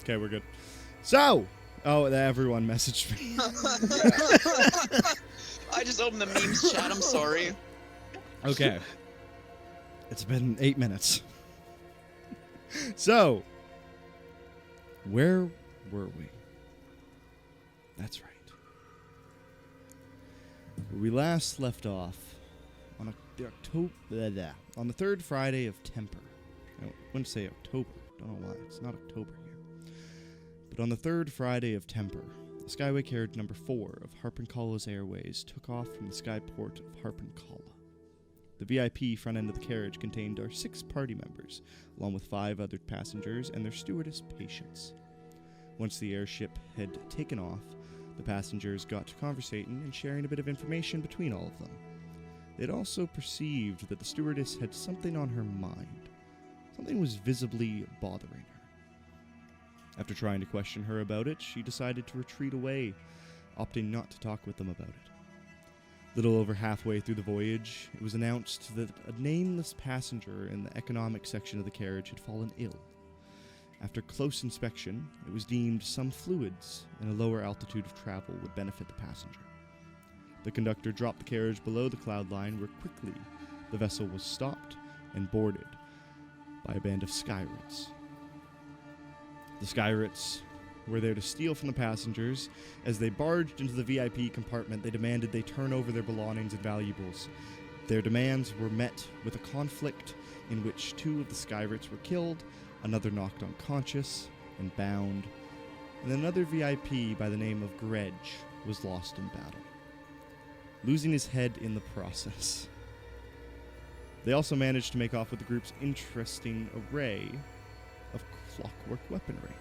Okay, we're good. So, everyone messaged me. I just opened the memes chat. I'm sorry. Okay. It's been 8 minutes. So, where were we? That's right. We last left off on on the third Friday of Temper. I wouldn't say October. Don't know why. It's not October here. But on the third Friday of Temper, Skyway carriage number 4 of Harpenkalla's Airways took off from the skyport of Harpenkalla. The VIP front end of the carriage contained our 6 party members, along with 5 other passengers and their stewardess Patience. Once the airship had taken off, the passengers got to conversating and sharing a bit of information between all of them. They'd also perceived that the stewardess had something on her mind. Something was visibly bothering her. After trying to question her about it, she decided to retreat away, opting not to talk with them about it. Little over halfway through the voyage, it was announced that a nameless passenger in the economic section of the carriage had fallen ill. After close inspection, it was deemed some fluids in a lower altitude of travel would benefit the passenger. The conductor dropped the carriage below the cloud line, where quickly the vessel was stopped and boarded by a band of Skyrits. The Skyrits were there to steal from the passengers. As they barged into the VIP compartment, they demanded they turn over their belongings and valuables. Their demands were met with a conflict in which 2 of the Skyrits were killed, another knocked unconscious and bound, and another VIP by the name of Gredge was lost in battle, losing his head in the process. They also managed to make off with the group's interesting array of clockwork weaponry.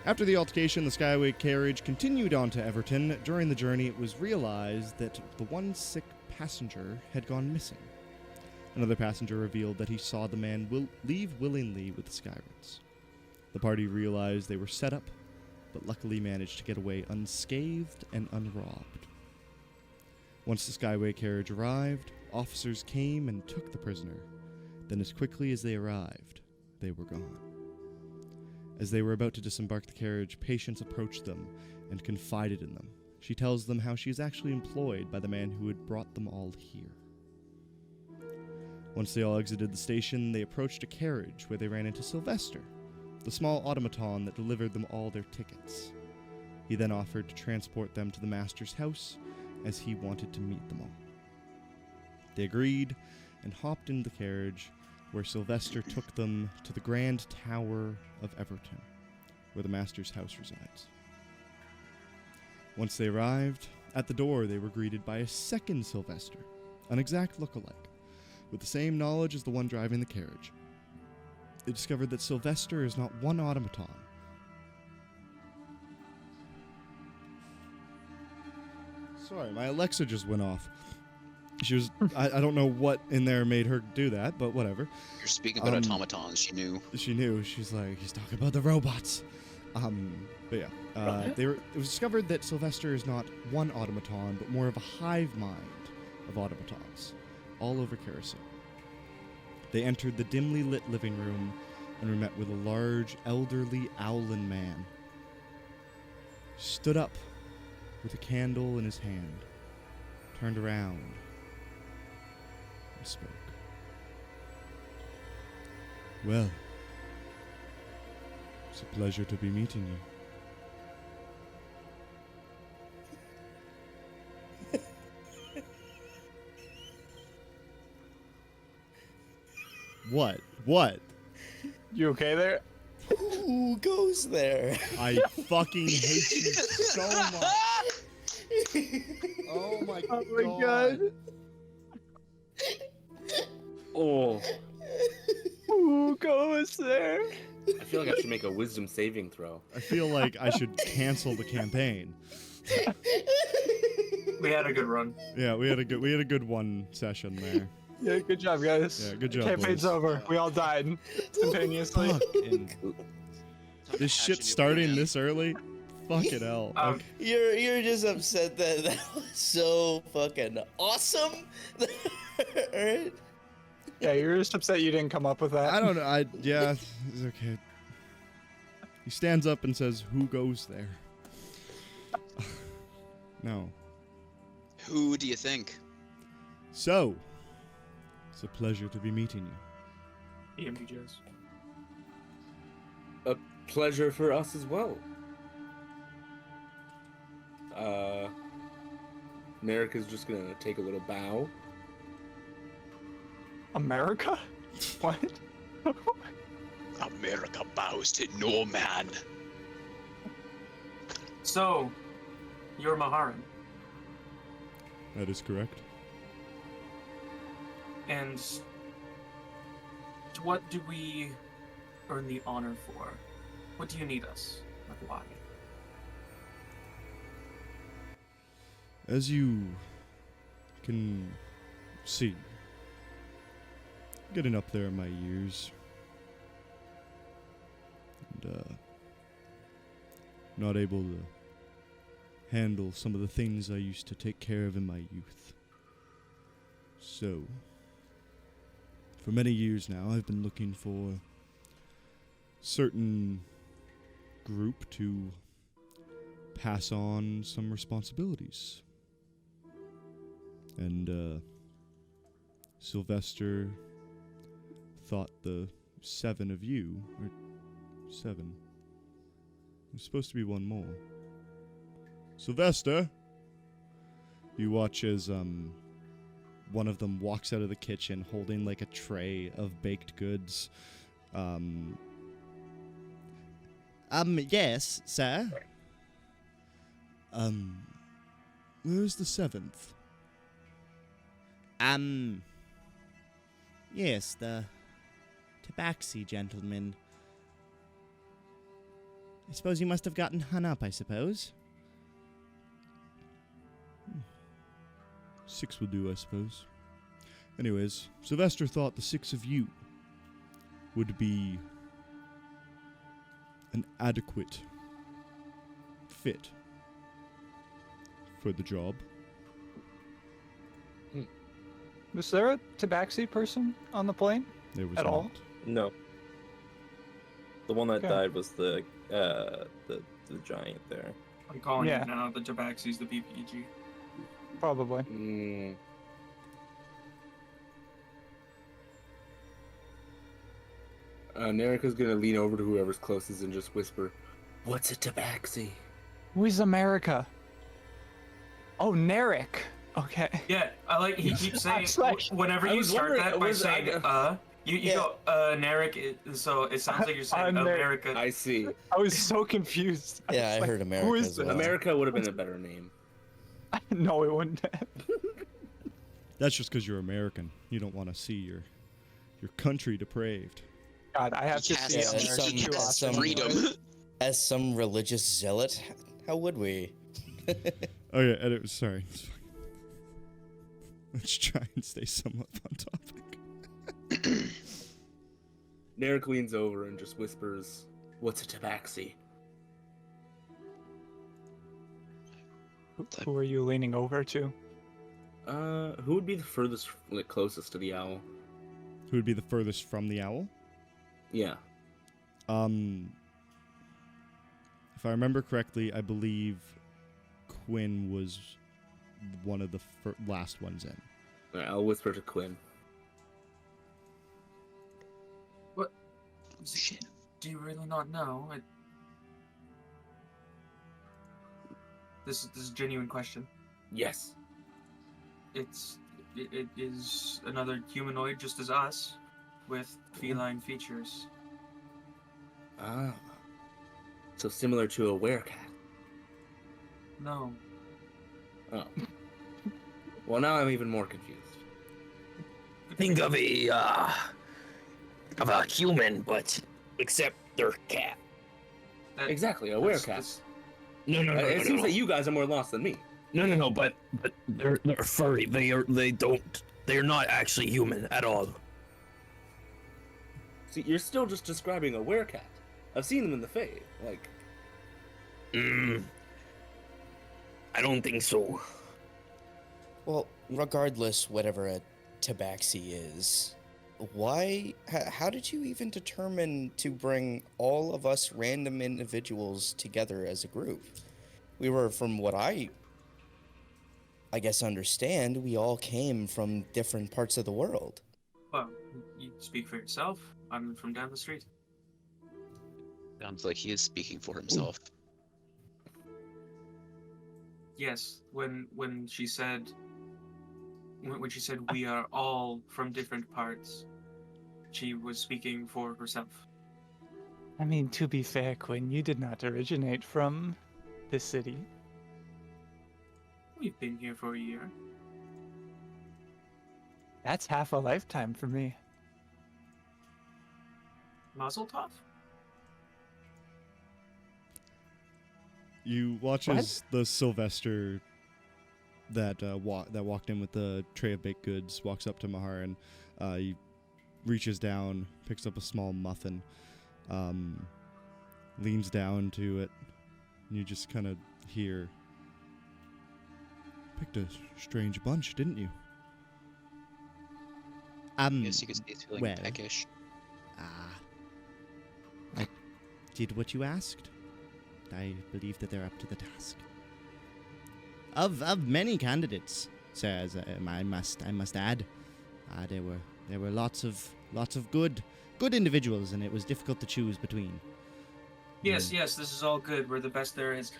After the altercation, the Skyway carriage continued on to Everton. During the journey, it was realized that the one sick passenger had gone missing. Another passenger revealed that he saw the man leave willingly with the Skyrits. The party realized they were set up, but luckily managed to get away unscathed and unrobbed. Once the Skyway carriage arrived, officers came and took the prisoner. Then as quickly as they arrived, they were gone. As they were about to disembark the carriage, Patience approached them and confided in them. She tells them how she is actually employed by the man who had brought them all here. Once they all exited the station, they approached a carriage where they ran into Sylvester, the small automaton that delivered them all their tickets. He then offered to transport them to the master's house, as he wanted to meet them all. They agreed and hopped into the carriage, where Sylvester took them to the Grand Tower of Everton, where the master's house resides. Once they arrived, at the door they were greeted by a second Sylvester, an exact look-alike, with the same knowledge as the one driving the carriage. They discovered that Sylvester is not one automaton. Sorry, my Alexa just went off. She was, I don't know what in there made her do that, but whatever. You're speaking about automatons. She knew. She knew. She's like, he's talking about the robots. But yeah, it was discovered that Sylvester is not one automaton, but more of a hive mind of automatons, all over Carousel. They entered the dimly lit living room and were met with a large, elderly owlin man. Stood up with a candle in his hand, turned around, and spoke. Well, it's a pleasure to be meeting you. What? What? You okay there? Who goes there? I fucking hate you so much. Oh my god. Oh, Who goes there? I feel like I should make a wisdom saving throw. I feel like I should cancel the campaign. We had a good run. Yeah, we had a good one session there. Yeah, good job, guys. Yeah, good job, Campaign's boys. over. We all died instantaneously. Fucking- this shit starting this early? Fucking hell. Okay. You're just upset that that was so fucking awesome. Alright? Yeah, you're just upset you didn't come up with that. I don't know. Yeah, it's okay. He stands up and says, "Who goes there?" No. Who do you think? So, it's a pleasure to be meeting you. EMPJs. A pleasure for us as well. America's just gonna take a little bow. America? What? America bows to no man. So, you're Maharen, That is correct. and what do we earn the honor for? What do you need us? Like, why? As you can see, getting up there in my years, and not able to handle some of the things I used to take care of in my youth. So, for many years now, I've been looking for a certain group to pass on some responsibilities. And Sylvester thought the 7 of you, or 7, there's supposed to be one more. Sylvester! You watch as one of them walks out of the kitchen holding like a tray of baked goods. Yes, sir. Where's the 7th? Yes, the tabaxi gentleman. I suppose you must have gotten hung up, I suppose. 6 will do, I suppose. Anyways, Sylvester thought the 6 of you would be an adequate fit for the job. Was there a tabaxi person on the plane? There was At all? not. No. The one that Okay. died was the giant there. I'm calling Yeah. it now. The Tabaxi's the BPG. Probably. Narika's gonna lean over to whoever's closest and just whisper, "What's a tabaxi?" Who is America? Oh, Narek. Okay. Yeah, I like. He keeps saying was like- whenever I you was start wondering, that by was saying you Yeah. go Narek. So it sounds like you're saying Nar- America. I see. I was so confused. Yeah, was I like, heard America Who is as this? well. America would have been a better name. No, it wouldn't have. That's just because you're American. You don't want to see your country depraved. God, I have to Yes, see Yeah, America some- he too has often. freedom. As some religious zealot, how would we? Oh yeah, and it was sorry. It's fine. Let's try and stay somewhat on topic. Narik leans over and just whispers, "What's a tabaxi?" Who are you leaning over to? Who would be the furthest, like, closest to the owl? Who would be the furthest from the owl? Yeah. If I remember correctly, I believe Quinn was one of the last ones in. Alright, I'll whisper to Quinn. Shit. Do you really not know? This is a genuine question. Yes. It is another humanoid just as us, with feline features. Ah. So similar to a werecat. No. Oh. Well, now I'm even more confused. Think of a human, but except they're cat. That- Exactly, a that's- werecat. that's- No, no, no, It no, seems no. that you guys are more lost than me. No, but they're furry. They're not actually human at all. See, you're still just describing a werecat. I've seen them in the Fae. Like, I don't think so. Well, regardless, whatever a tabaxi is, why? How did you even determine to bring all of us random individuals together as a group? We were, from what I guess understand, we all came from different parts of the world. Well, you speak for yourself. I'm from down the street. Sounds like he is speaking for himself. Yes, when she said we are all from different parts, she was speaking for herself. I mean, to be fair, Quinn, you did not originate from this city. We've been here for a year. That's half a lifetime for me. Mazel tov. You watch as the Sylvester that walked in with the tray of baked goods walks up to Maharen. He reaches down, picks up a small muffin, leans down to it, and you just kind of hear, "Picked a strange bunch, didn't you?" Yes, you could see he's feeling well. peckish. I did what you asked. I believe that they're up to the task. Of many candidates, sir, as I must add, there were lots of good individuals, and it was difficult to choose between. Yes, this is all good. We're the best there is.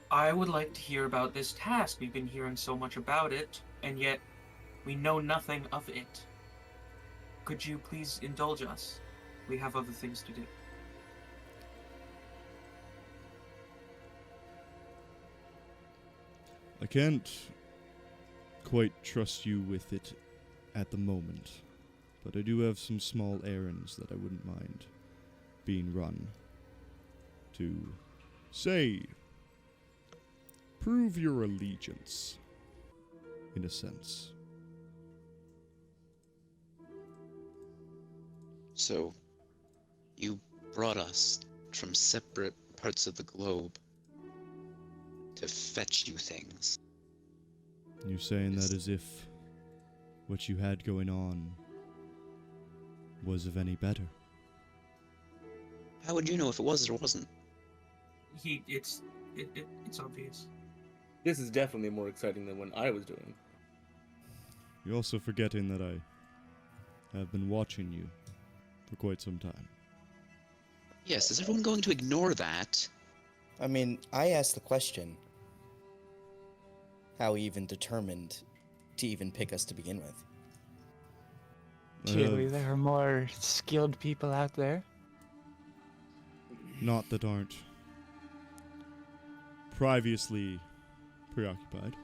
I would like to hear about this task. We've been hearing so much about it, and yet we know nothing of it. Could you please indulge us? We have other things to do. I can't quite trust you with it at the moment, but I do have some small errands that I wouldn't mind being run to, say, prove your allegiance, in a sense. So, you brought us from separate parts of the globe to fetch you things. You saying that as if what you had going on was of any better? How would you know if it was or wasn't? It's obvious. This is definitely more exciting than when I was doing. You're also forgetting that I have been watching you for quite some time. Yes, is everyone going to ignore that? I mean, I asked the question. How he even determined to even pick us to begin with. Clearly, there are more skilled people out there. Not that aren't previously preoccupied.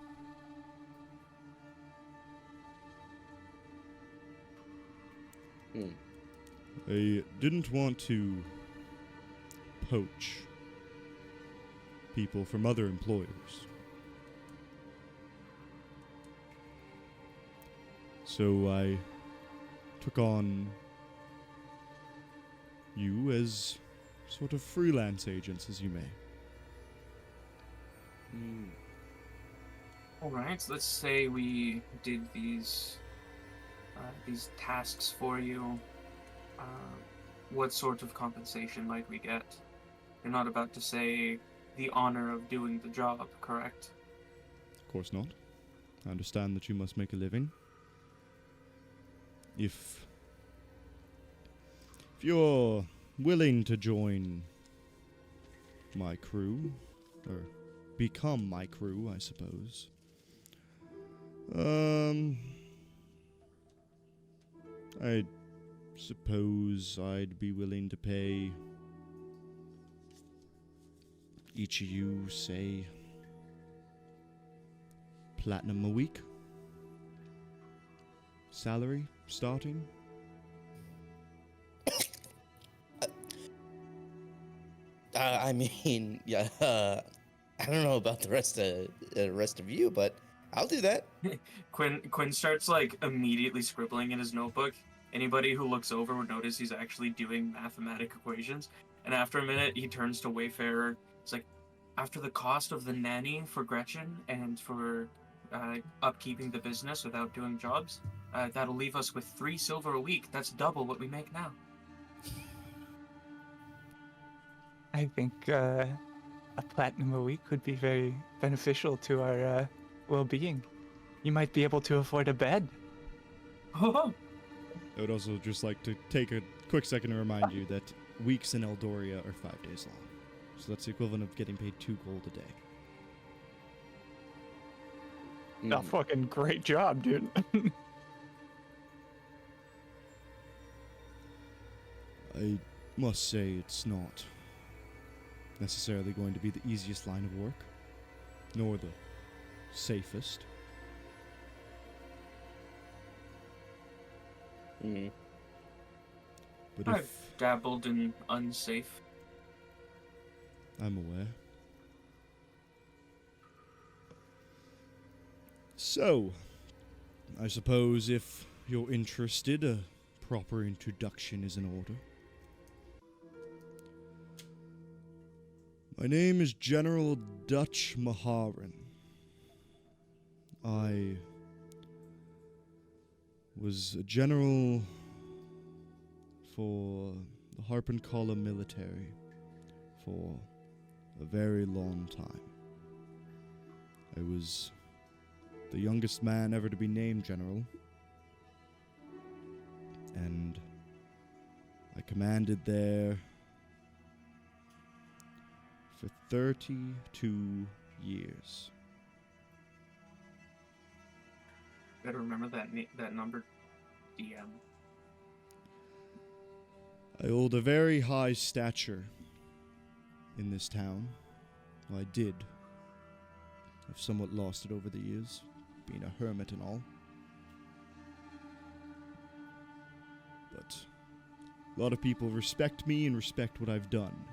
I didn't want to poach people from other employers. So I took on you as sort of freelance agents, as you may. All right, so let's say we did these tasks for you. What sort of compensation might we get? You're not about to say the honor of doing the job, correct? Of course not. I understand that you must make a living. If you're willing to join my crew, or become my crew, I suppose. I suppose I'd be willing to pay each of you, say, platinum a week. Salary starting. I mean, yeah. I don't know about the rest of you, but I'll do that. Quinn starts like immediately scribbling in his notebook. Anybody who looks over would notice he's actually doing mathematic equations. And after a minute, he turns to Wayfarer. It's like, after the cost of the nanny for Gretchen and for upkeeping the business without doing jobs, That'll leave us with 3 silver a week. That's double what we make now. I think a platinum a week would be very beneficial to our well-being. You might be able to afford a bed. Oh, I would also just like to take a quick second to remind you that weeks in Eldoria are 5 days long. So that's the equivalent of getting paid 2 gold a day. A fucking great job, dude. I must say it's not necessarily going to be the easiest line of work, nor the safest. But I've dabbled in unsafe. I'm aware. So, I suppose if you're interested, a proper introduction is in order. My name is General Dutch Maharen. I was a general for the Harpen Column military for a very long time. I was the youngest man ever to be named general, and I commanded there for 32 years. Better remember that number, DM. I hold a very high stature in this town. Well, I did. I've somewhat lost it over the years, being a hermit and all. But a lot of people respect me and respect what I've done.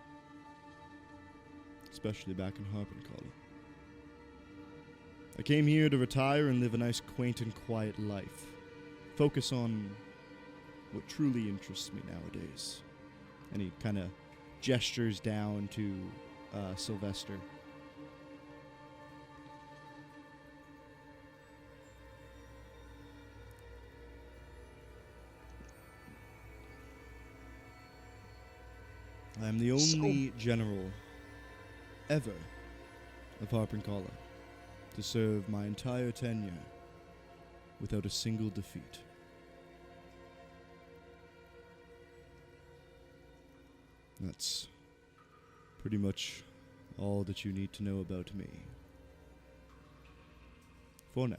Especially back in Harpencollar. I came here to retire and live a nice, quaint and quiet life. Focus on what truly interests me nowadays. And he kind of gestures down to Sylvester. I am the only general ever of Harpencollar to serve my entire tenure without a single defeat. That's pretty much all that you need to know about me. For now.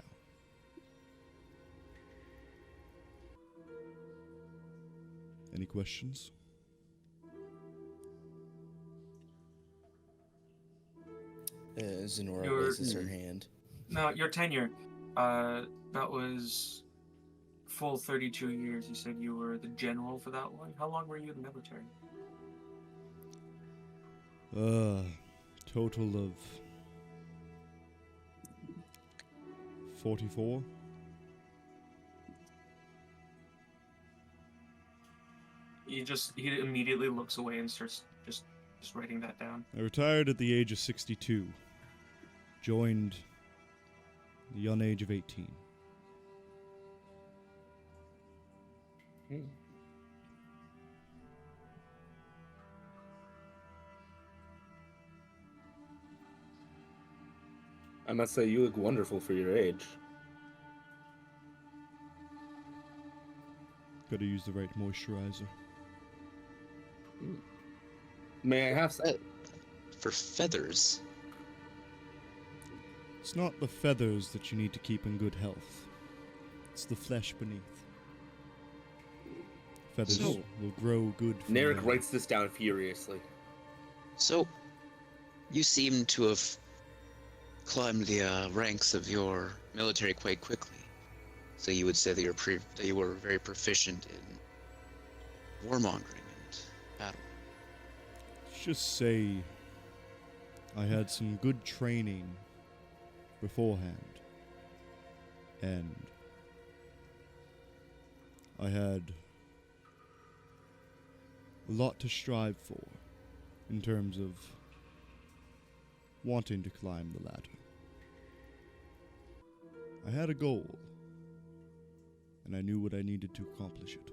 Any questions? Zenora Your- raises her hand. No, your tenure. That was full 32 years. You said you were the general for that one. How long were you in the military? Total of 44. He immediately looks away and starts just writing that down. I retired at the age of 62. Joined the young age of 18. I must say, you look wonderful for your age. Gotta use the right moisturizer. May I have some? For feathers. It's not the feathers that you need to keep in good health. It's the flesh beneath. Feathers So- will grow good from Narek there. writes this down furiously. So, you seem to have climbed the ranks of your military quite quickly. So you would say that you were very proficient in warmongering and battle. Let's just say I had some good training beforehand. And I had a lot to strive for in terms of wanting to climb the ladder. I had a goal. and I knew what I needed to accomplish it.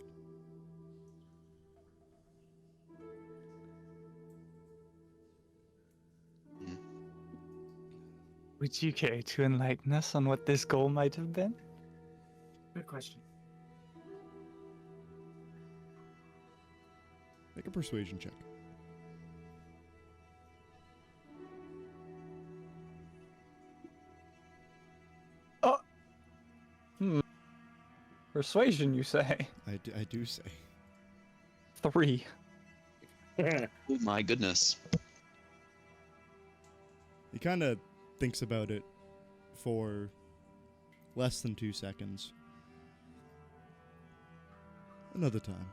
Would you care to enlighten us on what this goal might have been? Good question. Make a persuasion check. Persuasion, you say? I do say. 3. Oh my goodness. He kind of thinks about it for less than 2 seconds. Another time.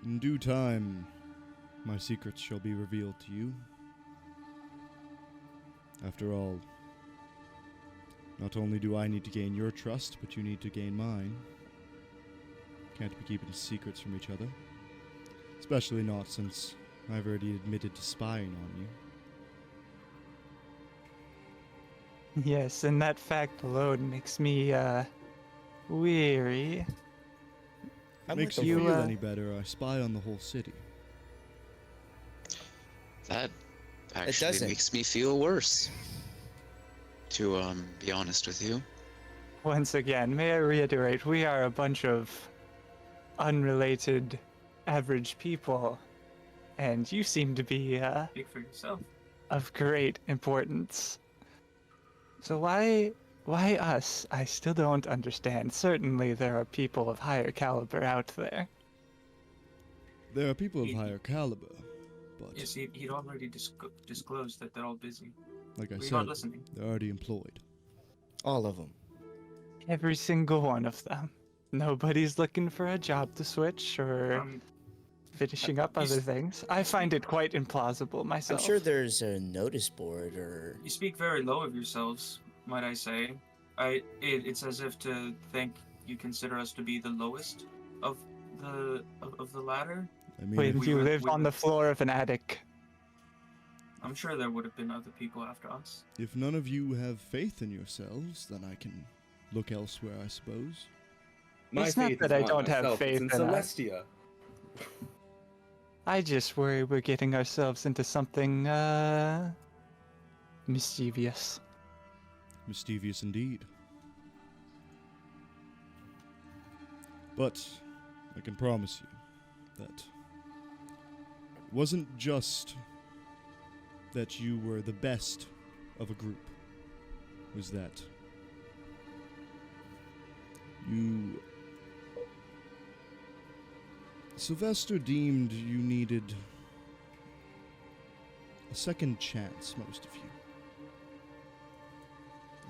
In due time, my secrets shall be revealed to you. After all, not only do I need to gain your trust, but you need to gain mine. Can't be keeping secrets from each other. Especially not since I've already admitted to spying on you. Yes, and that fact alone makes me, weary. Makes like you you, feel uh, any better, I spy on the whole city. That actually doesn't. makes me feel worse. To be honest with you. Once again, may I reiterate, we are a bunch of unrelated, average people, and you seem to be, Speak for yourself. of great importance. So why us? I still don't understand. Certainly there are people of higher caliber out there. There are people of Ye- higher caliber, but Yes, he'd already disclosed that they're all busy. like I Were you said, not listening? they're already employed. All of them. Every single one of them. Nobody's looking for a job to switch or finishing up you other s- things. I find it quite implausible I'm myself. sure there's a notice board or. You speak very low of yourselves, might I say. It's as if to think you consider us to be the lowest of the ladder. I mean, When if, you we- live we- on the floor of an attic. I'm sure there would have been other people after us. if none of you have faith in yourselves, then I can look elsewhere, I suppose. My It's not faith that is I not don't have myself, faith it's in in us. Celestia. I just worry we're getting ourselves into something, mischievous. Mischievous indeed. But I can promise you that it wasn't just that you were the best of a group. It was that you... Sylvester deemed you needed a second chance, most of you.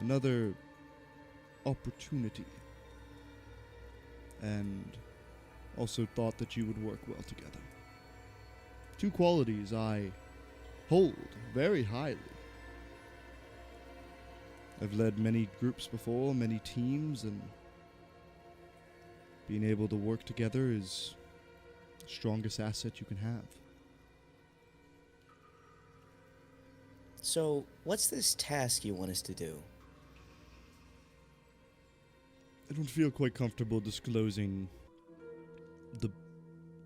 Another opportunity. And also thought that you would work well together. Two qualities I hold very highly. I've led many groups before, many teams, and being able to work together is the strongest asset you can have. So, what's this task you want us to do? I don't feel quite comfortable disclosing the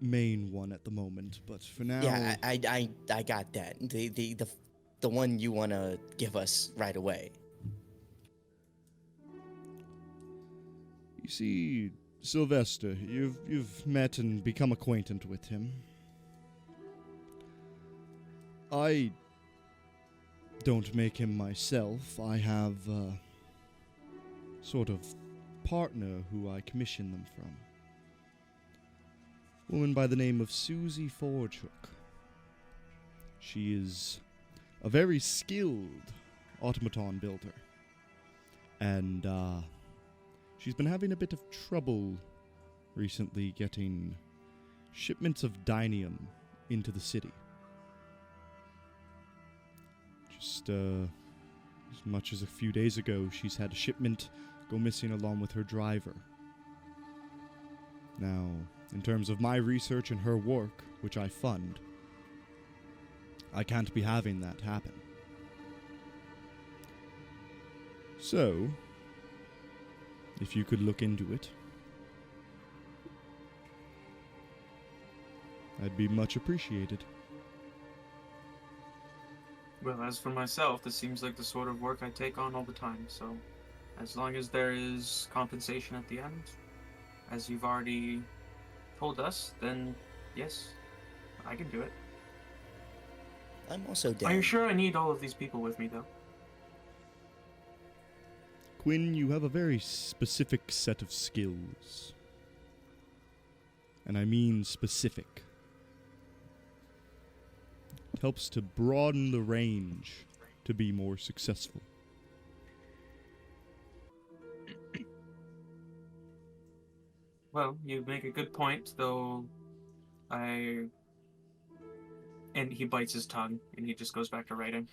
main one at the moment, but for now... Yeah, I got that. The one you want to give us right away. You see, Sylvester, you've met and become acquainted with him. I don't make him myself. I have a sort of partner who I commission them from. A woman by the name of Susie Forgehook. She is a very skilled automaton builder. And, she's been having a bit of trouble recently getting shipments of dynium into the city. Just, as much as a few days ago, she's had a shipment go missing along with her driver. Now, in terms of my research and her work, which I fund, I can't be having that happen. So, if you could look into it, I'd be much appreciated. Well, as for myself, this seems like the sort of work I take on all the time, so as long as there is compensation at the end, as you've already told us, then yes, I can do it. I'm also down. Are you sure I need all of these people with me, though? Quinn, you have a very specific set of skills. And I mean specific. It helps to broaden the range to be more successful. Well, you make a good point, though And he bites his tongue, and he just goes back to writing.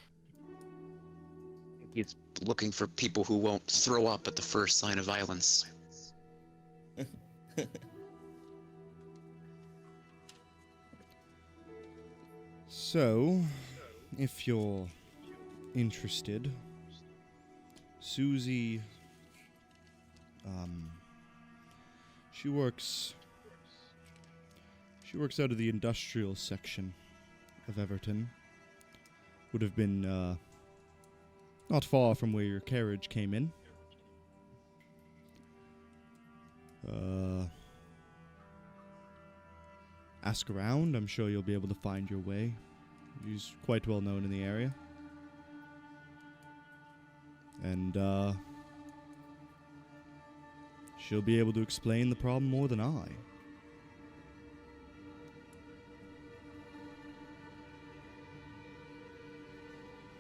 He's looking for people who won't throw up at the first sign of violence. So, if you're interested, Susie, she works out of the industrial section of Everton. Would have been, not far from where your carriage came in. Ask around, I'm sure you'll be able to find your way. He's quite well known in the area. And, she'll be able to explain the problem more than I.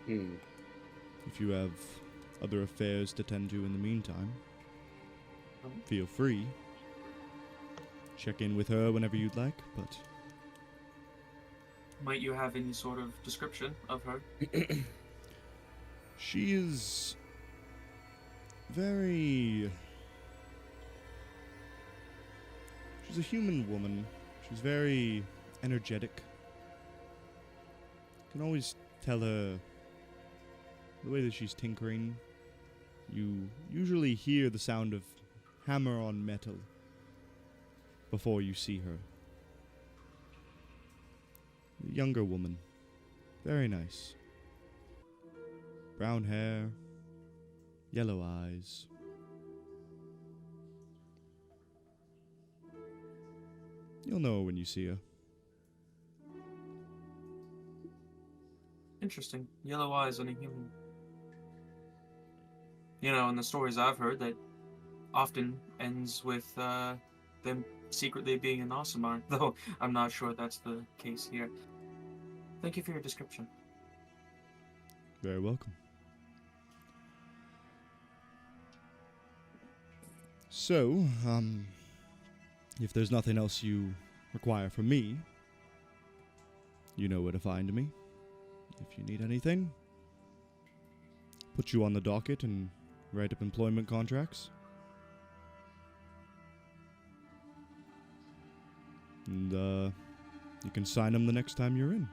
If you have other affairs to tend to in the meantime, feel free. Check in with her whenever you'd like, but... Might you have any sort of description of her? She is... very... She's a human woman. She's very energetic. You can always tell her the way that she's tinkering. You usually hear the sound of hammer on metal before you see her. A younger woman. Very nice. Brown hair. Yellow eyes. You'll know her when you see her. Interesting. Yellow eyes on a human. You know, in the stories I've heard, that often ends with them secretly being an Aasimar, though I'm not sure that's the case here. Thank you for your description. Very welcome. So, if there's nothing else you require from me, you know where to find me. If you need anything, put you on the docket and write up employment contracts. And, you can sign them the next time you're in,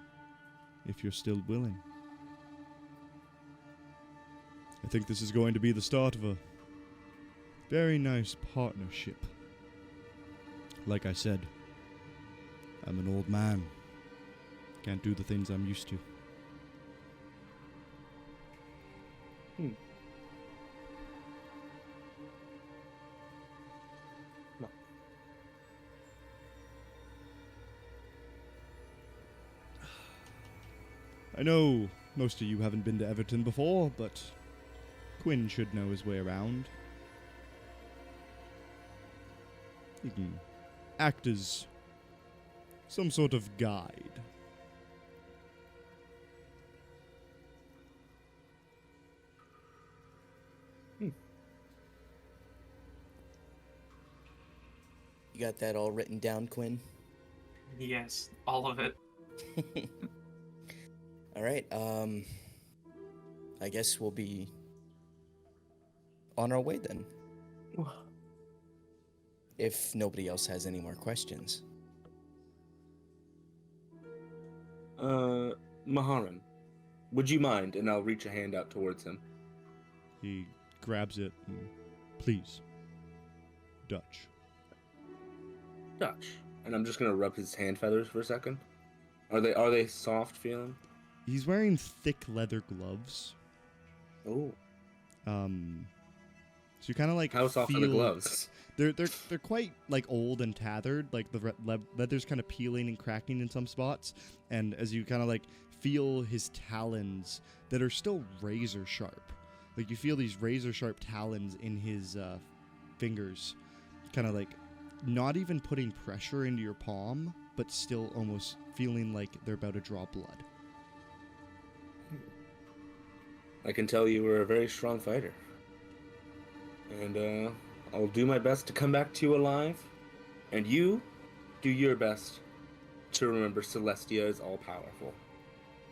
if you're still willing. I think this is going to be the start of a very nice partnership. Like I said, I'm an old man. Can't do the things I'm used to. I know most of you haven't been to Everton before, but Quinn should know his way around. He can act as some sort of guide. You got that all written down, Quinn? Yes, all of it. All right, I guess we'll be on our way then. If nobody else has any more questions. Maharen, would you mind? And I'll reach a hand out towards him. He grabs it and, please, Dutch. Dutch. And I'm just gonna rub his hand feathers for a second. Are they soft feeling? He's wearing thick leather gloves. Oh. So you kind of like How soft are the gloves? They're quite like old and tattered. Like the leather's kind of peeling and cracking in some spots. And as you kind of like feel his talons that are still razor sharp, like you feel these razor sharp talons in his fingers, kind of like not even putting pressure into your palm, but still almost feeling like they're about to draw blood. I can tell you were a very strong fighter. And I'll do my best to come back to you alive. And you do your best to remember Celestia is all powerful.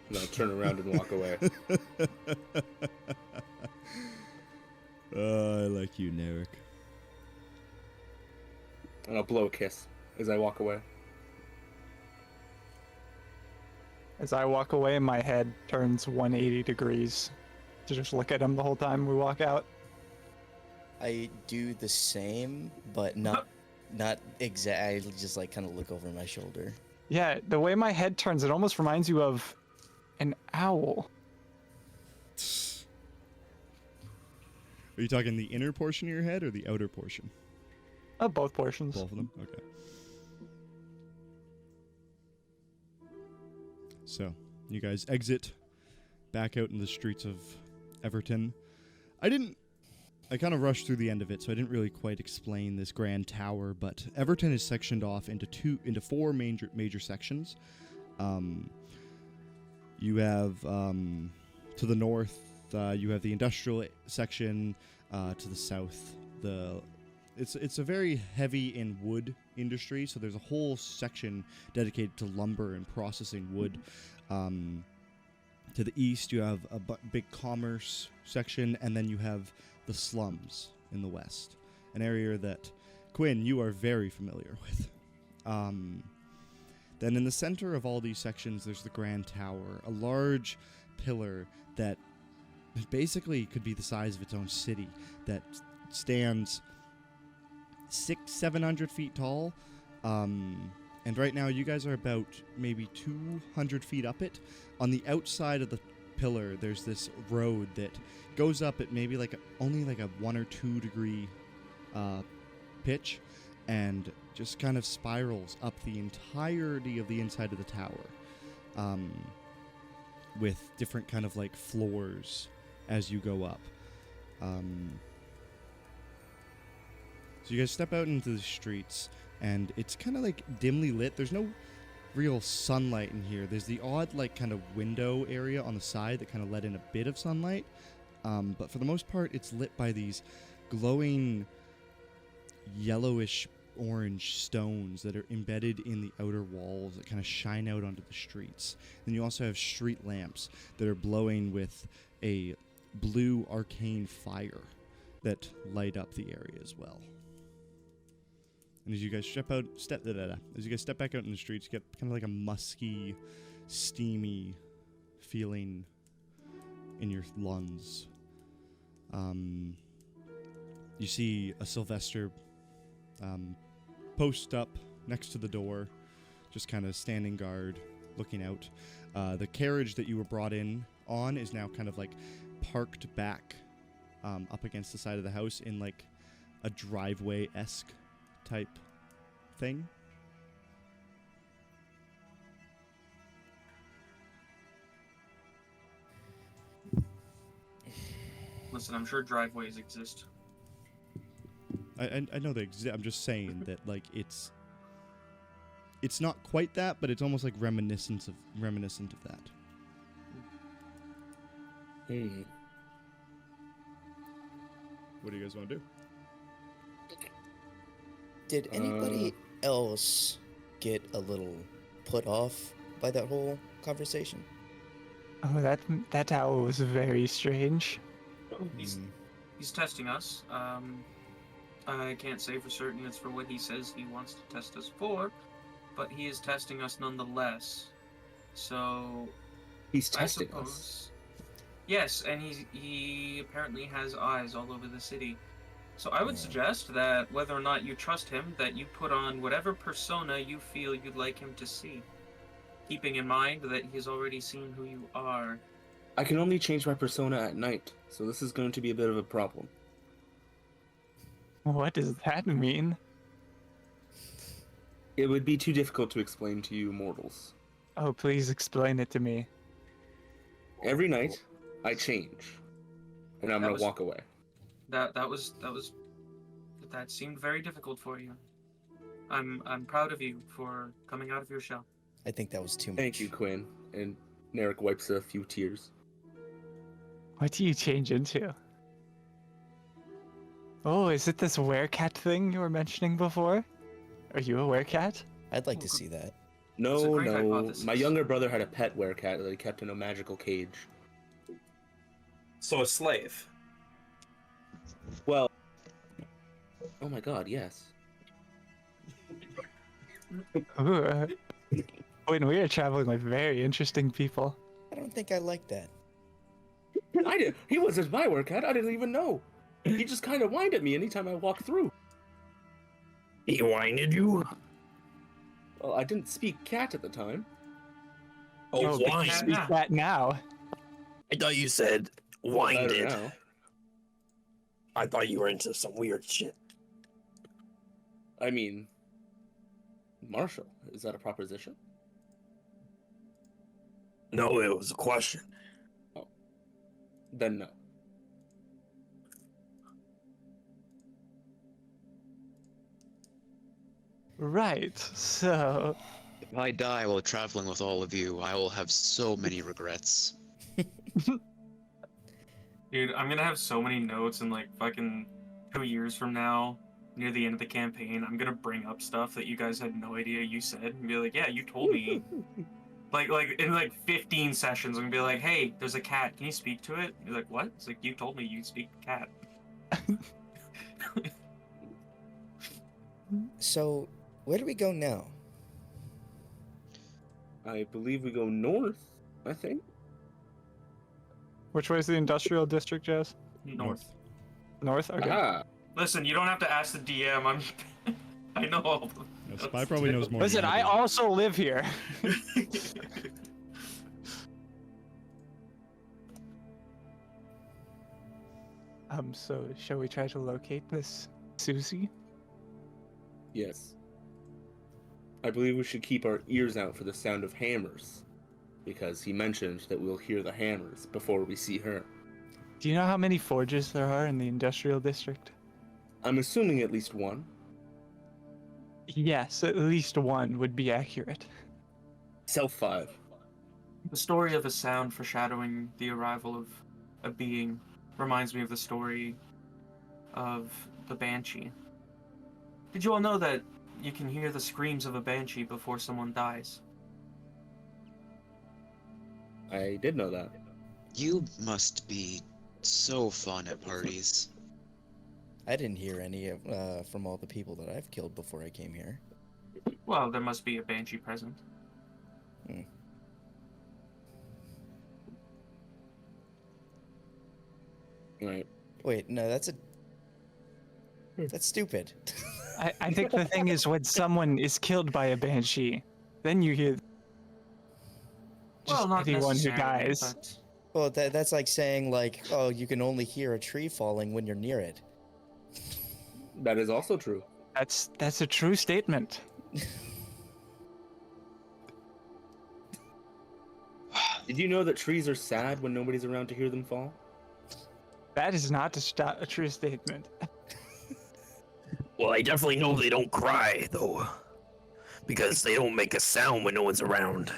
And I'll turn around and walk away. I like you, Narek. And I'll blow a kiss as I walk away. As I walk away, my head turns 180 degrees to just look at him the whole time we walk out. I do the same, but not exactly. Just like kind of look over my shoulder. Yeah, the way my head turns, it almost reminds you of an owl. Are you talking the inner portion of your head or the outer portion? Both portions. Both of them? Okay. So, you guys exit back out in the streets of Everton. I kind of rushed through the end of it, so I didn't really quite explain this grand tower, but Everton is sectioned off into four major sections. You have, to the north, you have the industrial section, to the south, it's a very heavy in wood industry, so there's a whole section dedicated to lumber and processing wood. To the east, you have a big commerce section, and then you have the slums in the west, an area that, Quinn, you are very familiar with. Then in the center of all these sections, there's the Grand Tower, a large pillar that basically could be the size of its own city, that stands 600-700 feet tall. And right now, you guys are about maybe 200 feet up it. On the outside of the pillar, there's this road that goes up at maybe only a 1 or 2 degree pitch, and just kind of spirals up the entirety of the inside of the tower, with different kind of like floors as you go up. So you guys step out into the streets, and it's kind of like dimly lit. There's no real sunlight in here. There's the odd like kind of window area on the side that kind of let in a bit of sunlight, but for the most part, it's lit by these glowing yellowish orange stones that are embedded in the outer walls that kind of shine out onto the streets. Then you also have street lamps that are blowing with a blue arcane fire that light up the area as well. And as you guys step back out in the streets, you get kind of like a musky, steamy feeling in your lungs. You see a Sylvester post up next to the door, just kind of standing guard, looking out. The carriage that you were brought in on is now kind of like parked back up against the side of the house in like a driveway-esque type thing. Listen, I'm sure driveways exist. I know they exist. I'm just saying that like it's not quite that, but it's almost like reminiscent of that. What do you guys want to do? Did anybody else get a little put off by that whole conversation? Oh, that owl was very strange. He's testing us. I can't say for certain it's for what he says he wants to test us for, but he is testing us nonetheless. So He's testing us. Yes, and he apparently has eyes all over the city. So I would suggest that whether or not you trust him, that you put on whatever persona you feel you'd like him to see, keeping in mind that he's already seen who you are. I can only change my persona at night, so this is going to be a bit of a problem. What does that mean? It would be too difficult to explain to you mortals. Oh, please explain it to me. Every night, I change, and I'm gonna walk away. That seemed very difficult for you. I'm proud of you for coming out of your shell. I think that was too much. Thank you, Quinn. And Narek wipes a few tears. What do you change into? Oh, is it this werecat thing you were mentioning before? Are you a werecat? I'd like to see that. It's a No, great no. hypothesis. My younger brother had a pet werecat that he kept in a magical cage. So a slave. Well, oh my god, yes. Ooh, when we are traveling with very interesting people. I don't think I like that. I did. He wasn't my werecat. I didn't even know. He just kind of whined at me anytime I walked through. He winded you? Well, I didn't speak cat at the time. Oh, but you wine. speak that now. I thought you said Better winded. now. I thought you were into some weird shit. I mean, Marshall, is that a proposition? No, it was a question. Then no. Right, so... If I die while traveling with all of you, I will have so many regrets. Dude, I'm gonna have so many notes in like fucking 2 years from now, near the end of the campaign. I'm gonna bring up stuff that you guys had no idea you said and be like, yeah, you told me. like in like 15 sessions, I'm gonna be like, hey, there's a cat. Can you speak to it? You're like, what? It's like, you told me you speak to cat. So, where do we go now? I believe we go north, I think. Which way is the industrial district, Jazz? North. North? Okay. Ah, Listen, you don't have to ask the DM. I know all the... No, Spy probably knows more. Listen, than I do. also live here. So shall we try to locate this Susie? yes. I believe we should keep our ears out for the sound of hammers, because he mentioned that we'll hear the hammers before we see her. Do you know how many forges there are in the industrial district? I'm assuming at least one. Yes, at least one would be accurate. Self 5. The story of a sound foreshadowing the arrival of a being reminds me of the story of the Banshee. Did you all know that you can hear the screams of a Banshee before someone dies? I did know that. You must be so fun at parties. I didn't hear any of from all the people that I've killed before I came here. Well, there must be a Banshee present. Right. Wait, no, that's stupid. I think the thing is when someone is killed by a banshee, then you hear just Well, not anyone who necessarily, dies. but Well, that's like saying like, oh, you can only hear a tree falling when you're near it. That is also true. That's a true statement. Did you know that trees are sad when nobody's around to hear them fall? That is not a true statement. Well, I definitely know they don't cry, though. Because they don't make a sound when no one's around.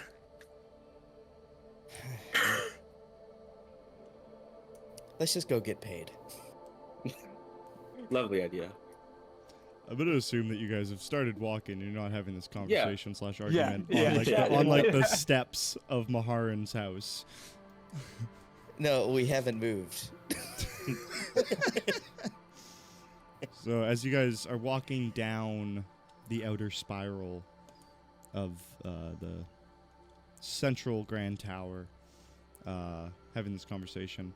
Let's just go get paid. Lovely idea. I'm gonna assume that you guys have started walking. You're not having this conversation slash Yeah, argument yeah, on like yeah. on like the steps of Maharan's house. No, we haven't moved. So as you guys are walking down the outer spiral of the central Grand Tower, having this conversation.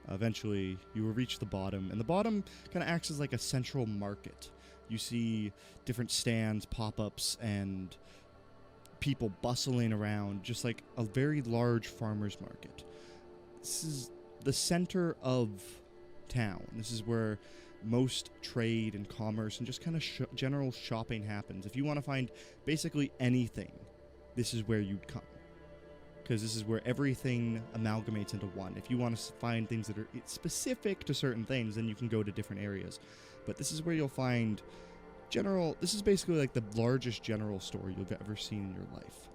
Eventually, you will reach the bottom, and the bottom kind of acts as like a central market. You see different stands, pop-ups, and people bustling around, just like a very large farmer's market. This is the center of town. This is where most trade and commerce and just kind of general shopping happens. If you want to find basically anything, this is where you'd come. Because this is where everything amalgamates into one. If you want to find things that are specific to certain things, then you can go to different areas. But this is where you'll find this is basically like the largest general store you've ever seen in your life.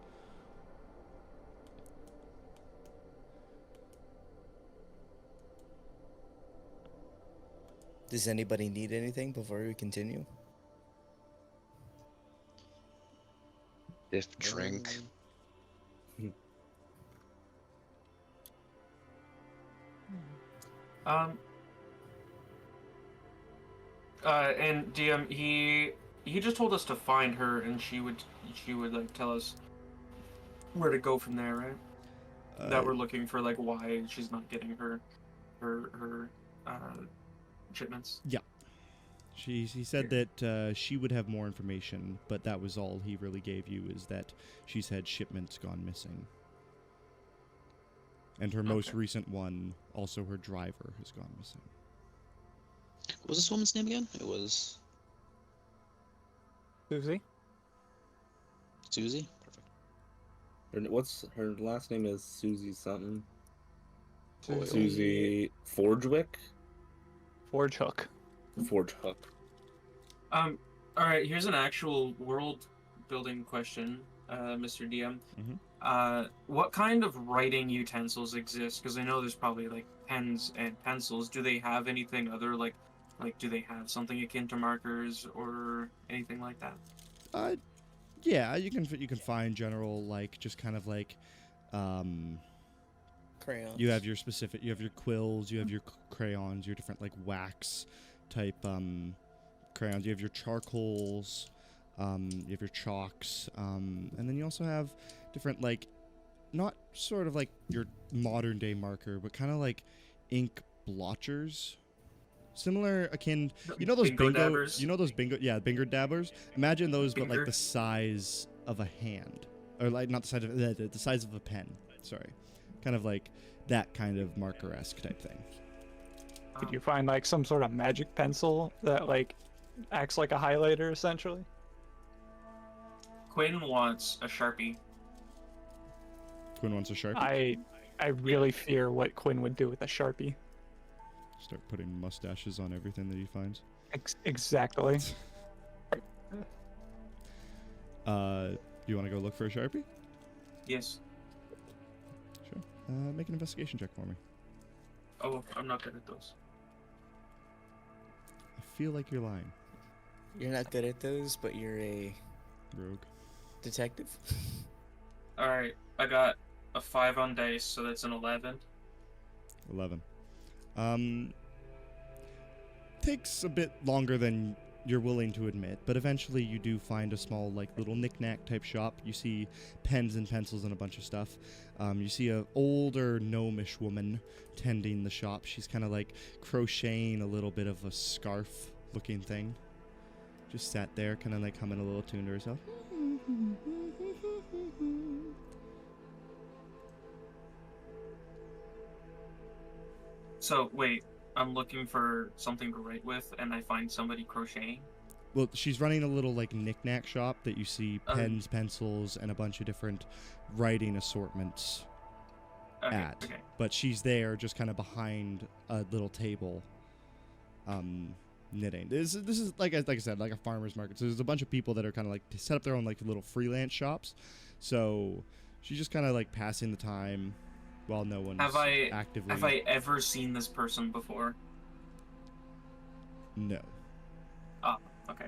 Does anybody need anything before we continue? If drink. And DM, he just told us to find her, and she would like tell us where to go from there, right? That we're looking for like why she's not getting her shipments. Yeah. He said that she would have more information, but that was all he really gave you, is that she's had shipments gone missing. And her most recent one, also her driver, has gone missing. What was this woman's name again? It was Susie? Susie? Perfect. What's her last name? Is Susie something? Susie. Susie Forgewick? Forge Hook. Forge Hook. All right. Here's an actual world building question, Mr. DM. Mm-hmm. What kind of writing utensils exist? Because I know there's probably like pens and pencils. Do they have anything other like do they have something akin to markers or anything like that? Yeah, you can find general like just kind of like Crayons. you have your quills, you have your crayons, your different like wax type crayons, you have your charcoals, you have your chalks, and then you also have different like not sort of like your modern day marker, but kind of like ink blotchers. Similar, akin, you know those bingo bingo dabbers. Imagine those, but like the size of a hand, or like not the size of the size of a pen. Sorry, kind of like that kind of marker-esque type thing. Could you find like some sort of magic pencil that like acts like a highlighter essentially? Quinn wants a Sharpie. Quinn wants a Sharpie. I really fear what Quinn would do with a Sharpie. Start putting mustaches on everything that he finds. Exactly. Do you want to go look for a Sharpie? Yes. Sure. Make an investigation check for me. Oh, I'm not good at those. I feel like you're lying. You're not good at those, but you're a Rogue. detective. All right, I got a 5 on dice, so that's an 11. 11. Takes a bit longer than you're willing to admit, but eventually you do find a small, like, little knick-knack type shop. You see pens and pencils and a bunch of stuff. You see a older gnomish woman tending the shop. She's kind of like crocheting a little bit of a scarf-looking thing. Just sat there, kind of like humming a little tune to herself. So wait, I'm looking for something to write with, and I find somebody crocheting. Well, she's running a little like knick-knack shop that you see pens, pencils, and a bunch of different writing assortments at. Okay. But she's there, just kind of behind a little table, knitting. This is like I said, like a farmer's market. So there's a bunch of people that are kind of like set up their own like little freelance shops. So she's just kind of like passing the time while no one's actively. Have I ever seen this person before? No. Ah, okay.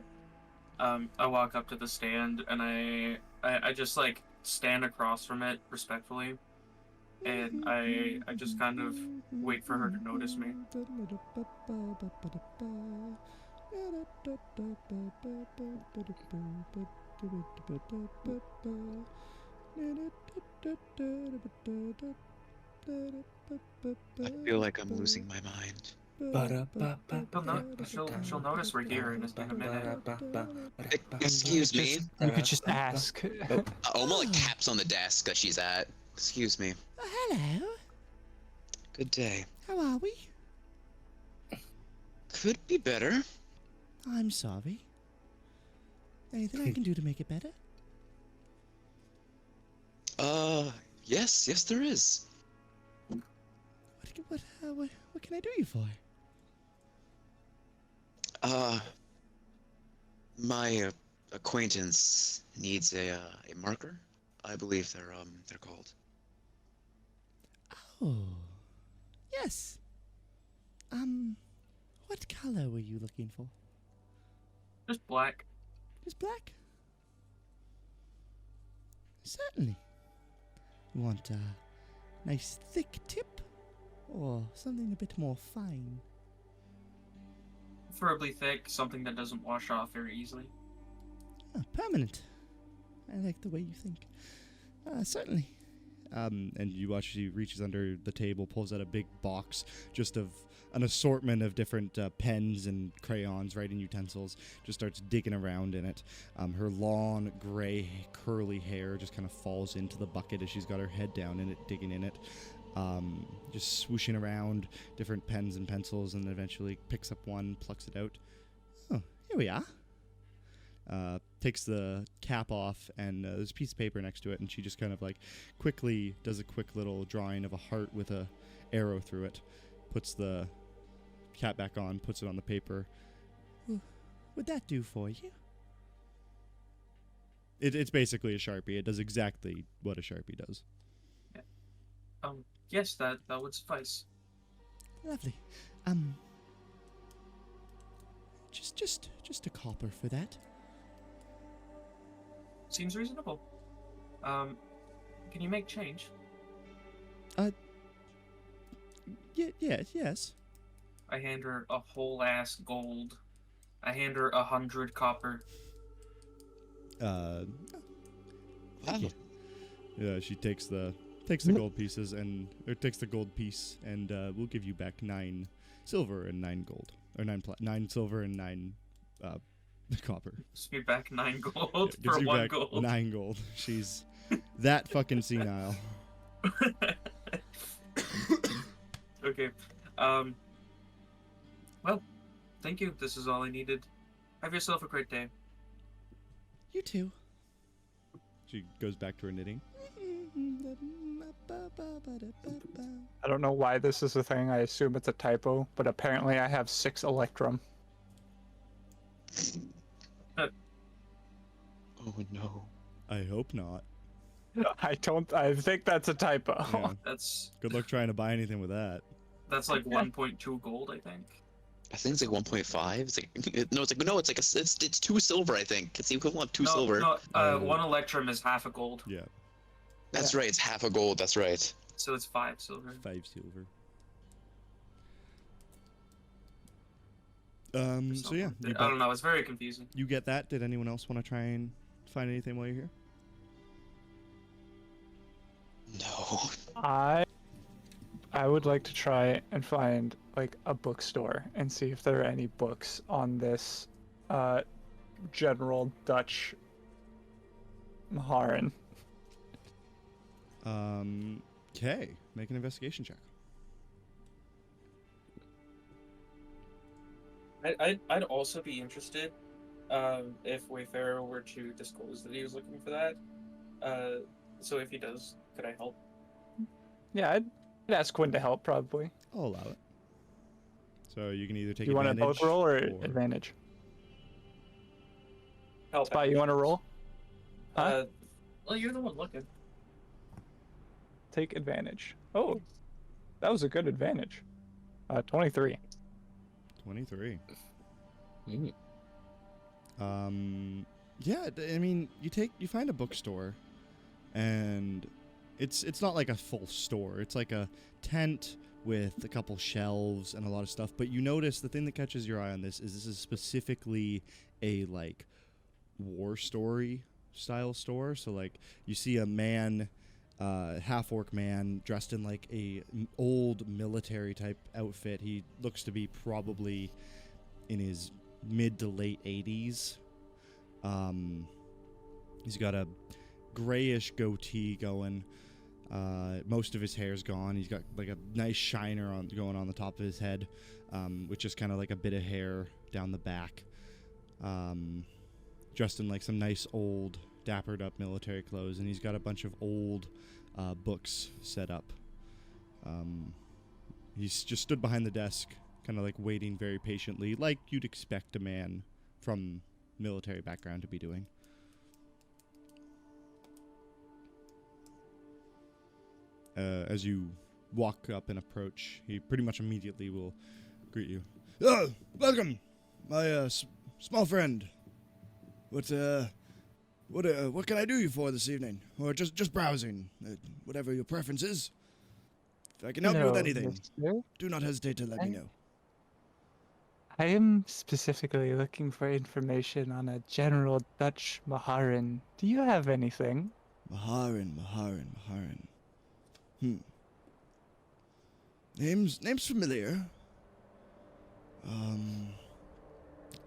I walk up to the stand and I just like stand across from it respectfully, and I just kind of wait for her to notice me. I feel like I'm losing my mind. She'll notice we're here in a minute. Excuse me. You could just ask. Oma like taps on the desk that she's at. Excuse me. Oh, hello. Good day. How are we? Could be better. I'm sorry. Anything I can do to make it better? Yes, there is. What can I do you for? My acquaintance needs a marker. I believe they're called. Oh, yes. What color were you looking for? Just black. Just black? Certainly. You want a nice thick tip, or something a bit more fine? Preferably thick, something that doesn't wash off very easily. Permanent. I like the way you think. Certainly. And you watch she reaches under the table, pulls out a big box just of an assortment of different pens and crayons, writing utensils, just starts digging around in it. Her long, gray, curly hair just kind of falls into the bucket as she's got her head down in it, digging in it. Just swooshing around different pens and pencils, and eventually picks up one, plucks it out. Oh, here we are. Takes the cap off, and there's a piece of paper next to it, and she just kind of like quickly does a quick little drawing of a heart with a arrow through it, puts the cap back on, puts it on the paper. Would that do for you? It's basically a Sharpie. It does exactly what a Sharpie does. Yes, that would suffice. Lovely. Just a copper for that. Seems reasonable. Can you make change? Yes. I hand her a whole ass gold. I hand her 100 copper. Wow. Yeah, she takes the gold pieces takes the gold piece, and we'll give you back 9 silver and 9 gold, or 9 silver and 9 copper. Gives me back 9 gold Gives for you 1 back gold. 9 gold. She's that fucking senile. Okay. Well, thank you. This is all I needed. Have yourself a great day. You too. She goes back to her knitting. I don't know why this is a thing. I assume it's a typo, but apparently I have 6 Electrum. Oh no. I hope not. I think that's a typo. Yeah. That's Good luck trying to buy anything with that. like 1.2 gold, I think. I think it's like 1.5. It's like it's 2 silver. I think it's the equivalent of 2 silver. No, 1 electrum is half a gold, Yeah, That's right. It's half a gold. That's right. so it's 5 silver. 5 silver. So yeah, I don't know. It's very confusing. you get that. Did anyone else want to try and find anything while you're here? No. I would like to try and find like a bookstore and see if there are any books on this general Dutch Maharen. Okay, make an investigation check. I'd also be interested if Wayfarer were to disclose that he was looking for that. So if he does, could I help? Yeah, I'd ask Quinn to help probably. I'll allow it. So you can either take You want to advantage both roll or advantage? Help. Spot, you want to roll? Huh? Well, you're the one looking. Take advantage. Oh, that was a good advantage. 23. 23. Yeah, I mean, you find a bookstore, and it's not like a full store. It's like a tent with a couple shelves and a lot of stuff. But you notice the thing that catches your eye on this is specifically a like war story style store. So like you see a man half-orc man dressed in like a old military type outfit. He looks to be probably in his mid to late 80s. He's got a grayish goatee going. Most of his hair's gone. He's got like a nice shiner going on the top of his head, with just kind of like a bit of hair down the back. Dressed in like some nice old dappered up military clothes, and he's got a bunch of old books set up. He's just stood behind the desk, kind of like waiting very patiently, like you'd expect a man from military background to be doing. As you walk up and approach, he pretty much immediately will greet you. Oh, welcome, my small friend. What can I do you for this evening? Or just browsing, whatever your preference is. If I can help you with anything, do not hesitate to let me know. I am specifically looking for information on a General Dutch Maharen. Do you have anything? Maharen. Name's familiar.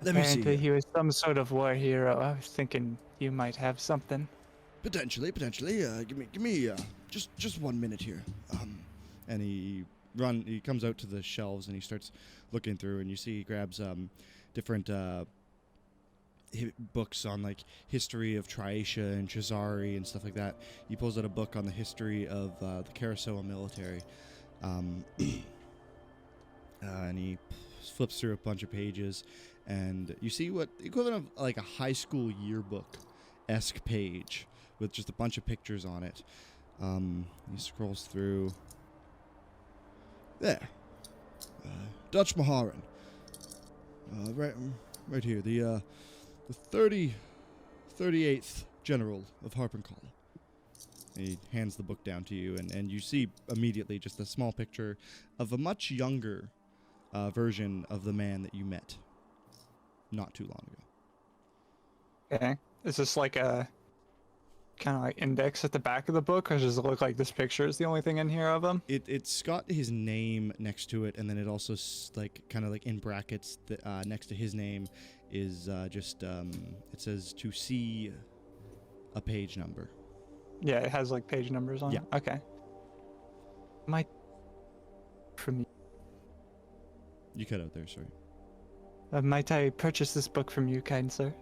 Let me see. Apparently he was some sort of war hero. I was thinking you might have something. Potentially. Give me just 1 minute here. And he comes out to the shelves and he starts looking through, and you see he grabs different books on like history of Triatia and Chazari and stuff like that. He pulls out a book on the history of the Karasoa military, and he flips through a bunch of pages, and you see what the equivalent of like a high school yearbook-esque page with just a bunch of pictures on it. He scrolls through. There. Dutch Maharen. Right here. The 38th General of Harpenkolla. He hands the book down to you, and you see immediately just a small picture of a much younger version of the man that you met not too long ago. Okay. Is this like a kind of like index at the back of the book, or does it look like this picture is the only thing in here of him? It's got his name next to it, and then it also like kind of like in brackets next to his name is it says to see a page number. Yeah, it has like page numbers on it. Okay. You cut out there, sorry. Might I purchase this book from you, kind sir?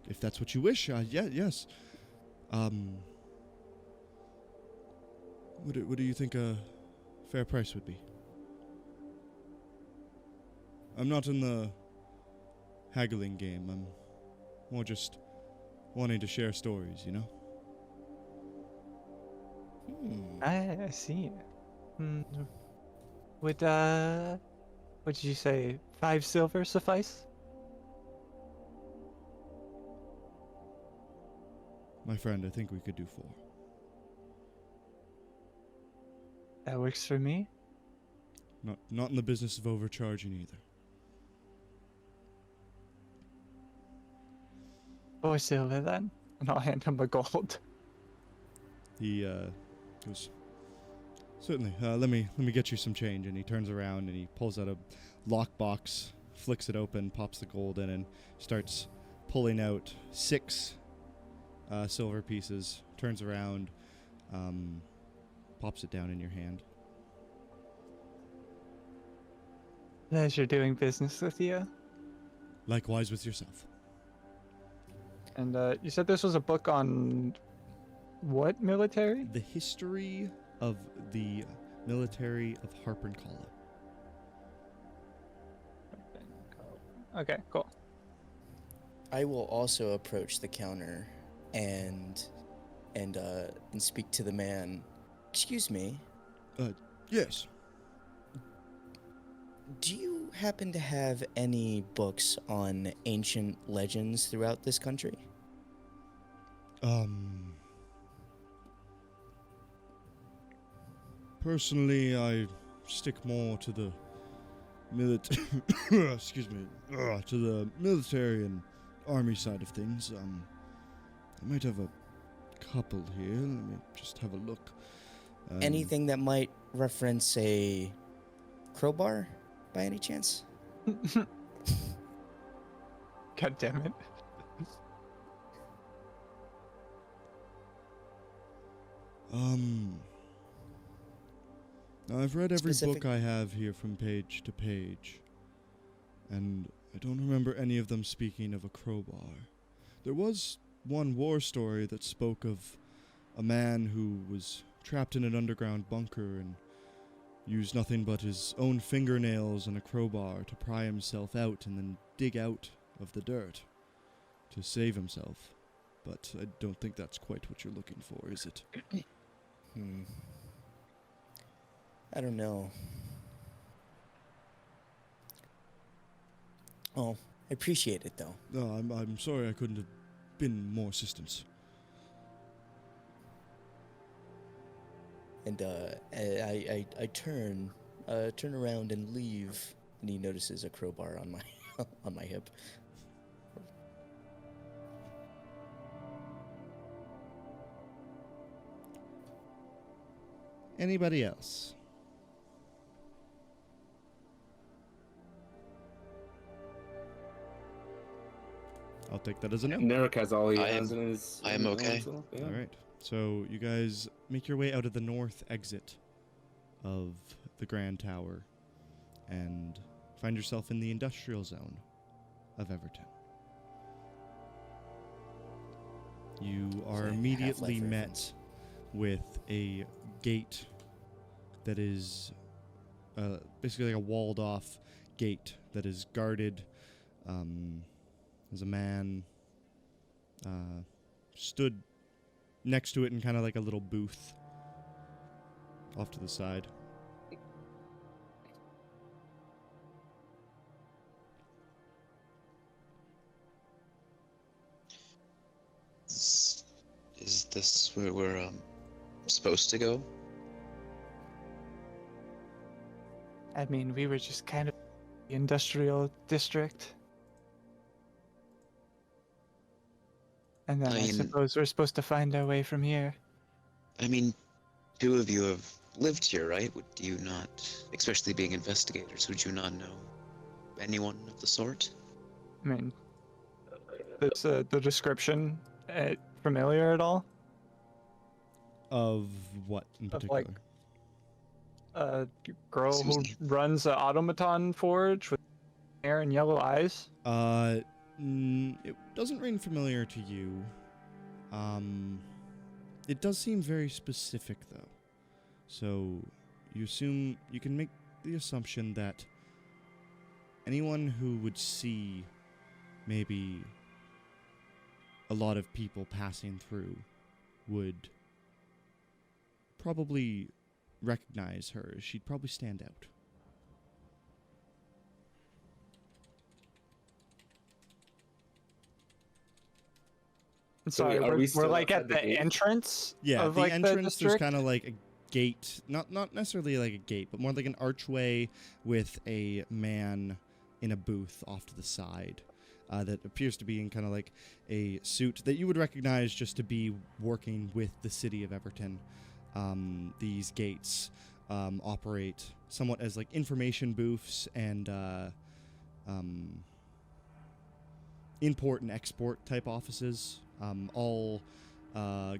If that's what you wish, yes. What do you think a fair price would be? I'm not in the haggling game. I'm more just wanting to share stories, you know? I see. Would what did you say? 5 silver suffice? My friend, I think we could do 4. That works for me. Not in the business of overcharging either. 4 silver then, and I'll hand him a gold. He goes, certainly. Let me get you some change. And he turns around and he pulls out a lockbox, flicks it open, pops the gold in, and starts pulling out 6 silver pieces. Turns around, pops it down in your hand. Pleasure doing business with you. Likewise with yourself. And you said this was a book on what military? The history of the military of Harpenkolla. Okay, cool. I will also approach the counter and speak to the man. Excuse me. Yes. Do you happen to have any books on ancient legends throughout this country? Personally, I stick more to the excuse me, to the military and army side of things. I might have a couple here. Let me just have a look. Anything that might reference a crowbar, by any chance? God damn it. Now I've read every Specific- book I have here from page to page, and I don't remember any of them speaking of a crowbar. There was one war story that spoke of a man who was trapped in an underground bunker and used nothing but his own fingernails and a crowbar to pry himself out and then dig out of the dirt to save himself. But I don't think that's quite what you're looking for, is it? I don't know. Oh, I appreciate it though. No, I'm sorry I couldn't have been more assistance. And I turn around and leave, and he notices a crowbar on my on my hip. Anybody else? I'll take that as a no. Narek has all he I has am- in his. I am in okay. himself, yeah. All right. So you guys make your way out of the north exit of the Grand Tower and find yourself in the industrial zone of Everton. You are like immediately Half-Life met reference. with a gate that is basically like a walled off gate that is guarded. There's a man stood next to it in kind of like a little booth off to the side. Is this where we're supposed to go? I mean, we were just kind of the industrial district. And then I I mean- suppose we're supposed to find our way from here. I mean, two of you have lived here, right? Do you not, especially being investigators, would you not know anyone of the sort? I mean, is the description familiar at all? Of what in Of, particular? like, a girl who Susie. runs an automaton forge with hair and yellow eyes? It doesn't ring familiar to you. It does seem very specific, though. So, you can make the assumption that anyone who would see maybe a lot of people passing through would probably recognize her. She'd probably stand out. Sorry, are we're, we we're still like outside at the the gate? entrance Yeah, of the like entrance, the there's district? kind of like a gate, not necessarily like a gate, but more like an archway with a man in a booth off to the side that appears to be in kind of like a suit that you would recognize just to be working with the city of Everton. These gates operate somewhat as like information booths and import and export type offices. All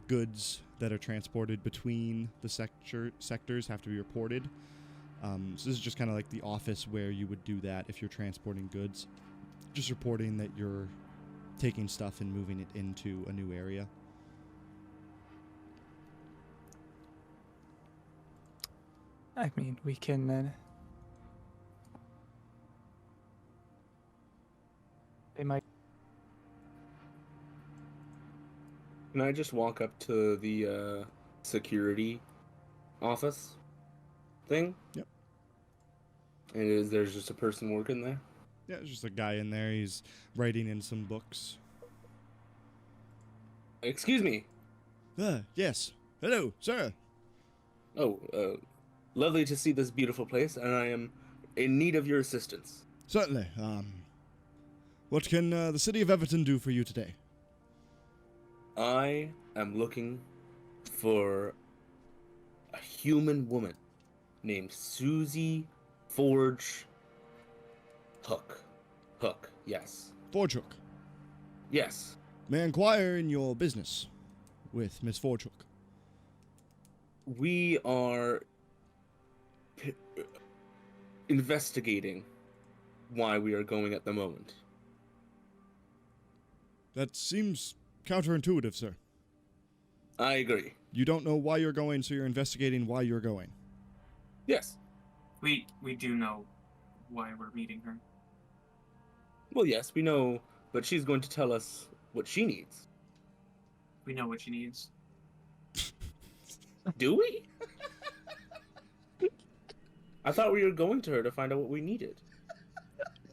goods that are transported between the sectors have to be reported. So this is just kind of like the office where you would do that if you're transporting goods. Just reporting that you're taking stuff and moving it into a new area. I mean, we can. They might. Can I just walk up to the security office thing? Yep. And there's just a person working there? Yeah, there's just a guy in there. He's writing in some books. Excuse me. Yes. Hello, sir. Oh, lovely to see this beautiful place, and I am in need of your assistance. Certainly. What can the city of Everton do for you today? I am looking for a human woman named Susie Forge Hook. Hook, yes. Forgehook. Yes. May I inquire in your business with Miss Forgehook? We are investigating why we are going at the moment. That seems counterintuitive, sir. I agree. You don't know why you're going, so you're investigating why you're going. Yes. We do know why we're meeting her. Well, yes, we know, but she's going to tell us what she needs. We know what she needs. Do we? I thought we were going to her to find out what we needed.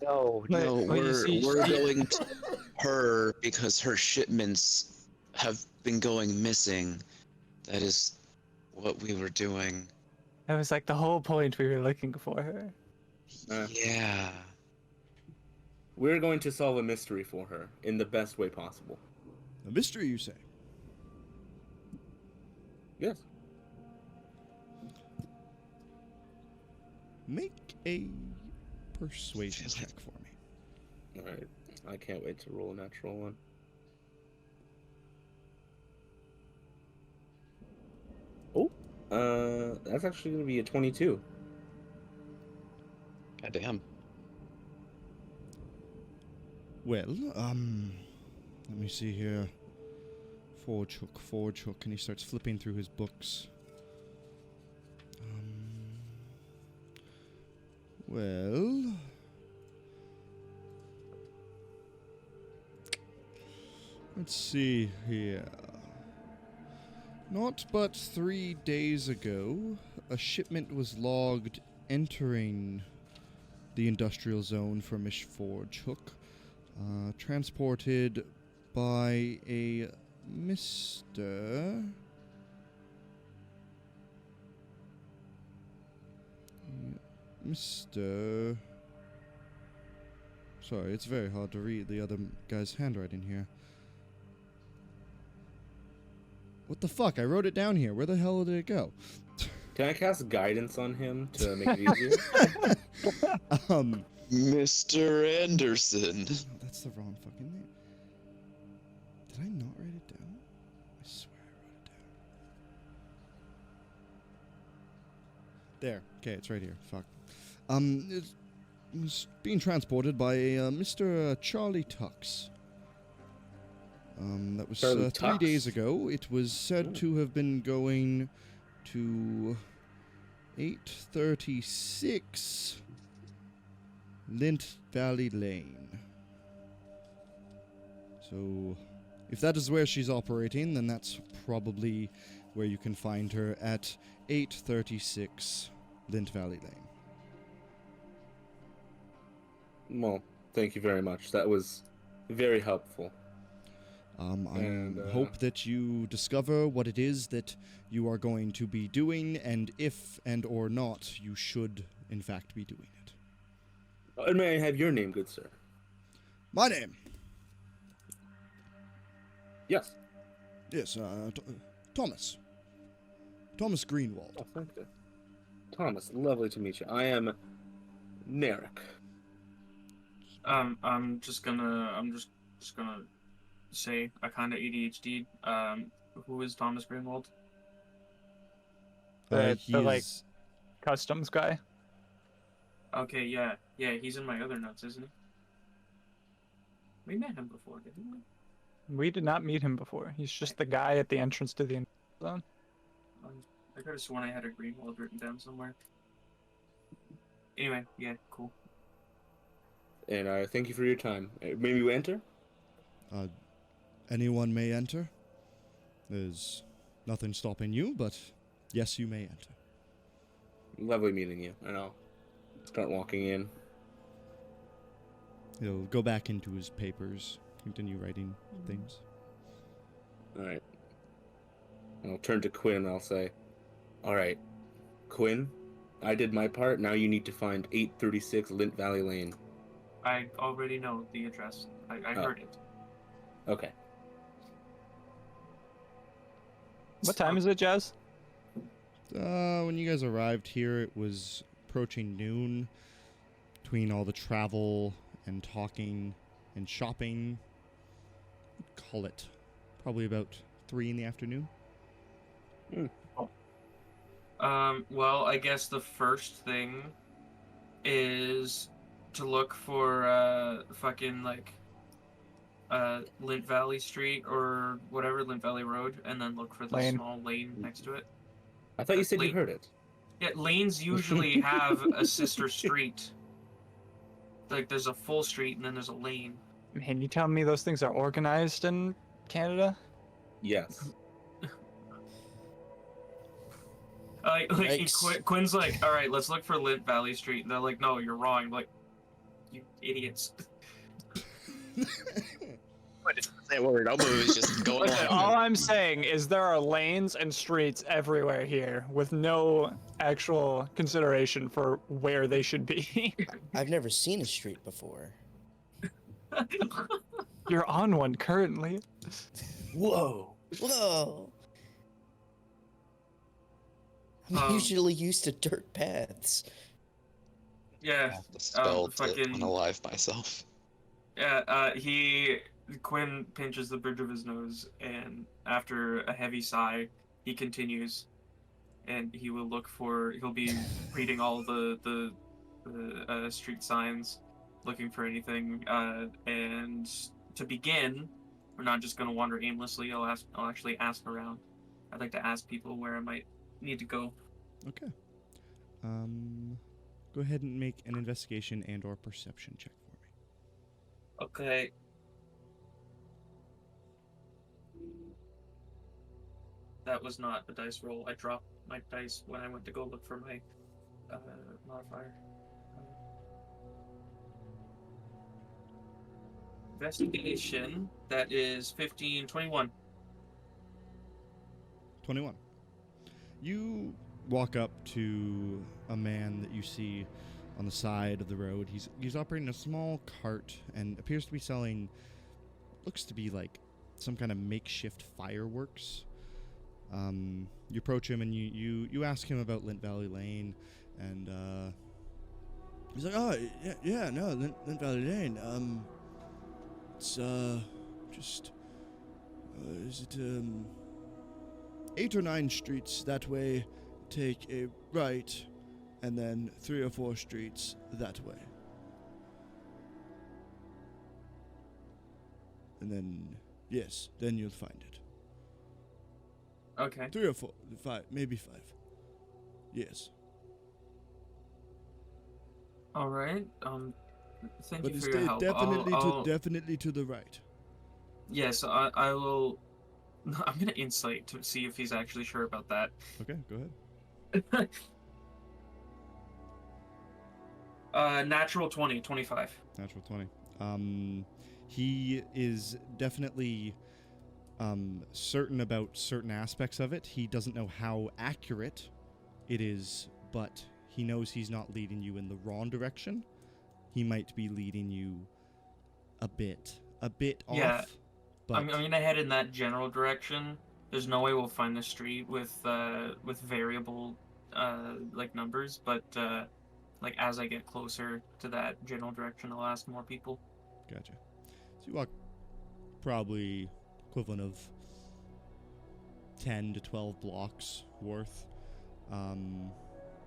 No, Well, we're going to her because her shipments have been going missing. That is what we were doing. That was like the whole point we were looking for her. Yeah. We're going to solve a mystery for her in the best way possible. A mystery, you say? Yes. Make a persuasion check for me. Alright. I can't wait to roll a natural one. Oh, that's actually going to be a 22. Goddamn. Well, let me see here. Forgehook, and he starts flipping through his books. Well, let's see here. Not but 3 days ago, a shipment was logged entering the industrial zone for Miss Forgehook, transported by a Mr. Sorry, it's very hard to read the other guy's handwriting here. What the fuck? I wrote it down here. Where the hell did it go? Can I cast guidance on him to make it easier? Mr. Anderson. No, that's the wrong fucking name. Did I not write it down? I swear I wrote it down. There. Okay, it's right here. Fuck. It was being transported by a Mr. Charlie Tux. That was Charlie 3 Tux? days ago. It was said Ooh. to have been going to 836 Lint Valley Lane. So, if that is where she's operating, then that's probably where you can find her at 836 Lint Valley Lane. Well, thank you very much. That was very helpful. I hope that you discover what it is that you are going to be doing, and if and or not you should, in fact, be doing it. And may I have your name, good sir? My name? Yes. Yes, Thomas. Thomas Greenwald. Oh, thank you. Thomas, lovely to meet you. I am Narek. I'm just gonna say I kind of ADHD. Who is Thomas Greenwald? The like He's- customs guy. Okay, yeah, he's in my other notes, isn't he? We met him before, didn't we? We did not meet him before. He's just the guy at the entrance to the zone. I could have sworn I had a Greenwald written down somewhere. Anyway, yeah, cool. And I thank you for your time. Maybe we enter? Anyone may enter. There's nothing stopping you, but yes, you may enter. Lovely meeting you. And I'll start walking in. He'll go back into his papers, continue writing things. Alright. I'll turn to Quinn and I'll say, alright, Quinn, I did my part. Now you need to find 836 Lint Valley Lane. I already know the address. I Oh. heard it. Okay. What time is it, Jazz? When you guys arrived here, it was approaching noon. Between all the travel and talking and shopping, call it probably about 3 in the afternoon. Well, I guess the first thing is to look for fucking like Lint Valley Street or whatever, Lint Valley Road, and then look for the Lane. small lane next to it. I thought you said you Lane. heard it. Yeah, lanes usually have a sister street. Like there's a full street and then there's a lane. Man, you telling me those things are organized in Canada? Yes. Yikes. Quinn's like, all right, let's look for Lint Valley Street. And they're like, no, you're wrong. I'm like, you idiots. I didn't say a word. Elmo was just going Listen, along. all I'm saying is there are lanes and streets everywhere here with no actual consideration for where they should be. I've never seen a street before. You're on one currently. Whoa. Whoa! I'm usually used to dirt paths. Yeah. The spell to fucking- unalive myself. Yeah, Quinn pinches the bridge of his nose, and after a heavy sigh, he continues, and he'll be reading all the street signs, looking for anything, and to begin, we're not just gonna wander aimlessly. I'll actually ask around. I'd like to ask people where I might need to go. Okay. Go ahead and make an investigation and/or perception check for me. Okay. That was not a dice roll. I dropped my dice when I went to go look for my modifier. Investigation, that is 15, 21. 21. You walk up to a man that you see on the side of the road. He's operating a small cart and appears to be selling, looks to be like some kind of makeshift fireworks. You approach him and you ask him about Lint Valley Lane, and he's like, oh yeah, no, Lint Valley Lane. It's just is it 8 or 9 streets that way? Take a right, and then 3 or 4 streets that way. And then, yes, then you'll find it. Okay. 3 or 4, 5, maybe 5. Yes. All right. Thank But you it's for your help. definitely to the right. Yes, I will. I'm gonna insight to see if he's actually sure about that. Okay, go ahead. Natural 20, 25. Natural 20. He is definitely certain about certain aspects of it. He doesn't know how accurate it is, but he knows he's not leading you in the wrong direction. He might be leading you a bit Yeah. off. But I'm gonna head in that general direction. There's no way we'll find the street with variable like numbers, but like as I get closer to that general direction, I'll ask more people. Gotcha. So you walk probably equivalent of 10 to 12 blocks worth.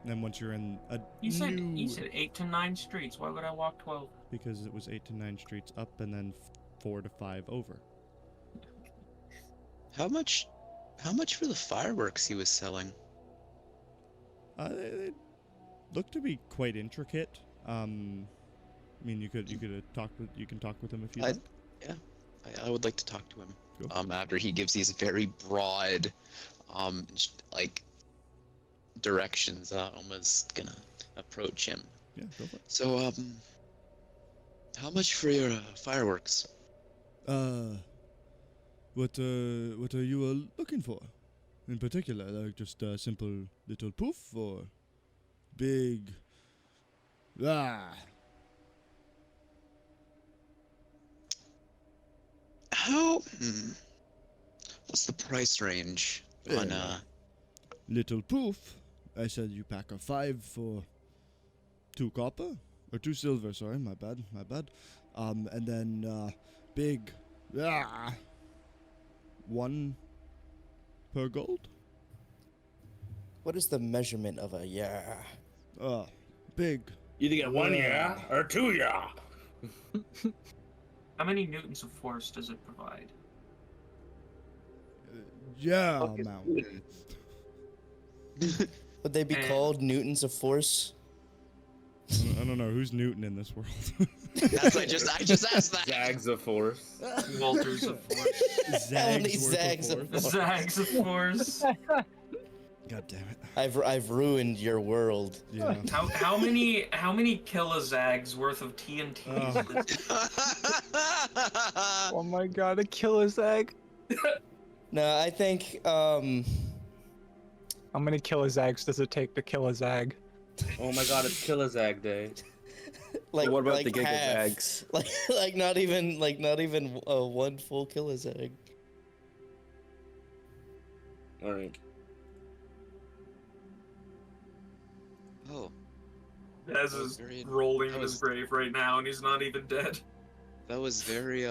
Then once you're in a You said new... 8 to 9 streets. Why would I walk 12? Because it was 8 to 9 streets up and then 4 to 5 over. How much for the fireworks he was selling? They look to be quite intricate. I mean, you can talk with him if you like. Yeah, I would like to talk to him. Cool. After he gives these very broad, like directions. Almost gonna approach him. Yeah, go for it. So, how much for your fireworks? What are you looking for, in particular? Like just a simple little poof or big? How? What's the price range on Little poof. I said you pack a 5 for 2 copper? Or 2 silver, sorry, my bad. And then, big, 1 per gold? What is the measurement of a yeah? Big. You either get 1 yeah or 2 yeah. How many newtons of force does it provide? Mountain. Would they be And- called newtons of force? I don't know who's Newton in this world. That's I just asked that. Zags of force. Walters of force. Zags of force. Zags of force. God damn it. I've ruined your world. Yeah. How many kilozags worth of TNT? Oh my god, a kilozag. No, I think How many kilozags does it take to kill a zag? Oh my god, it's Kilozag Day. like what about like the half. gigazags? Like not even 1 full kilozag. Alright. Oh, As That was is very- rolling that in his was- grave right now, and he's not even dead. that was very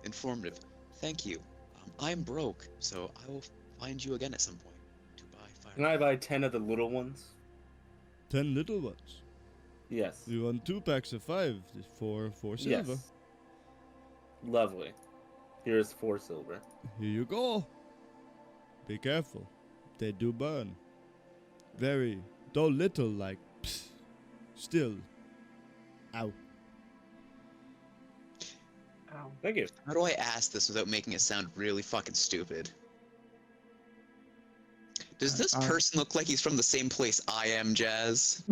informative. Thank you. I'm broke, so I will find you again at some point to buy fire. Can I buy 10 of the little ones? 10 little ones. Yes. You want 2 packs of 5 for 4 silver. Yes. Lovely. Here's 4 silver. Here you go. Be careful. They do burn. Very, though little, like, still. Ow. Ow. Thank you. How do I ask this without making it sound really fucking stupid? Does this person look like he's from the same place I am, Jazz?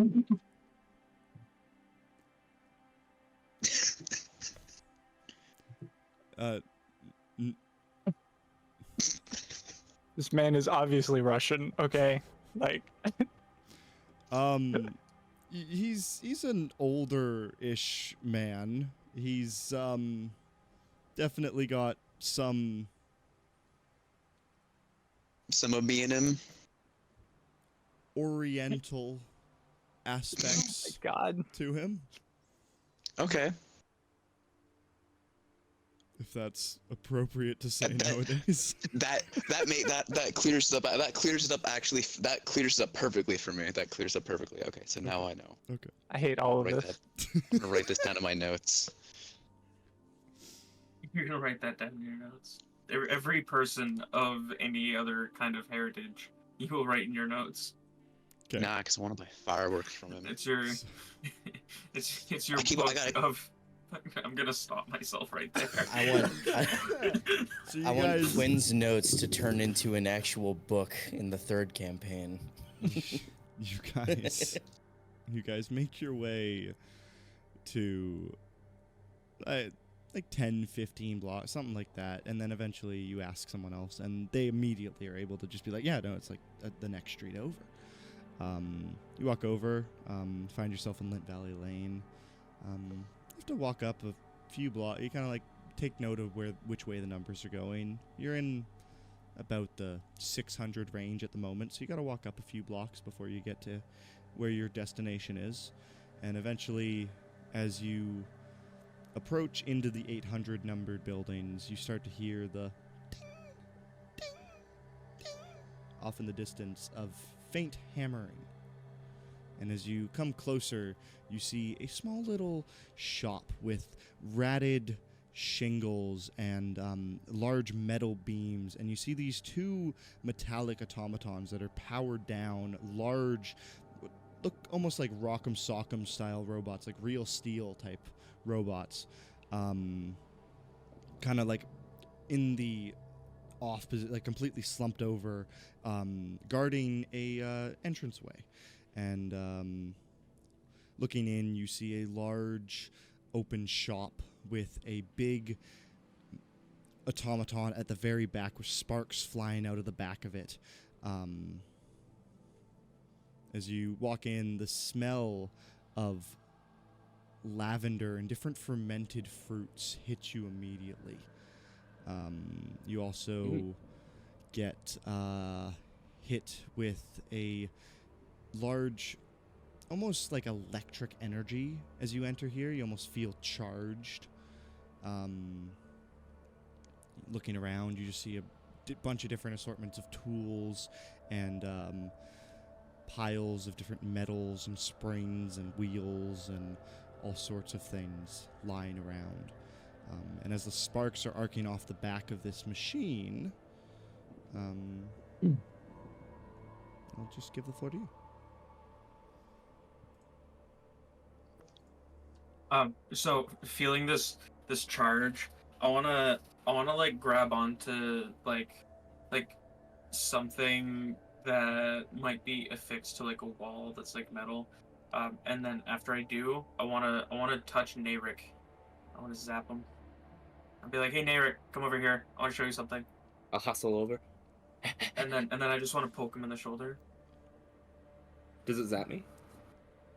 This man is obviously Russian, okay? Like, He's an older-ish man. He's, definitely got some Some of me in him. oriental aspects God. to him, Okay. if that's appropriate to say nowadays. That clears it up. That clears it up. Actually, that clears it up perfectly for me. That clears it up perfectly. Okay, so now I know. Okay. I hate all of Write this. that. I'm gonna write this down in my notes. You're gonna write that down in your notes. Every person of any other kind of heritage, you will write in your notes. Okay. Nah, because I want to buy fireworks from him. It's your, it's your I book gotta- of. I'm gonna stop myself right there. I want So you I want guys, Quinn's notes to turn into an actual book in the 3rd campaign. you guys make your way to like 10, 15 blocks, something like that, and then eventually you ask someone else, and they immediately are able to just be like, yeah, no, it's like the next street over. You walk over, find yourself in Lint Valley Lane. You have to walk up a few blocks. You kind of like take note of which way the numbers are going. You're in about the 600 range at the moment, so you got to walk up a few blocks before you get to where your destination is. And eventually, as you approach into the 800 numbered buildings, you start to hear the ding, ding, ding off in the distance of faint hammering. And as you come closer, you see a small little shop with ratted shingles and large metal beams, and you see these 2 metallic automatons that are powered down, large, look almost like Rock'em Sock'em style robots, like real steel type robots, kind of like in the off position, like completely slumped over, guarding a entranceway. And looking in, you see a large open shop with a big automaton at the very back with sparks flying out of the back of it. As you walk in, the smell of lavender and different fermented fruits hit you immediately. You also get hit with a large, almost like electric energy as you enter here. You almost feel charged. Looking around, you just see a bunch of different assortments of tools and piles of different metals and springs and wheels and all sorts of things lying around. And as the sparks are arcing off the back of this machine, I'll just give the floor to you. So feeling this charge, I wanna like grab onto like something that might be affixed to like a wall that's like metal. And then after I do, I wanna touch Nayrik. I wanna zap him. I'll be like, hey Nayrik, come over here. I wanna show you something. I'll hustle over. And then I just wanna poke him in the shoulder. Does it zap me?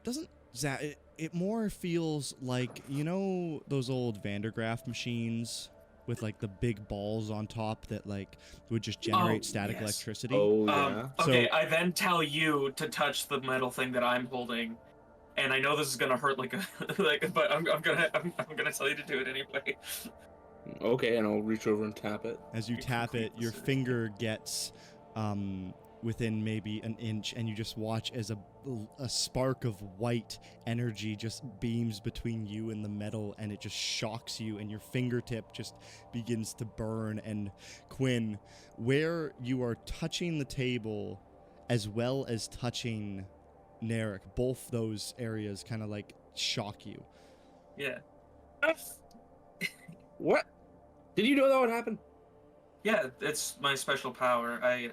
Doesn't zap it? It more feels like, you know, those old Vandergraaf machines with like the big balls on top that like would just generate static electricity. Oh yeah. Okay, So- I then tell you to touch the metal thing that I'm holding, and I know this is gonna hurt like a but I'm gonna tell you to do it anyway. Okay, and I'll reach over and tap it. As you You tap it, complete your the finger gets within maybe an inch, and you just watch as a spark of white energy just beams between you and the metal, and it just shocks you, and your fingertip just begins to burn. And Quinn, where you are touching the table as well as touching Nayrik, both those areas kind of like shock you. Yeah. What? Did you know that would happen? Yeah, it's my special power. I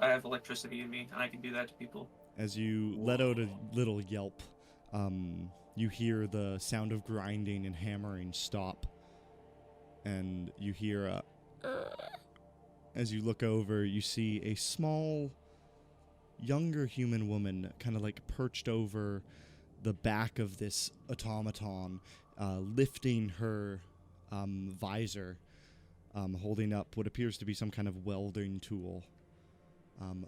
have electricity in me, and I can do that to people. As you let out a little yelp, you hear the sound of grinding and hammering stop. And you hear as you look over, you see a small, younger human woman kind of like perched over the back of this automaton, lifting her visor, holding up what appears to be some kind of welding tool.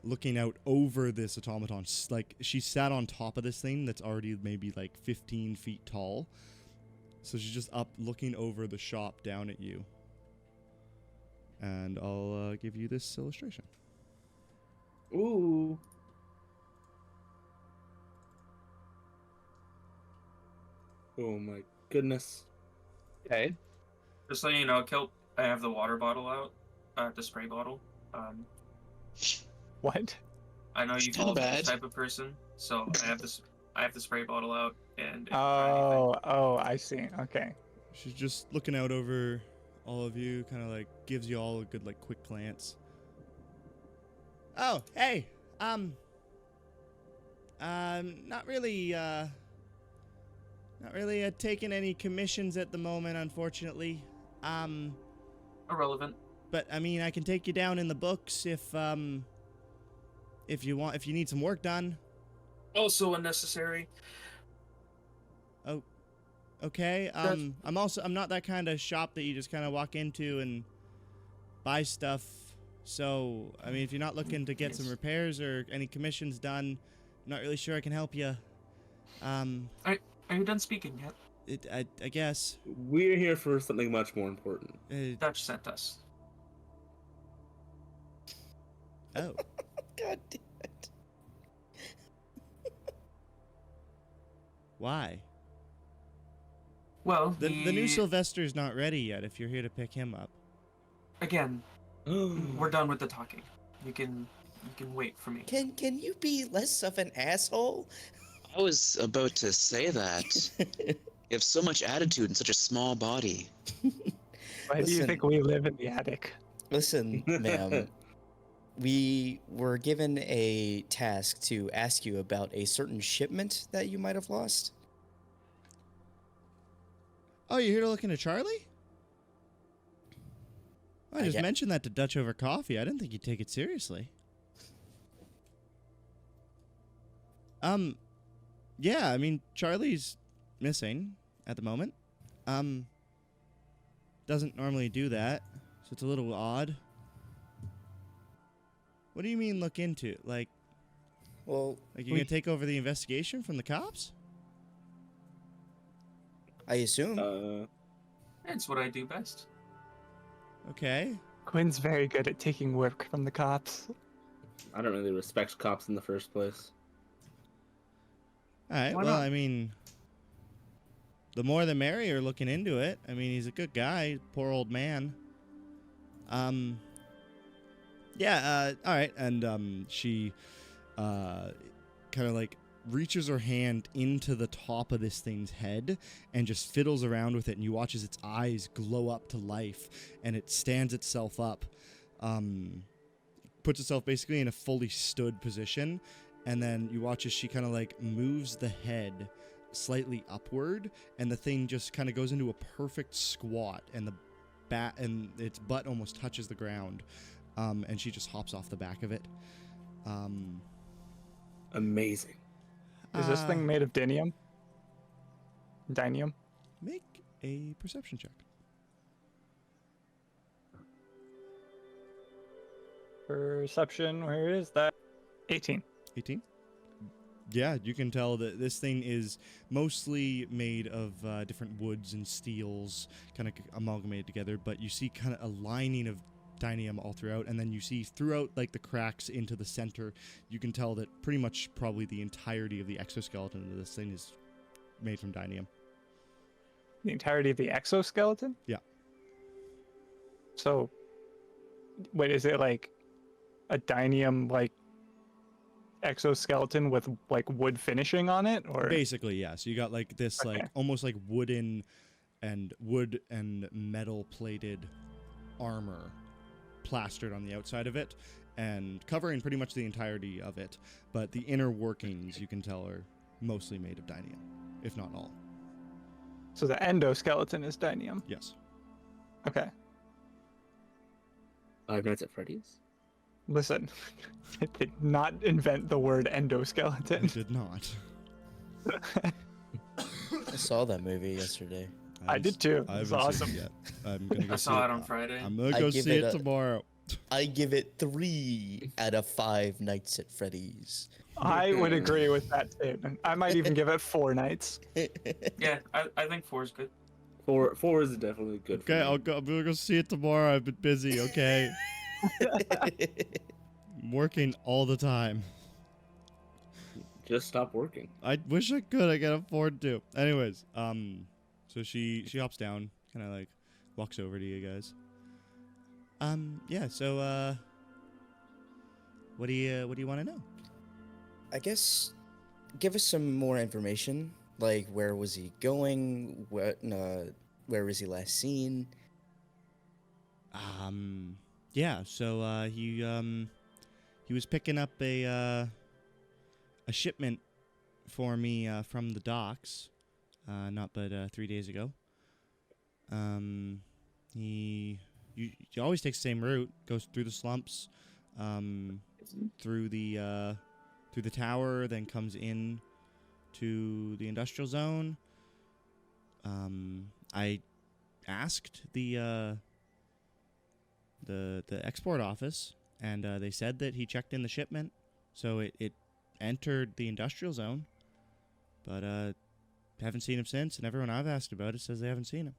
Looking out over this automaton, like she sat on top of this thing that's already maybe like 15 feet tall. So she's just up looking over the shop down at you. And I'll give you this illustration. Ooh. Oh my goodness. Okay. Just so you know, Kelp, I have the water bottle out, the spray bottle. What? I know you It's not call me bad. this type of person, so I have the spray bottle out, and if you try anything- Oh, I see. Okay. She's just looking out over all of you, kind of like gives you all a good like quick glance. Oh, hey, not really taking any commissions at the moment, unfortunately. irrelevant. But I mean, I can take you down in the books if you want, if you need some work done. Also unnecessary. Oh, okay. I'm not that kind of shop that you just kind of walk into and buy stuff. So, I mean, if you're not looking to get some repairs or any commissions done, I'm not really sure I can help you. Are you done speaking yet? I guess. We're here for something much more important. Dutch sent us. Oh. God damn it. Why? Well, The new Sylvester's not ready yet if you're here to pick him up. Again, we're done with the talking. You can wait for me. Can you be less of an asshole? I was about to say that. You have so much attitude in such a small body. Why do you Listen. think we live in the attic? Listen, ma'am. We were given a task to ask you about a certain shipment that you might have lost. Oh, you're here to look into Charlie? I I just get- mentioned that to Dutch over coffee. I didn't think you'd take it seriously. Yeah, I mean, Charlie's missing at the moment. Doesn't normally do that, so it's a little odd. What do you mean look into? Like Well, you're going to take over the investigation from the cops? I assume. That's what I do best. Okay. Quinn's very good at taking work from the cops. I don't really respect cops in the first place. All right. Why Well, not? I mean, the more the merrier looking into it. I mean, he's a good guy, poor old man. Yeah, all right. And she kind of like reaches her hand into the top of this thing's head and just fiddles around with it, and you watch as its eyes glow up to life, and it stands itself up, puts itself basically in a fully stood position, and then you watch as she kind of like moves the head slightly upward, and the thing just kind of goes into a perfect squat, and and its butt almost touches the ground, and she just hops off the back of it. Amazing. Is this thing made of dinium? Dinium? Make a perception check. Perception, where is that? 18. 18. Yeah, you can tell that this thing is mostly made of different woods and steels, kind of amalgamated together, but you see kind of a lining of dinium all throughout, and then you see throughout like the cracks into the center, you can tell that pretty much probably the entirety of the exoskeleton of this thing is made from dinium. The entirety of the exoskeleton? Yeah. So, wait, is it like a dinium like exoskeleton with like wood finishing on it, or Basically, yeah. So you got like this like almost like wood and metal plated armor plastered on the outside of it and covering pretty much the entirety of it, but the inner workings you can tell are mostly made of dinium, if not all. so the endoskeleton is dinium? Yes. Okay. Five Nights at Freddy's? Listen, I did not invent the word I endoskeleton. did not. I saw that movie yesterday. I did too. I It's haven't seen awesome. it yet. I'm gonna go I see saw it on Friday. I'm gonna I go give see it it a- tomorrow. I give it 3 out of 5 Nights at Freddy's. I would agree with that statement. I might even give it 4 nights. Yeah, I think 4 is good. Four is definitely good. Okay, for me. I'm gonna go see it tomorrow. I've been busy. Okay, I'm working all the time. Just stop working. I wish I could. I can't afford to. Anyways, so she hops down, kind of like walks over to you guys. Yeah. So, what do you want to know? I guess give us some more information. Like, where was he going? Where was he last seen? Yeah. So, he was picking up a shipment for me from the docks, not but 3 days ago. He always takes the same route, goes through the slumps, through the tower, then comes in to the industrial zone. I asked the export office, and they said that he checked in the shipment, so it entered the industrial zone, but haven't seen him since, and everyone I've asked about it says they haven't seen him.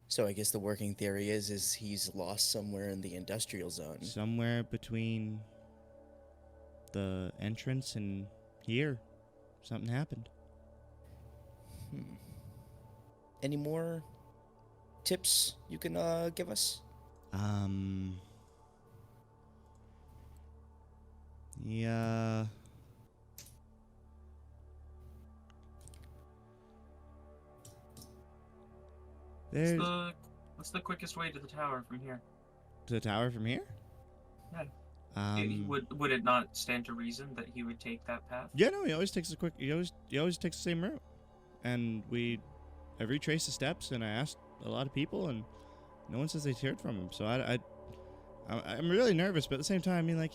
So I guess the working theory is he's lost somewhere in the industrial zone. Somewhere between the entrance and here, something happened. Any more tips you can give us? Yeah. There's What's the quickest way to the tower from here? to the tower from here. Would it not stand to reason that he would take that path? Yeah, no, he always takes he always takes the same route, and I've retraced the steps, and I asked a lot of people, and no one says they heard from him. So I'm really nervous, but at the same time, I mean, like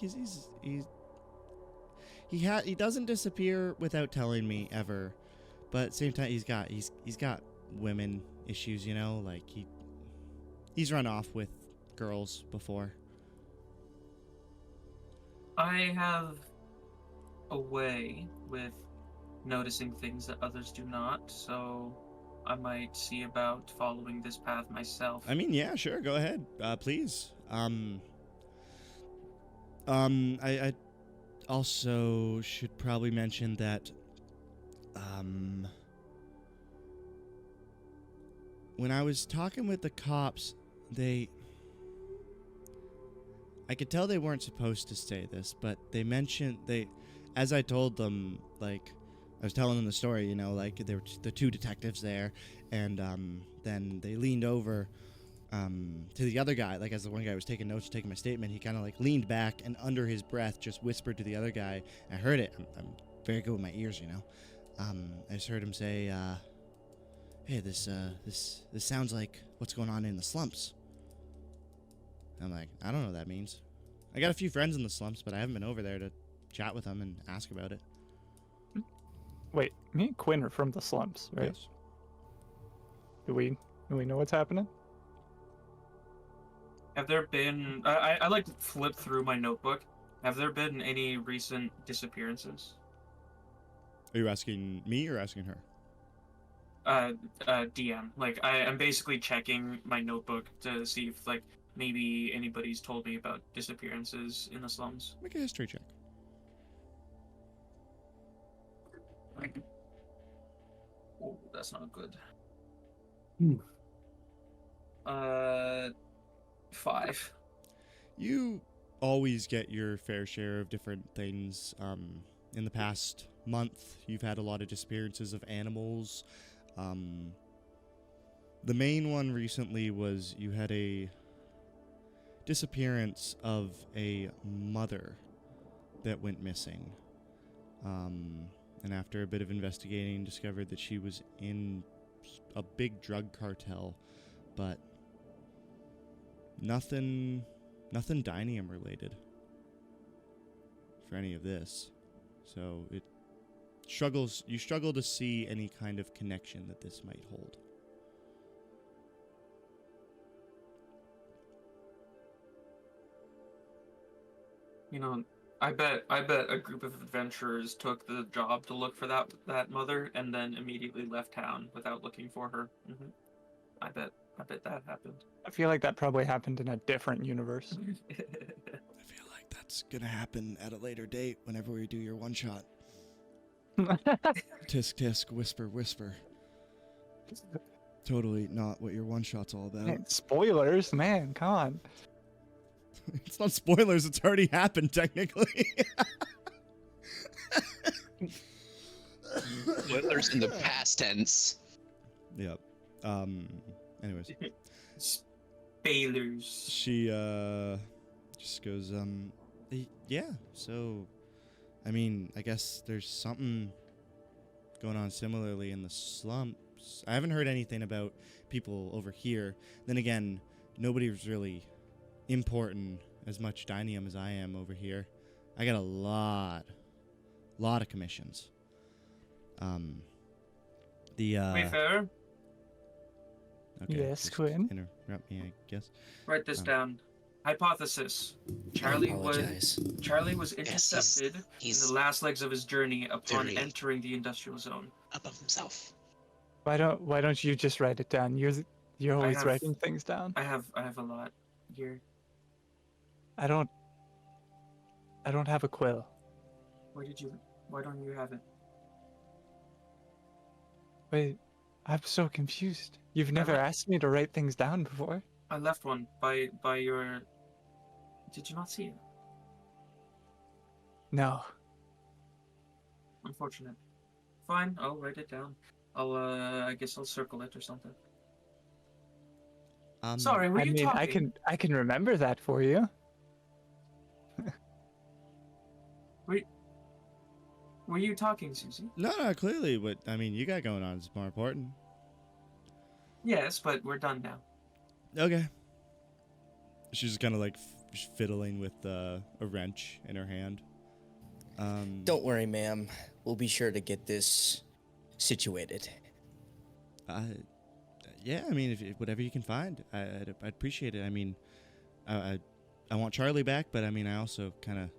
he doesn't disappear without telling me ever, but at the same time, he's got women issues, you know, like he's run off with girls before. I have a way with noticing things that others do not, so I might see about following this path myself. I mean, yeah, sure. Go ahead, please. I also should probably mention that, when I was talking with the cops, I could tell they weren't supposed to say this, but they mentioned, as I told them, like, I was telling them the story, you know, like, there were the two detectives there, and, then they leaned over, to the other guy, like, as the one guy was taking notes, taking my statement, he kind of, like, leaned back and under his breath just whispered to the other guy. I heard it. I'm very good with my ears, you know. I just heard him say, hey, this sounds like what's going on in the slumps. I'm like, I don't know what that means. I got a few friends in the slumps, but I haven't been over there to chat with them and ask about it. Wait, me and Quinn are from the slums, right? Yes. Do we know what's happening? Have there been... I like to flip through my notebook. Have there been any recent disappearances? Are you asking me or asking her? DM. Like, I'm basically checking my notebook to see if, like, maybe anybody's told me about disappearances in the slums. Make a history check. Oh, that's not good. Hmm. 5. You always get your fair share of different things. In the past month, you've had a lot of disappearances of animals. The main one recently was you had a disappearance of a mother that went missing. And after a bit of investigating, discovered that she was in a big drug cartel, but nothing Dynium related for any of this. So you struggle to see any kind of connection that this might hold. You know, I bet a group of adventurers took the job to look for that mother and then immediately left town without looking for her. I bet that happened. I feel like that probably happened in a different universe. I feel like that's gonna happen at a later date whenever we do your one shot. Tisk tisk, whisper whisper. Totally not what your one shot's all about. Man, spoilers, man, come on. It's not spoilers, it's already happened technically. Spoilers in the past tense. Yep. Anyways. Spoilers. She just goes, yeah, so I mean, I guess there's something going on similarly in the slumps. I haven't heard anything about people over here. Then again, nobody was really importing as much Dynium as I am over here. I got a lot of commissions. Wayfarer, Okay, Yes, just Quinn? interrupt me, I guess. write this down. Hypothesis: Charlie was Yes, intercepted he's in the last legs of his journey upon very- entering the industrial zone. above himself. Why don't you just write it down? You're always have- writing things down. I have a lot here. I don't have a quill. Why don't you have it? Wait, I'm so confused. You've never asked me to write things down before. I left one by your... Did you not see it? No. Unfortunate. Fine, I'll write it down. I guess I'll circle it or something. Sorry, were I you mean, talking? I can remember that for you. Were you talking, Susie? No, clearly what I mean you got going on is more important. Yes, but we're done now. Okay. She's just kind of like fiddling with a wrench in her hand. Don't worry, ma'am. We'll be sure to get this situated. Yeah, I mean, if whatever you can find, I'd appreciate it. I mean, I want Charlie back, but I mean, I also kind of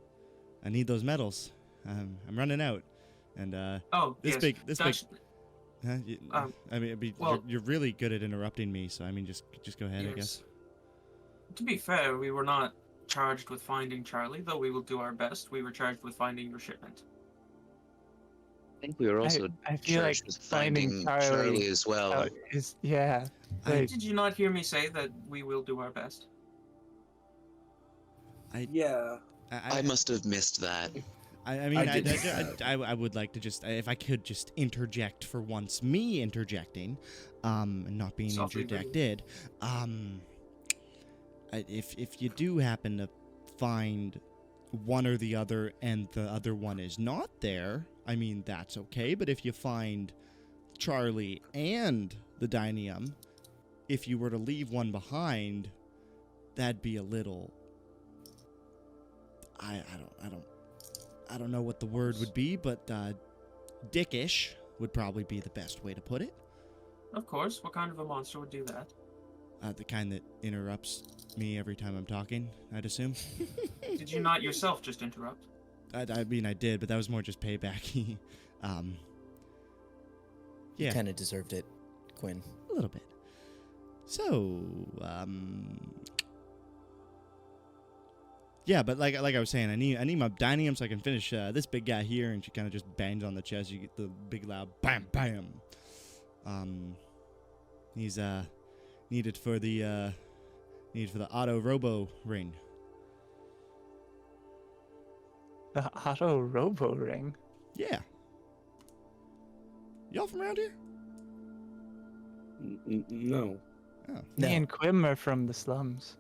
I need those medals. I'm running out. And Oh, this yes. big, this Dutch, big. Huh? I mean, well- you're really good at interrupting me. So I mean, just go ahead, I guess. yes. To be fair, we were not charged with finding Charlie, though we will do our best. We were charged with finding your shipment. I think we were also I feel like charged with finding finding Charlie Charlie as well. yeah. I- Like, Did you not hear me say that we will do our best? Yeah. I must have missed that. I mean, I did. I would like to just, if I could just interject for once, me interjecting, and not being Softly interjected. If you do happen to find one or the other and the other one is not there, I mean, that's okay. But if you find Charlie and the Dynium, if you were to leave one behind, that'd be a little. I don't know what the word would be, but dickish would probably be the best way to put it. Of course. What kind of a monster would do that? The kind that interrupts me every time I'm talking, I'd assume. Did you not yourself just interrupt? I mean, I did, but that was more just payback. You Yeah, kind of deserved it, Quinn. a little bit. So, yeah, but like I was saying, I need my Dynium so I can finish this big guy here, and she kind of just bangs on the chest. You get the big loud bam bam. He's needed for the auto robo ring. the auto robo ring. Yeah. Y'all from around here? No. Oh. No. Me and Quim are from the slums.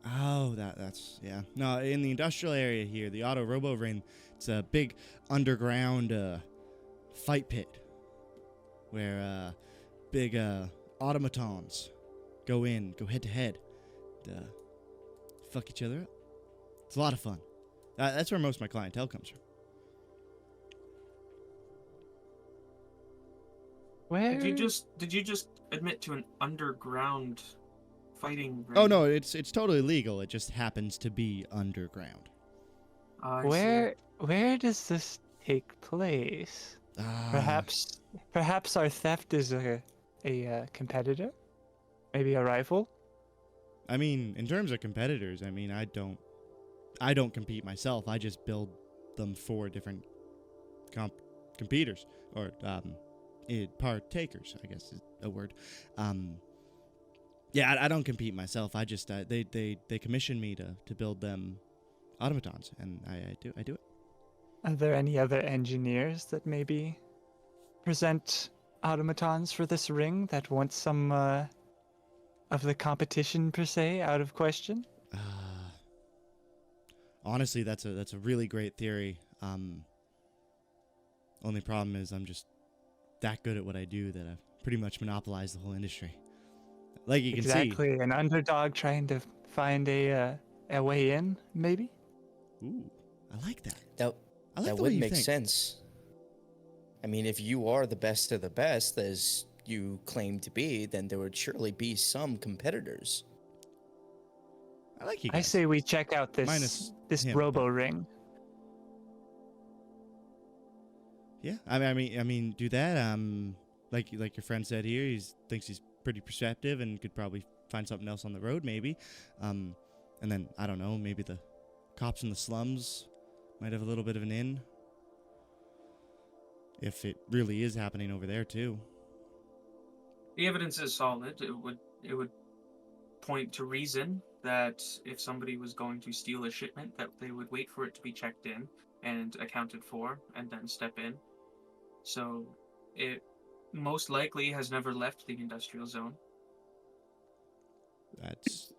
Oh, that's yeah. No, in the industrial area here, the auto robo ring, it's a big underground fight pit where big automatons go head to head, fuck each other up. It's a lot of fun. That's where most of my clientele comes from. Where? Did you just admit to an underground fighting ring? Oh no, it's totally legal. It just happens to be underground. I see. Where does this take place? Perhaps our theft is a competitor, maybe a rival. I mean, in terms of competitors, I mean, I don't compete myself. I just build them for different competitors or partakers, I guess is a word. Yeah, I don't compete myself. I just they commission me to build them automatons, and I do it. Are there any other engineers that maybe present automatons for this ring that want some of the competition per se out of question? Honestly, that's a really great theory. Only problem is I'm just that good at what I do that I've pretty much monopolized the whole industry. Like you can see. Exactly, an underdog trying to find a way in, maybe? Ooh, I like that. That I like that the way would you make think. sense. I mean, if you are the best of the best, as you claim to be, then there would surely be some competitors. I like you I guys. say we check out Minus this him, robo but- ring. Yeah, I mean, do that. Like your friend said here, thinks he's pretty perceptive and could probably find something else on the road, maybe. And then I don't know, maybe the cops in the slums might have a little bit of an in. If it really is happening over there too. The evidence is solid. It would point to reason that if somebody was going to steal a shipment, that they would wait for it to be checked in and accounted for, and then step in. So it most likely has never left the industrial zone. That's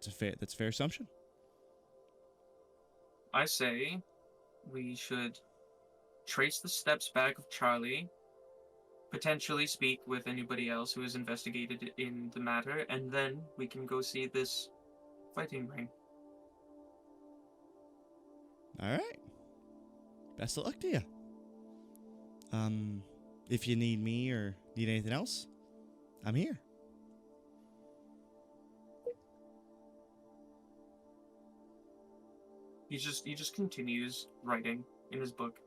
a fair assumption. I say we should trace the steps back of Charlie, potentially speak with anybody else who has investigated in the matter, and then we can go see this fighting ring. All right. Best of luck to you. If you need me or need anything else, I'm here. He just continues writing in his book.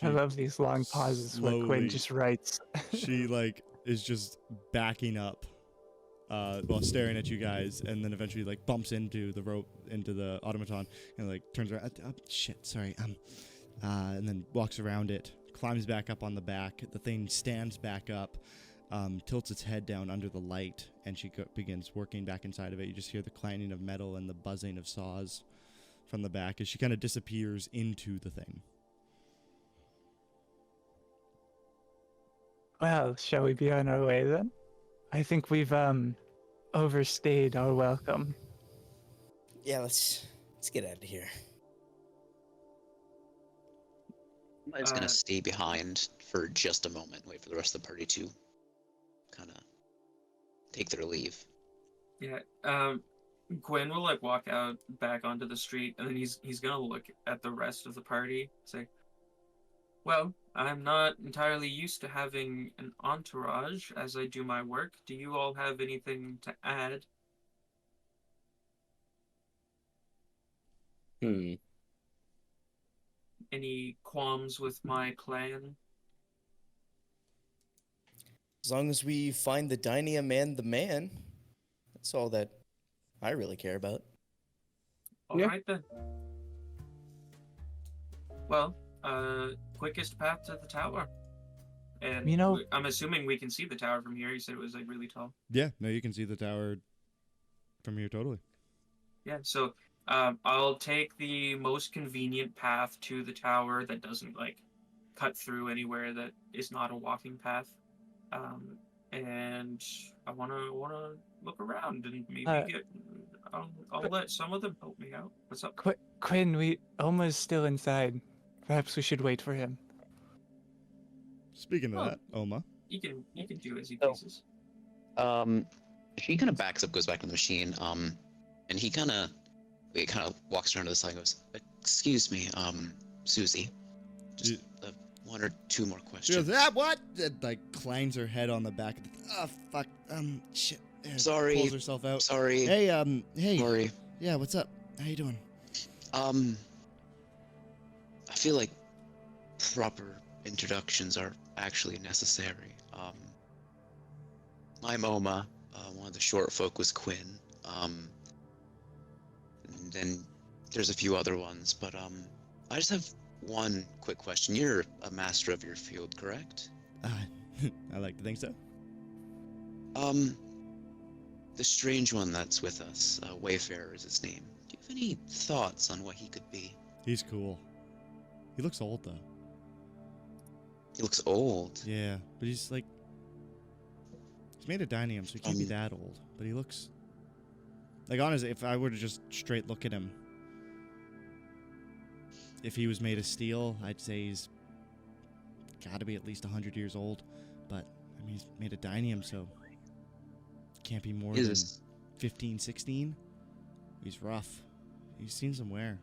I love these long pauses where Quinn slowly- just writes. She like is just backing up while staring at you guys, and then eventually like bumps into the rope, into the automaton, and like turns around. Shit, sorry. And then walks around it, climbs back up on the back. The thing stands back up, tilts its head down under the light, and she begins working back inside of it. You just hear the clanging of metal and the buzzing of saws from the back as she kind of disappears into the thing. Well, shall we be on our way then? I think we've overstayed our welcome. Yeah, let's get out of here. I was gonna stay behind for just a moment, wait for the rest of the party to kind of take their leave. Yeah. Gwen will like walk out back onto the street, and then he's gonna look at the rest of the party, say, "Well, I'm not entirely used to having an entourage as I do my work. Do you all have anything to add?" Any qualms with my plan? As long as we find the Dynium and the man, that's all that I really care about. All right then. Well, quickest path to the tower. And You know- I'm assuming we can see the tower from here. You said it was like really tall. Yeah, no, you can see the tower from here totally. Yeah, so I'll take the most convenient path to the tower that doesn't like cut through anywhere that is not a walking path. And I wanna look around and maybe get. I'll let some of them help me out. What's up? Quinn, Oma's still inside. Perhaps we should wait for him. Speaking of Oh. that, Oma. You can do as he pleases. He kind of backs up, goes back to the machine, and he kind of walks around to the side and goes, "Excuse me, Susie, just one or two more She questions." goes, what? It, like, clangs her head on the back of the... fuck. Shit. Sorry. Pulls herself out. Sorry. Hey, hey. Sorry. Yeah, what's up? How you doing? I feel like proper introductions are actually necessary. I'm Oma. One of the short folk was Quinn. And then there's a few other ones, but I just have one quick question. You're a master of your field, correct? I like to think so. The strange one that's with us, Wayfarer is his name. Do you have any thoughts on what he could be? He's cool. He looks old, though. He looks old. Yeah, but he's like... He's made of dynium, so he can't be that old. But he looks... Like, honestly, if I were to just straight look at him... If he was made of steel, I'd say he's... Gotta be at least 100 years old. But, I mean, he's made of dynium, so... Can't be more than 15, 16. He's rough. He's seen some wear.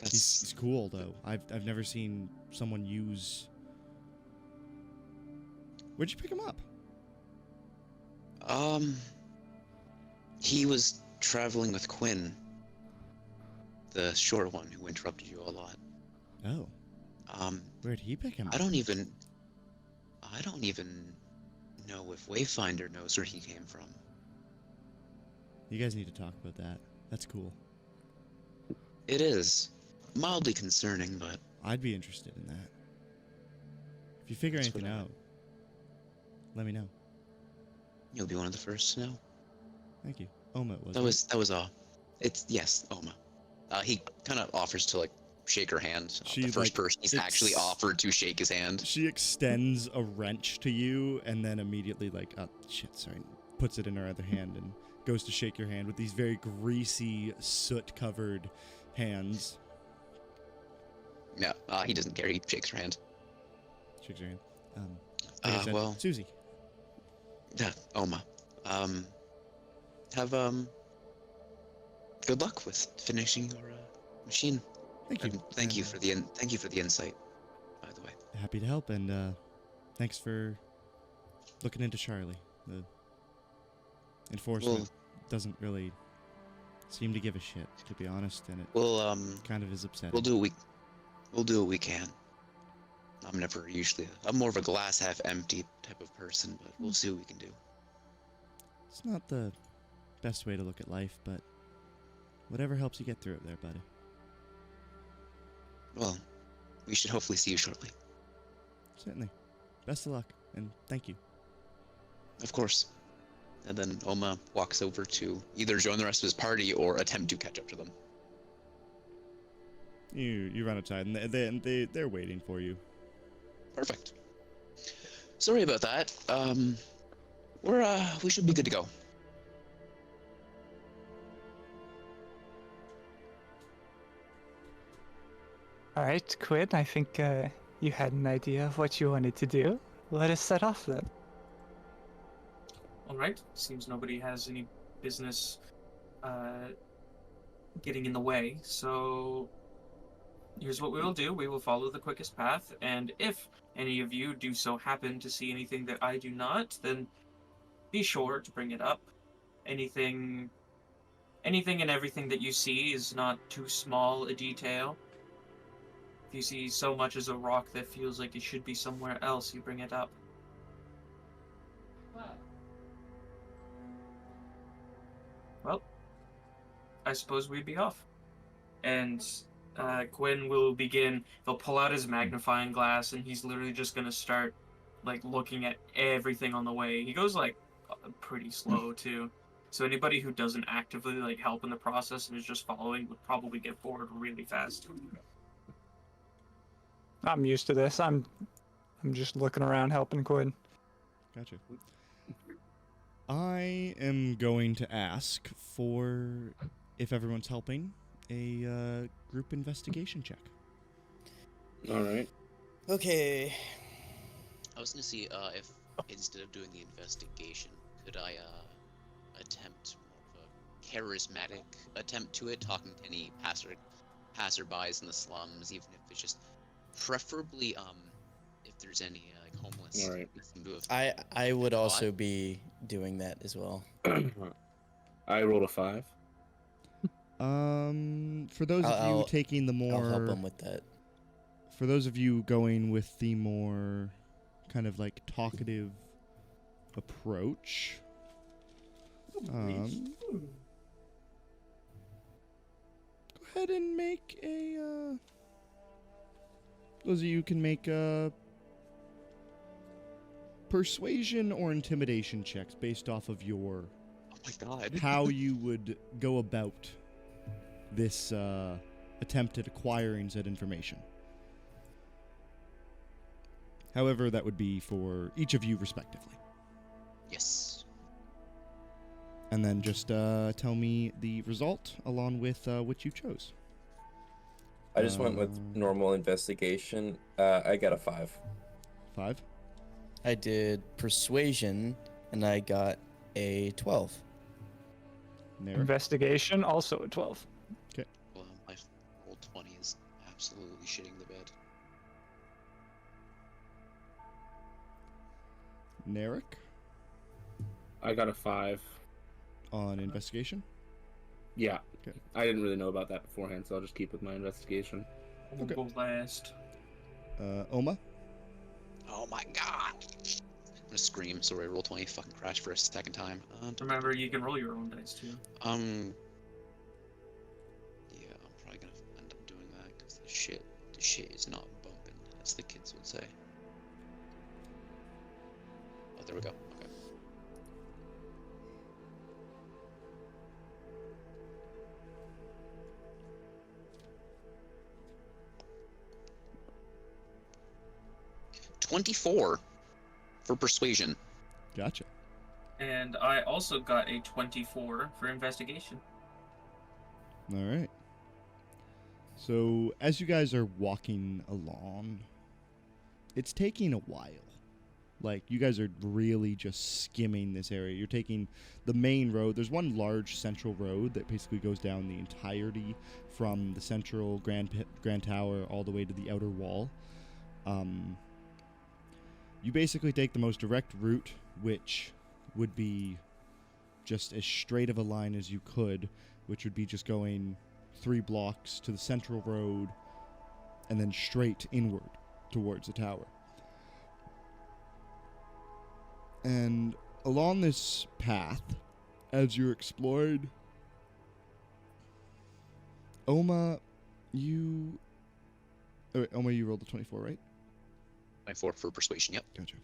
He's cool, though. I've never seen someone use... Where'd you pick him up? He was traveling with Quinn, the short one who interrupted you a lot. Oh. Where'd he pick him up? I don't even know if Wayfinder knows where he came from. You guys need to talk about that. That's cool. It is mildly concerning, but I'd be interested in that. If you figure That's anything what I- out, let me know. you'll be one of the first to know. Thank you. Oma was. That was all. It's yes, Oma. He kind of offers to like shake her hand. She, the first like, person he's actually offered to shake his hand. She extends a wrench to you and then immediately puts it in her other hand and goes to shake your hand with these very greasy, soot-covered hands. No, he doesn't care. He shakes her hand. Shakes your hand. Like I said, well, Susie. yeah, Oma. Have good luck with finishing your machine. Thank you. And thank you for the insight, by the way. Happy to help, and thanks for looking into Charlie. The enforcement doesn't really seem to give a shit, to be honest, and it We'll kind of is upsetting. we'll do what we can. I'm more of a glass half empty type of person, but we'll see what we can do. It's not the best way to look at life, but whatever helps you get through it there, buddy. Well, we should hopefully see you shortly. Certainly. Best of luck, and thank you. Of course. And then Oma walks over to either join the rest of his party or attempt to catch up to them. You run outside, and they're waiting for you. Perfect. Sorry about that. We should be good to go. All right, Quinn, I think you had an idea of what you wanted to do. Let us set off then. All right. Seems nobody has any business getting in the way. So here's what we will do. We will follow the quickest path, and if any of you do so happen to see anything that I do not, then be sure to bring it up. Anything and everything that you see is not too small a detail. If you see so much as a rock that feels like it should be somewhere else, you bring it up. Well, I suppose we'd be off. And Quinn will begin, he'll pull out his magnifying glass, and he's literally just going to start, like, looking at everything on the way. He goes, like, pretty slow, too. So anybody who doesn't actively, like, help in the process and is just following would probably get bored really fast. I'm used to this. I'm just looking around helping Quinn. Gotcha. I am going to ask for, if everyone's helping, a group investigation check. All right. Okay. I was gonna see if instead of doing the investigation, could I attempt more of a charismatic attempt to it, talking to any passerbys in the slums, even if it's just preferably if there's any like homeless. All right. Seem to have I would thought. also be doing that as well. I rolled a 5. For those of you I'll- taking the more, I'll help them with that. for those of you going with the more kind of like talkative approach, go ahead and make a. Those of you can make persuasion or intimidation checks based off of your Oh my god. how you would go about this attempt at acquiring said information. However, that would be for each of you respectively. Yes. And then just tell me the result along with what you chose. I just went with normal investigation. I got a 5. 5? I did persuasion, and I got a 12. Nara? Investigation, also a 12. Well, my roll 20 is absolutely shitting the bed. Narek I got a 5. on investigation? Yeah. Okay. I didn't really know about that beforehand, so I'll just keep with my investigation. We'll Okay. go last. Oma? Oh my god! I'm gonna scream. Sorry, roll 20 fucking crashed for a second time. Remember, you can roll your own dice, too. Yeah, I'm probably gonna end up doing that because the shit is not bumping, as the kids would say. Oh, there we go. Okay. $24 for persuasion. Gotcha. And I also got a 24 for investigation. All right. So, as you guys are walking along, it's taking a while. Like, you guys are really just skimming this area. You're taking the main road. There's one large central road that basically goes down the entirety from the central Grand Tower all the way to the outer wall. You basically take the most direct route, which would be just as straight of a line as you could, which would be just going 3 blocks to the central road and then straight inward towards the tower. And along this path, as you explored, Oma, you rolled a 24, right? 24 for persuasion, yep. Gotcha.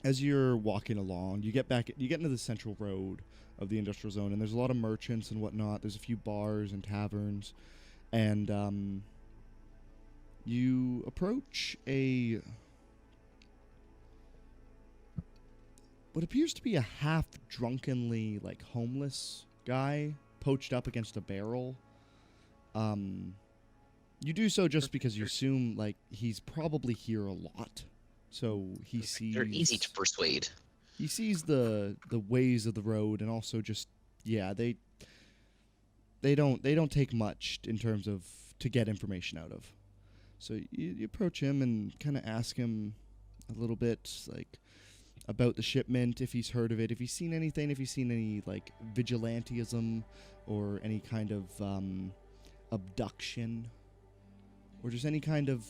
As you're walking along, you get into the central road of the industrial zone, and there's a lot of merchants and whatnot. There's a few bars and taverns, and you approach what appears to be a half-drunkenly, like, homeless guy poached up against a barrel. You do so just because you assume, like, he's probably here a lot. So he sees... They're easy to persuade. He sees the ways of the road, and also just, yeah, they don't take much in terms of to get information out of. So you approach him and kind of ask him a little bit, like, about the shipment, if he's heard of it, if he's seen anything, if he's seen any, like, vigilantism or any kind of abduction or just any kind of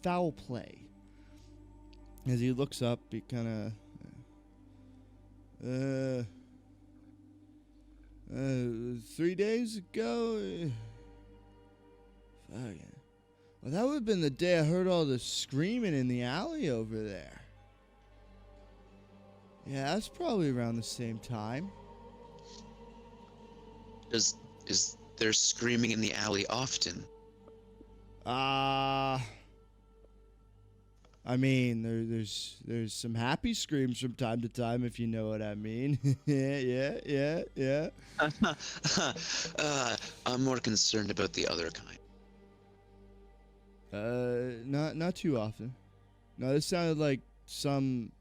foul play. As he looks up, he kind of 3 days ago, fuck it. Well, that would have been the day I heard all the screaming in the alley over there. Yeah, that's probably around the same time. Is there screaming in the alley often? I mean, there's some happy screams from time to time, if you know what I mean. yeah. I'm more concerned about the other kind. Not too often. No, this sounded like some.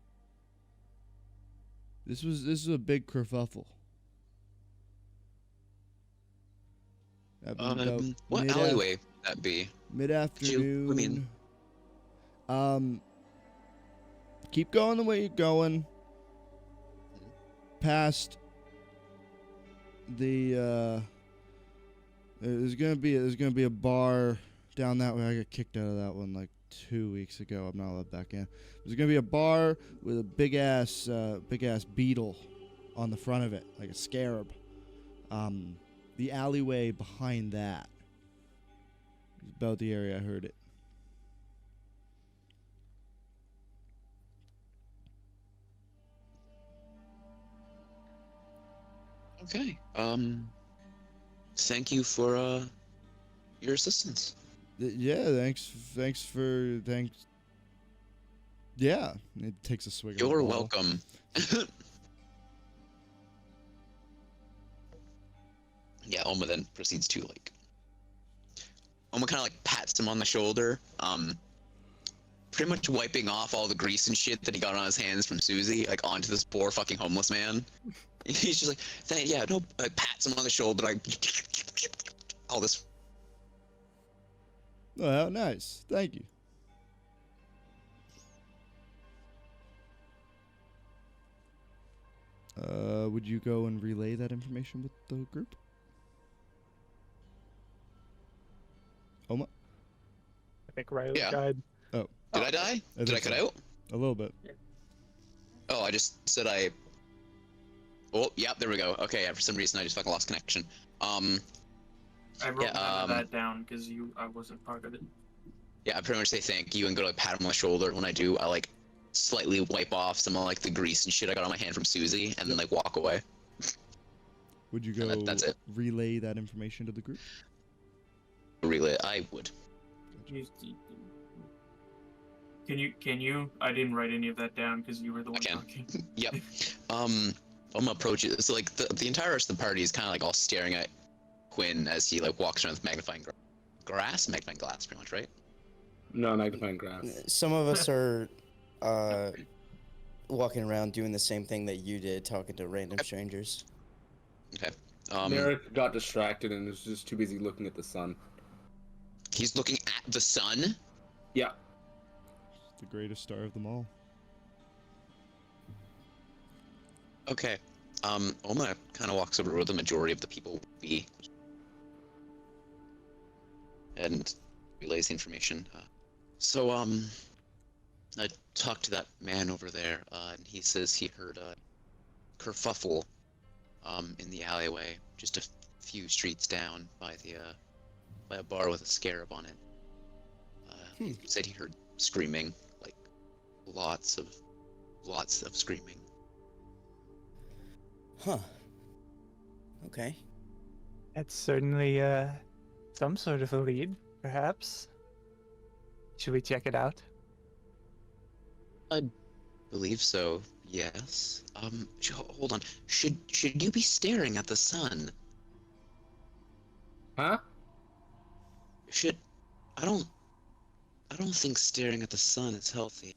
This was a big kerfuffle. What alleyway would that be? Mid-afternoon. Keep going the way you're going. Past the there's gonna be a bar down that way. I got kicked out of that one like 2 weeks ago. I'm not allowed back in. There's gonna be a bar with a big ass beetle on the front of it, like a scarab. The alleyway behind that is about the area I heard it. Okay. Thank you for your assistance. Yeah, thanks. Yeah, it takes a swig. You're of the bottle. welcome. Yeah, Oma then proceeds to Oma kind of like pats him on the shoulder, pretty much wiping off all the grease and shit that he got on his hands from Susie, like onto this poor fucking homeless man. He's just like, pats him on the shoulder, like all this. Oh, nice. Thank you. Would you go and relay that information with the group? Oma? I think Riley Yeah. died. Oh. Did I die? Did I cut out? A little bit. Oh, I just said I. Oh, yeah, there we go. Okay, yeah, for some reason I just fucking lost connection. I wrote Yeah, none of that down because I wasn't part of it. Yeah, I pretty much say thank you and go to pat him on the shoulder. When I do, I like slightly wipe off some of like the grease and shit I got on my hand from Susie, and then like walk away. Would you go that's it. relay that information to the group? Relay, I would. Can you? I didn't write any of that down because you were the one can. talking. Yep. I'm gonna approach it. So like the entire rest of the party is kind of like all staring at Quinn as he like walks around with magnifying glass, pretty much, right? No, magnifying glass. Some of us are walking around doing the same thing that you did, talking to random strangers. Okay. Merrick got distracted and was just too busy looking at the sun. He's looking at the sun. Yeah. It's the greatest star of them all. Okay. Oma kind of walks over where the majority of the people will be and relays the information. I talked to that man over there, and he says he heard a kerfuffle in the alleyway, just a few streets down by a bar with a scarab on it. He said he heard screaming, like lots of screaming. Huh. Okay. That's certainly some sort of a lead, perhaps. Should we check it out? I believe so. Yes. Hold on. Should you be staring at the sun? Huh? I don't think staring at the sun is healthy.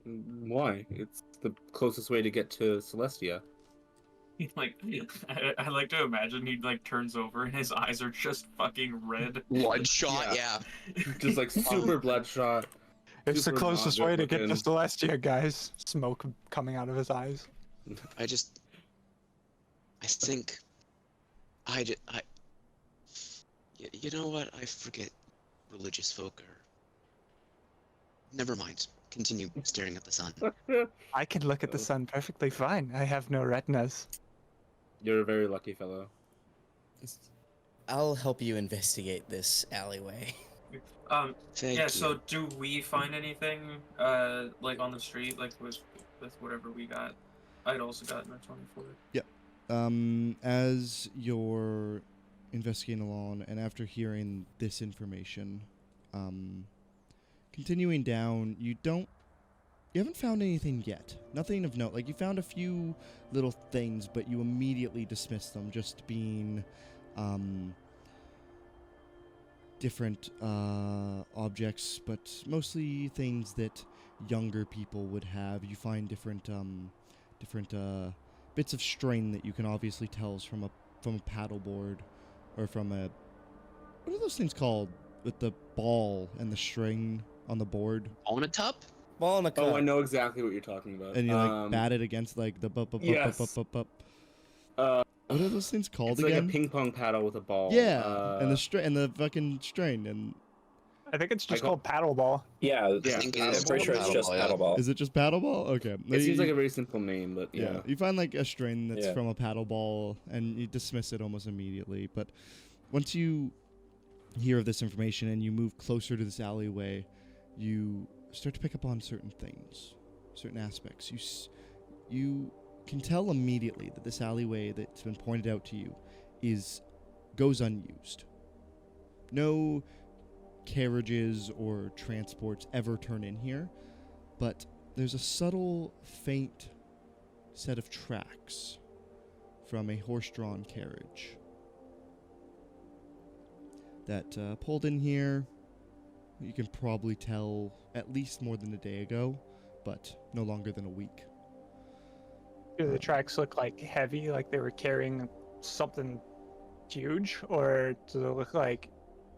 Why? It's the closest way to get to Celestia. Like, I like to imagine he like turns over and his eyes are just fucking red. Bloodshot, yeah. Just like super bloodshot. It's the Super closest not way to good get to looking. Celestia, guys. Smoke coming out of his eyes. I think, you know what? I forget religious folk are. Never mind. Continue staring at the sun. I can look at the sun perfectly fine. I have no retinas. You're a very lucky fellow. I'll help you investigate this alleyway. Thank Yeah, you. so do we find anything, like on the street, like with whatever we got? I'd also gotten a 24. As you're investigating along, and after hearing this information, continuing down, you haven't found anything yet. Nothing of note. Like, you found a few little things, but you immediately dismissed them just being, different, objects, but mostly things that younger people would have. You find different bits of string that you can obviously tell is from a paddleboard, or from a, what are those things called with the ball and the string on the board, On a top? Ball in a cup. Oh, I know exactly what you're talking about. and you like bat it against like the Yes. what Uh, are those things called it's again? like a ping pong paddle with a ball. Yeah, and the string and the fucking string, and I think it's just I called paddleball. Yeah, I think it I'm is pretty sure it's just paddleball, yeah. paddleball. is it just paddleball? Okay, It seems like a very simple name, but yeah. yeah. You find like a string that's Yeah. from a paddleball, and you dismiss it almost immediately. But once you hear of this information and you move closer to this alleyway, you start to pick up on certain things, certain aspects. You can tell immediately that this alleyway that's been pointed out to you goes unused. No carriages or transports ever turn in here, but there's a subtle, faint set of tracks from a horse-drawn carriage that pulled in here. You can probably tell at least more than a day ago, but no longer than a week. Do the tracks look like heavy, like they were carrying something huge, or do they look like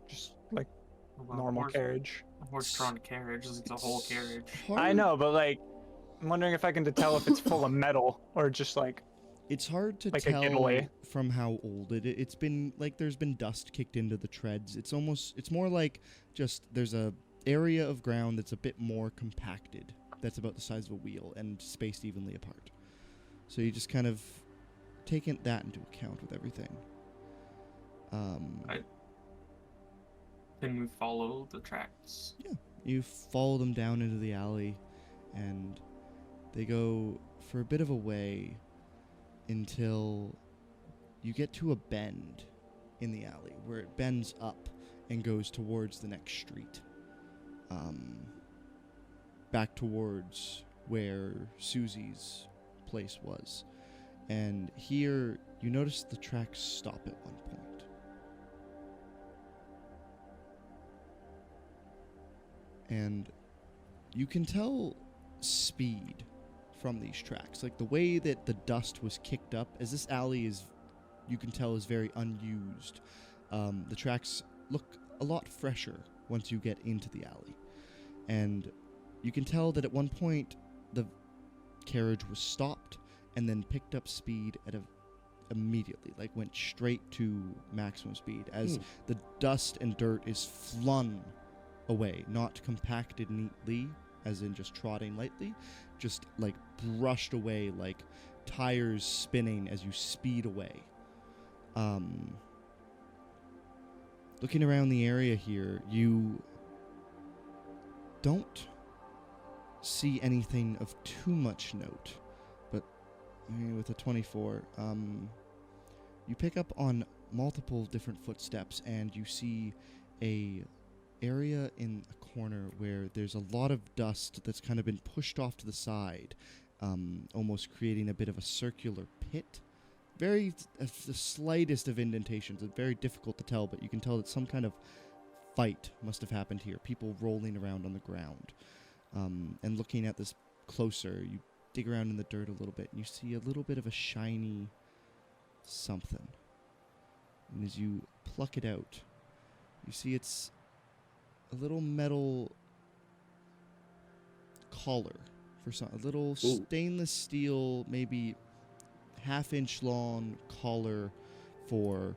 just like normal carriage? A horse-drawn carriage. It's a whole carriage. I know, but like, I'm wondering if I can tell if it's full of metal or just like. It's hard to Like a tell giveaway. from how old it's been. Like, there's been dust kicked into the treads. It's more like just there's a area of ground that's a bit more compacted, that's about the size of a wheel and spaced evenly apart. So you just kind of taking that into account with everything. Can we follow the tracks? You follow them down into the alley, and they go for a bit of a way until you get to a bend in the alley where it bends up and goes towards the next street, back towards where Susie's place was. And here you notice the tracks stop at one point. And you can tell speed from these tracks. Like, the way that the dust was kicked up, as this alley is, you can tell, is very unused. The tracks look a lot fresher once you get into the alley. And you can tell that at one point the carriage was stopped and then picked up speed at immediately, like went straight to maximum speed as the dust and dirt is flung away, not compacted neatly, as in just trotting lightly, just like brushed away like tires spinning as you speed away. Looking around the area here, you don't see anything of too much note, but with a 24, you pick up on multiple different footsteps, and you see a area in a corner where there's a lot of dust that's kind of been pushed off to the side, almost creating a bit of a circular pit. The slightest of indentations. It's very difficult to tell, but you can tell that some kind of fight must have happened here. People rolling around on the ground. And looking at this closer, you dig around in the dirt a little bit, and you see a little bit of a shiny something. And as you pluck it out, you see it's a little metal collar for a little stainless steel, maybe half-inch long collar for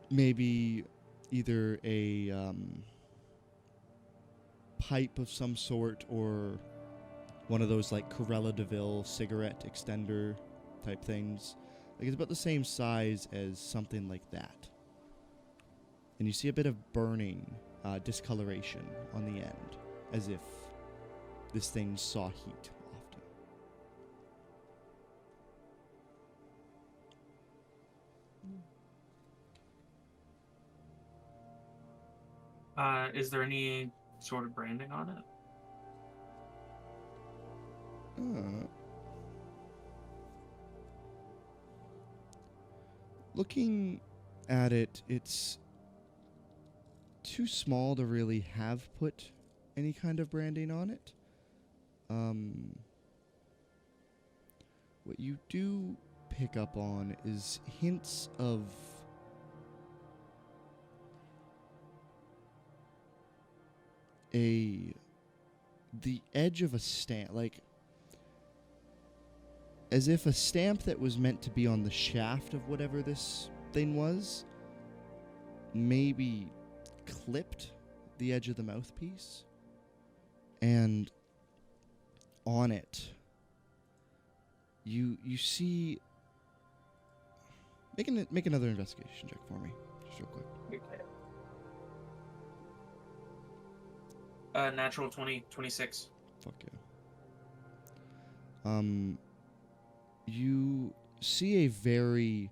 maybe either a pipe of some sort or one of those like Corella DeVille cigarette extender type things. Like it's about the same size as something like that. And you see a bit of burning, discoloration on the end, as if this thing saw heat often. Is there any sort of branding on it? Looking at it, it's too small to really have put any kind of branding on it. What you do pick up on is hints of the edge of a stamp, like as if a stamp that was meant to be on the shaft of whatever this thing was maybe clipped the edge of the mouthpiece, and on it you see, make another investigation check for me just real quick. Natural 20, 26. Fuck yeah. You see a very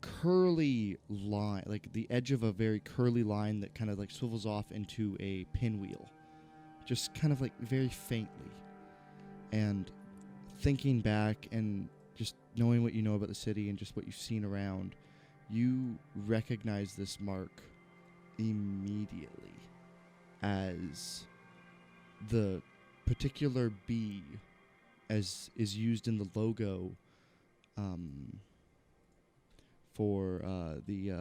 curly line, like the edge of a very curly line that kind of like swivels off into a pinwheel, just kind of like very faintly. And thinking back and just knowing what you know about the city and just what you've seen around, you recognize this mark immediately as the particular bee as is used in the logo for the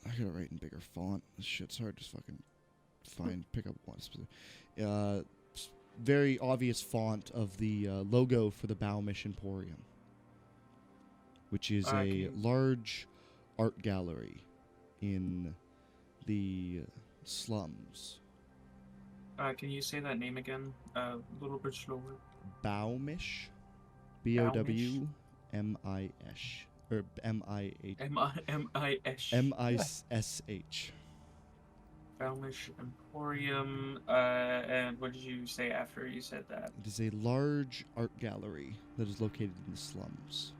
I gotta write in bigger font. This shit's hard to fucking pick up one specific. Very obvious font of the logo for the Baumish Emporium, which is a large art gallery in the slums. Can you say that name again? A little bit slower. Baumish, Bowmish, or M-I-H. M-I-S-H. Baumish Emporium. And what did you say after you said that? It is a large art gallery that is located in the slums.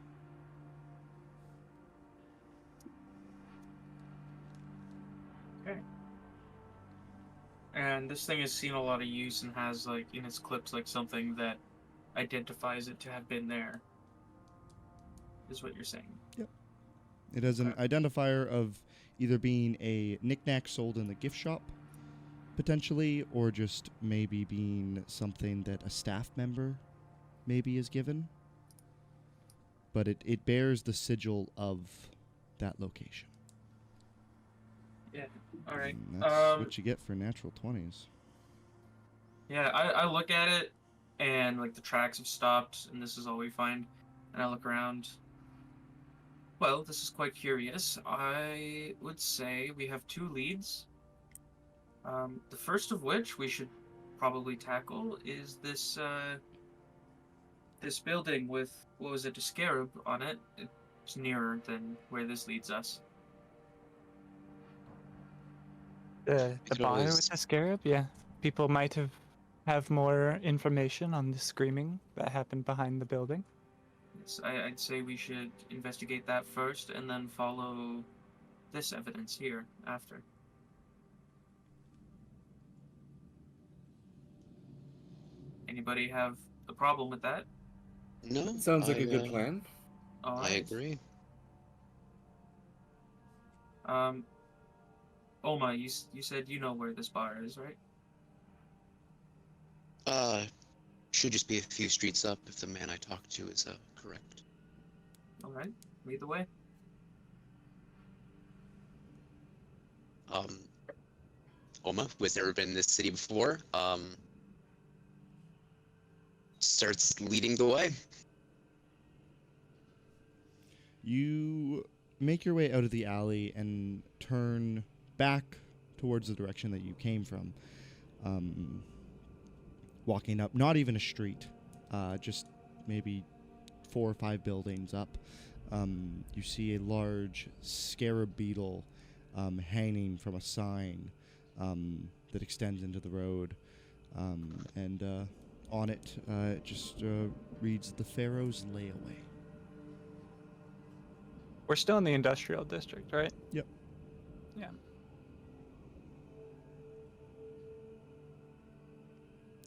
Okay. And this thing has seen a lot of use and has, like, in its clips, like, something that identifies it to have been there, is what you're saying. Yep. It has an identifier of either being a knickknack sold in the gift shop, potentially, or just maybe being something that a staff member maybe is given. But it bears the sigil of that location. Yeah. All right. And that's what you get for natural 20s. Yeah, I look at it, and like the tracks have stopped, and this is all we find. And I look around. Well, this is quite curious. I would say we have two leads. The first of which we should probably tackle is this building with, what was it, a scarab on it. It's nearer than where this leads us. The could bar always- with the scarab, yeah. People might have more information on the screaming that happened behind the building. Yes, I'd say we should investigate that first and then follow this evidence here after. Anybody have a problem with that? No. Sounds like I, a good plan. All I right. agree. Oma, you said you know where this bar is, right? Should just be a few streets up if the man I talked to is correct. All right. Lead the way. Oma, who has never been in this city before, starts leading the way. You make your way out of the alley and turn back towards the direction that you came from. Walking up, not even a street, just maybe 4 or 5 buildings up. You see a large scarab beetle hanging from a sign that extends into the road. And on it, it just reads the Pharaoh's Layaway. We're still in the industrial district, right? Yep. Yeah.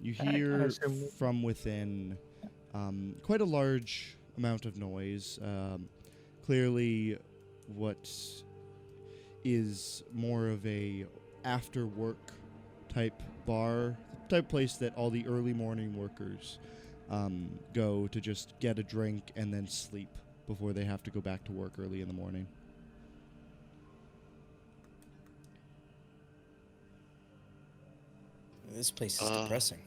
You I hear assume- from within quite a large amount of noise. Clearly, what is more of a after-work type bar, type place that all the early morning workers go to just get a drink and then sleep before they have to go back to work early in the morning. This place is depressing.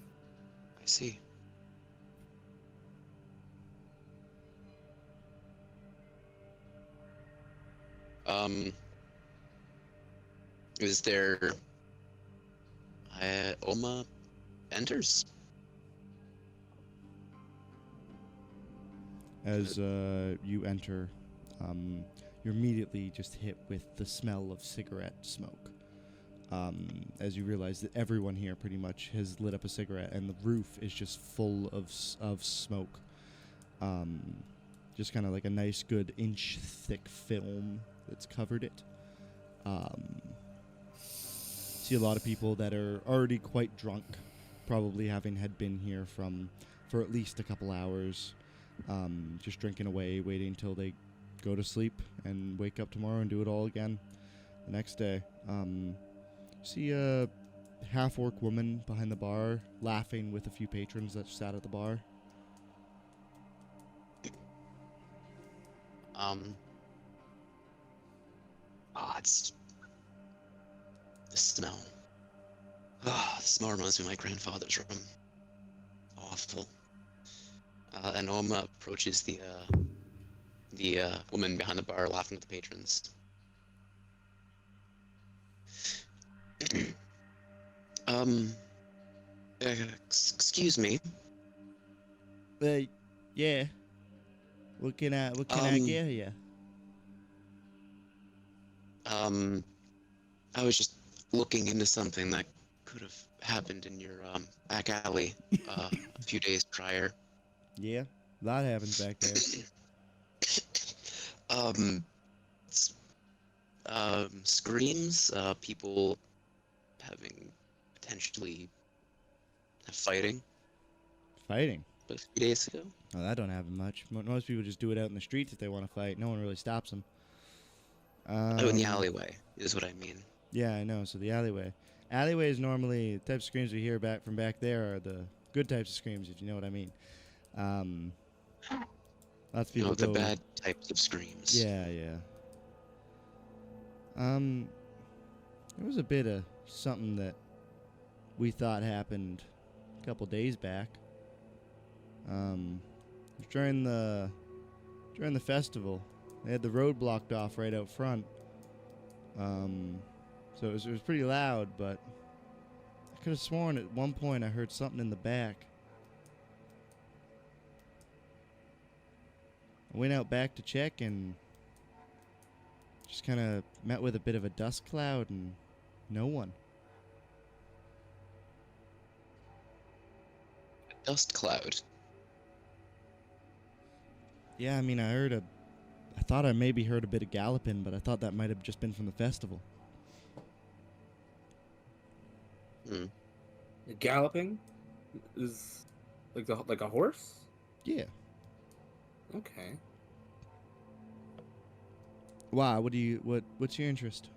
I see. Is there... Oma enters? As you enter, you're immediately just hit with the smell of cigarette smoke. As you realize that everyone here pretty much has lit up a cigarette, and the roof is just full of smoke. Just kind of like a nice, good inch thick film that's covered it. See a lot of people that are already quite drunk, probably having had been here for at least a couple hours. Just drinking away, waiting until they go to sleep and wake up tomorrow and do it all again the next day. See a half-orc woman behind the bar laughing with a few patrons that sat at the bar. It's the smell. The smell reminds me of my grandfather's room. Awful. And Oma approaches the woman behind the bar laughing with the patrons. Excuse me. Yeah. What can I get you? I was just looking into something that could have happened in your back alley a few days prior. Yeah, a lot happens back there. Screams, people having potentially fighting. Fighting? A few days ago. Oh, that don't happen much. Most people just do it out in the streets if they want to fight. No one really stops them. Oh, in the alleyway is what I mean. Yeah, I know. So the alleyway. Alleyway is normally the types of screams we hear back from back there are the good types of screams, if you know what I mean. Lots of people The go... bad types of screams. Yeah. There was a bit of something that we thought happened couple days back. It was during the festival. They had the road blocked off right out front. So it was pretty loud, but I could have sworn at one point I heard something in the back. I went out back to check and just kind of met with a bit of a dust cloud and no one. Dust cloud. Yeah, I mean, I thought I maybe heard a bit of galloping, but I thought that might have just been from the festival. Galloping is like a horse. Yeah. Okay. Why? What's your interest?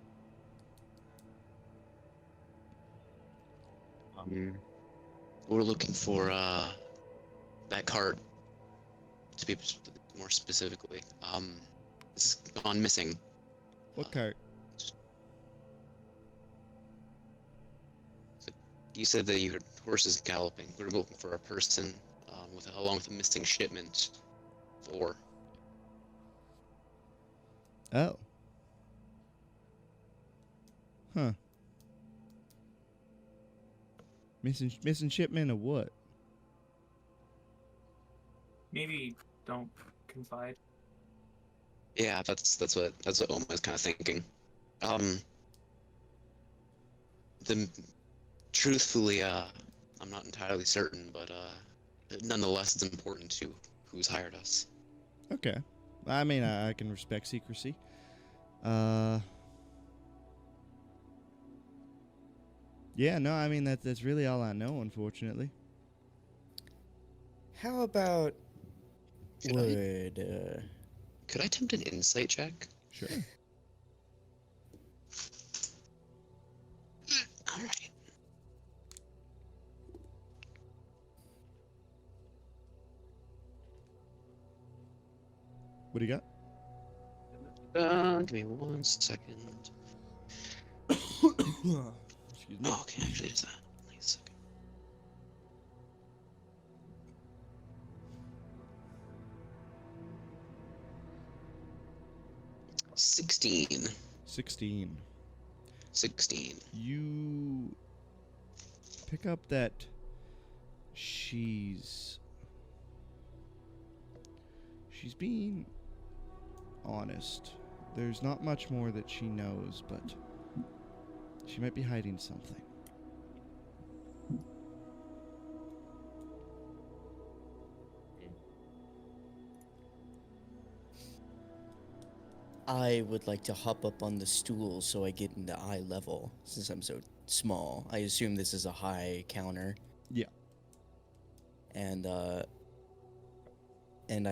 We're looking for that cart, to be more specifically. It's gone missing. What cart? You said that you heard horses galloping. We're looking for a person along with a missing shipment. 4. Oh. Huh. Missing shipment of what? Maybe don't confide. Yeah, that's what Oma was kind of thinking. Truthfully, I'm not entirely certain, but nonetheless, it's important to who's hired us. Okay. I mean, I can respect secrecy. Yeah, no, I mean, that's really all I know, unfortunately. How about Could I attempt an insight check? Sure. All right. What do you got? Give me 1 second. Excuse me. Oh, okay, actually, it's that. Nice. Okay. 16. 16. 16. You pick up that she's being honest. There's not much more that she knows, but she might be hiding something. I would like to hop up on the stool so I get into eye level since I'm so small. I assume this is a high counter. Yeah. And I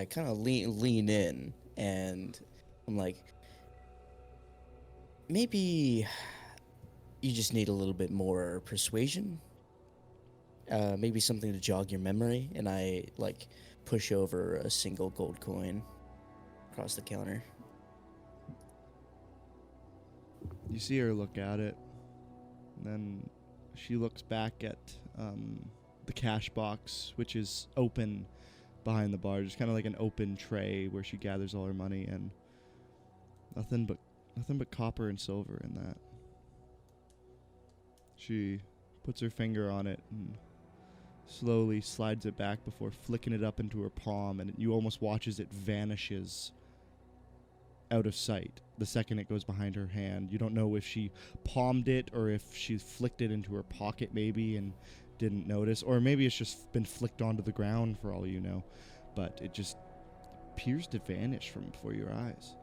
kind of lean in and I'm like, maybe you just need a little bit more persuasion. Maybe something to jog your memory. And I like push over a single gold coin across the counter. You see her look at it, and then she looks back at the cash box, which is open behind the bar, just kind of like an open tray where she gathers all her money, and nothing but copper and silver in that. She puts her finger on it and slowly slides it back before flicking it up into her palm, and you almost watch as it vanishes out of sight the second it goes behind her hand. You don't know if she palmed it or if she flicked it into her pocket maybe and didn't notice, or maybe it's just been flicked onto the ground for all you know, but it just appears to vanish from before your eyes.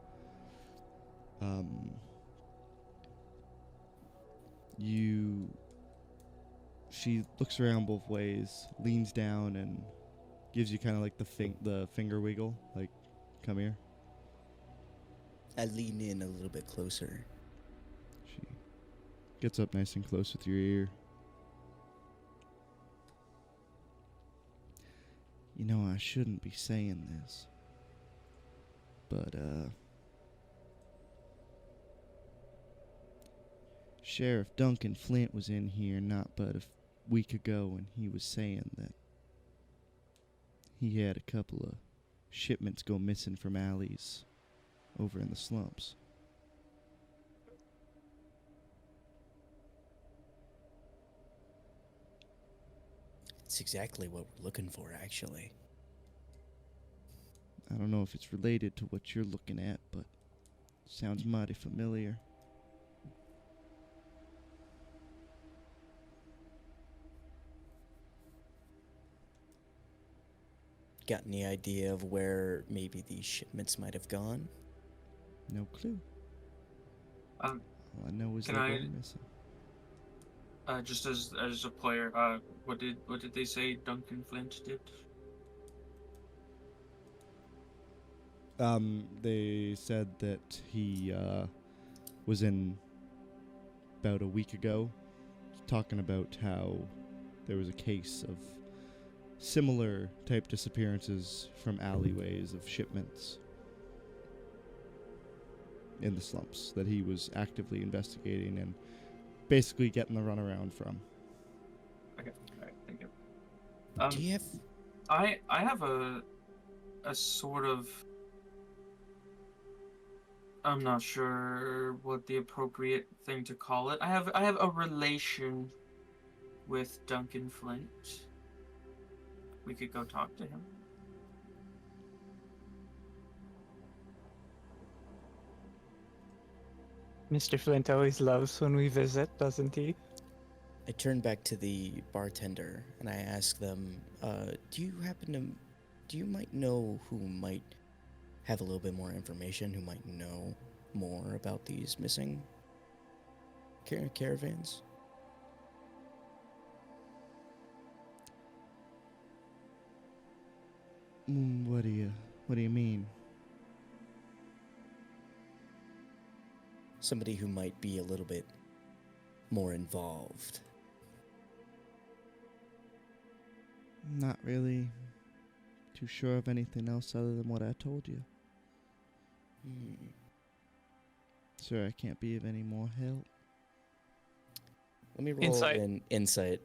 She looks around both ways, leans down and gives you kind of like the finger wiggle, like, come here. I lean in a little bit closer. She gets up nice and close with your ear. You know, I shouldn't be saying this, but, Sheriff Duncan Flint was in here not but week ago, and he was saying that he had a couple of shipments go missing from alleys over in the slumps. It's exactly what we're looking for, actually. I don't know if it's related to what you're looking at, but sounds mighty familiar. Got any idea of where maybe these shipments might have gone? No clue. All I know is Can they're I- going missing. Just as a player, what did they say Duncan Flint did? They said that he was in about a week ago talking about how there was a case of similar type disappearances from alleyways of shipments in the slumps that he was actively investigating and basically getting the runaround from. Okay, alright, thank you. Do you have... I have a sort of, I'm not sure what the appropriate thing to call it. I have a relation with Duncan Flint. We could go talk to him. Mr. Flint always loves when we visit, doesn't he? I turn back to the bartender and I ask them, do you might know who might have a little bit more information, who might know more about these missing caravans? What do you mean? Somebody who might be a little bit more involved. Not really too sure of anything else other than what I told you. Sir, I can't be of any more help. Let me roll Insight. an insight.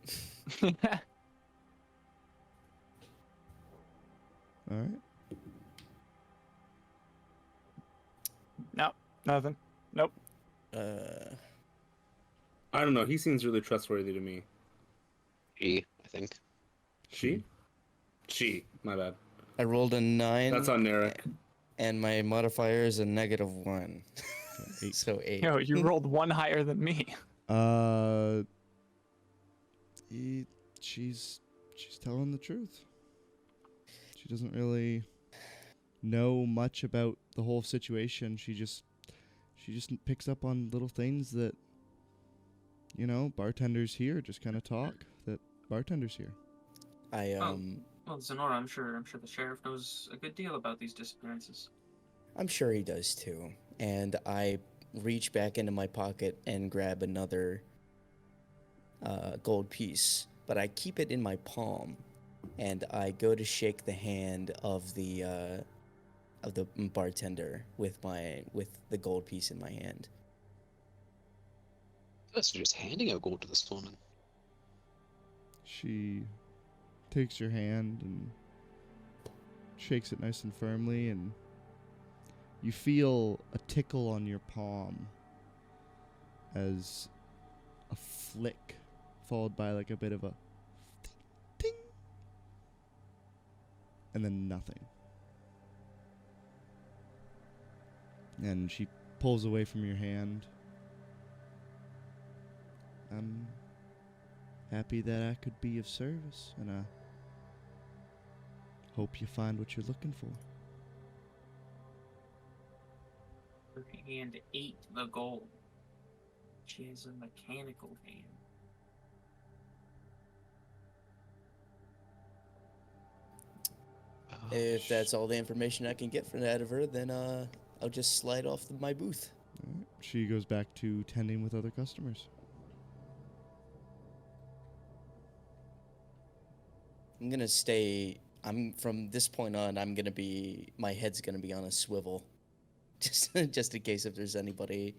All right. No, nothing. Nope. I don't know. He seems really trustworthy to me. She, I think. She? She. My bad. I rolled a 9. That's on Narek. And my modifier is a -1. Eight. So 8. Yo, you rolled one higher than me. She's telling the truth. She doesn't really know much about the whole situation. She just picks up on little things that, you know, bartenders here just kind of talk that bartenders here. Well, Zenora, I'm sure the sheriff knows a good deal about these disappearances. I'm sure he does too. And I reach back into my pocket and grab another gold piece, but I keep it in my palm, and I go to shake the hand of the bartender with the gold piece in my hand. That's just handing out gold to this woman. She takes your hand and shakes it nice and firmly, and you feel a tickle on your palm as a flick followed by like a bit of a ting, and then nothing. And she pulls away from your hand. I'm happy that I could be of service, and I hope you find what you're looking for. Her hand ate the gold. She has a mechanical hand. If that's all the information I can get from out of her, then I'll just slide off my booth. All right. She goes back to tending with other customers. I'm from this point on, my head's gonna be on a swivel. Just in case if there's anybody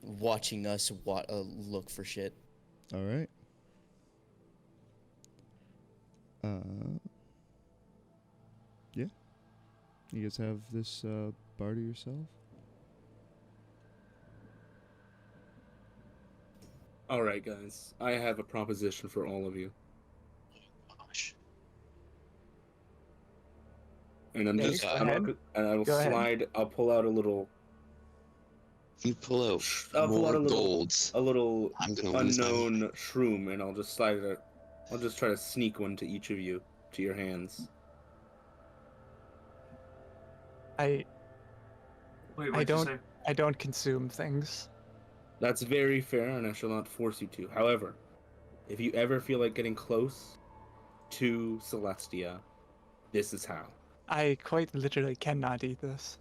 watching us look for shit. All right. Yeah. You guys have this bar to yourself? All right, guys. I have a proposition for all of you. Gosh. And I'm Okay, just, go I'm ahead. not, and I will Go ahead. slide. I'll pull out a little. You pull out I'll pull more out golds. a little I'm gonna lose my mind. unknown shroom, and I'll just slide it. I'll just try to sneak one to each of you, to your hands. I Wait, I what'd you don't say? I don't consume things. That's very fair, and I shall not force you to. However, if you ever feel like getting close to Celestia, this is how. I quite literally cannot eat this.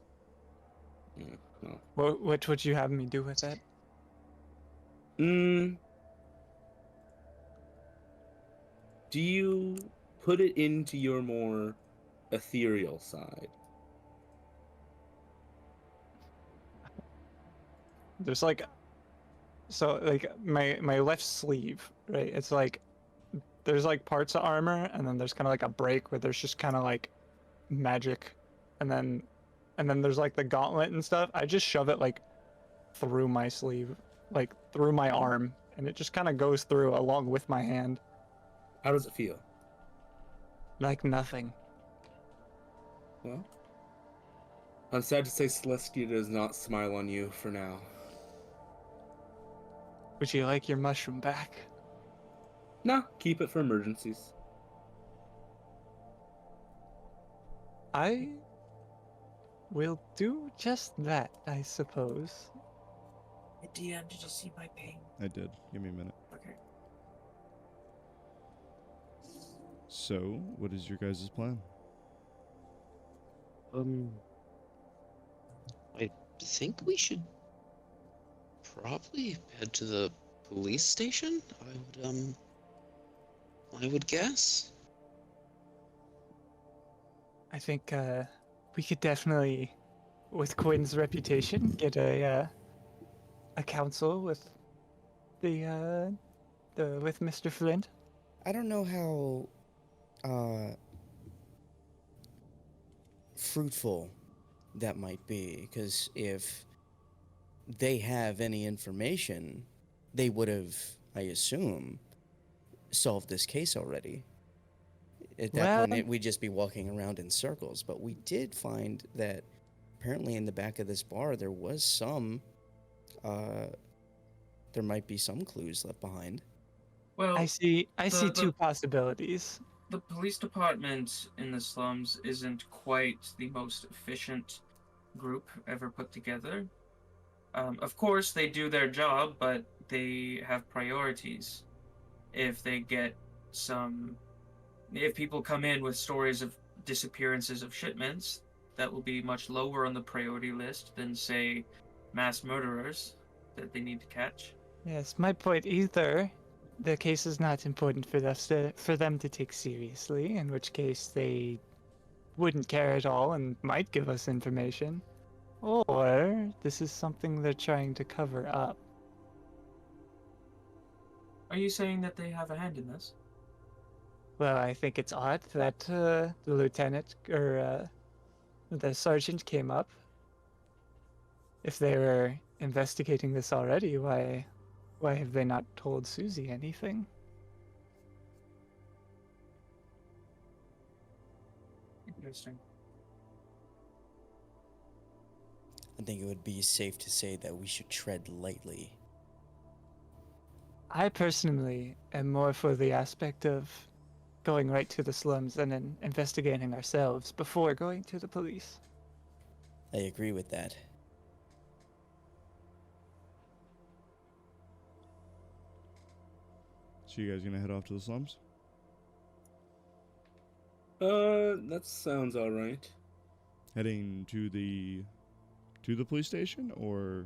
Yeah, well. What would you have me do with it? Do you put it into your more ethereal side? There's like, so like my left sleeve, right? It's like there's like parts of armor, and then there's kind of like a break where there's just kind of like magic, and then there's like the gauntlet and stuff. I just shove it like through my sleeve, like through my arm, and it just kind of goes through along with my hand, How does it feel? like nothing. Well, I'm sad to say Celestia does not smile on you for now. Would you like your mushroom back? Nah, keep it for emergencies. I will do just that, I suppose. Hey, DM, did you see my ping? I did. Give me a minute. Okay. So, what is your guys' plan? I think we should probably head to the police station. I would guess. I think we could definitely, with Quinn's reputation, get a council with the with Mr. Flint. I don't know how fruitful that might be, because if they have any information, they would have, I assume, solved this case already. At that point, we'd just be walking around in circles. But we did find that apparently in the back of this bar there was some, there might be some clues left behind. Well, I see the- two possibilities. the police department in the slums isn't quite the most efficient group ever put together. Of course, they do their job, but they have priorities. If people come in with stories of disappearances of shipments, that will be much lower on the priority list than, say, mass murderers that they need to catch. Yes, my point. Either the case is not important for them to take seriously, in which case they wouldn't care at all and might give us information, or this is something they're trying to cover up. Are you saying that they have a hand in this? Well, I think it's odd that the lieutenant or the sergeant came up. If they were investigating this already, why have they not told Susie anything? Interesting. I think it would be safe to say that we should tread lightly. I personally am more for the aspect of going right to the slums and then investigating ourselves before going to the police. I agree with that. So you guys gonna head off to the slums? That sounds alright. Heading to the police station, or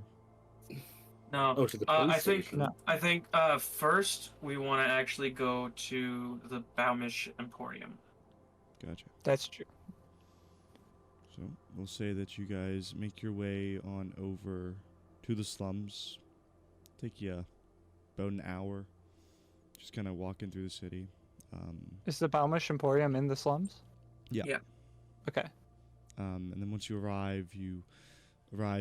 No. Oh, to the police I think station. I think first we want to actually go to the Baumish Emporium. gotcha. That's true. So we'll say that you guys make your way on over to the slums. take you about an hour. Just kind of walking through the city. Is the Balmish Emporium in the slums? Yeah. Yeah. Okay. And then once you arrive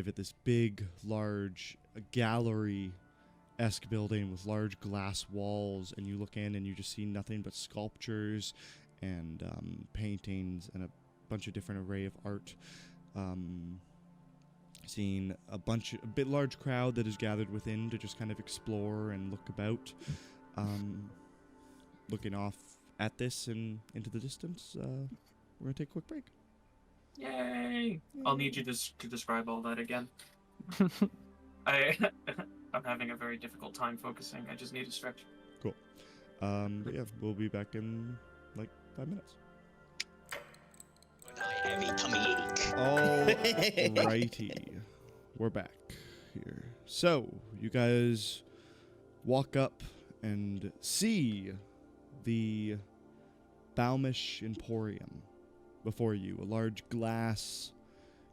at this big, large gallery-esque building with large glass walls, and you look in and you just see nothing but sculptures and paintings and a bunch of different array of art. Seeing a bit large crowd that is gathered within to just kind of explore and look about. Looking off at this and into the distance, we're gonna take a quick break. Yay! I'll need you to describe all that again. I'm having a very difficult time focusing. I just need a stretch. Cool. But yeah, we'll be back in like 5 minutes. A heavy tummy ache. Alrighty. We're back here. So, you guys walk up and see the Balmish Emporium before you. A large glass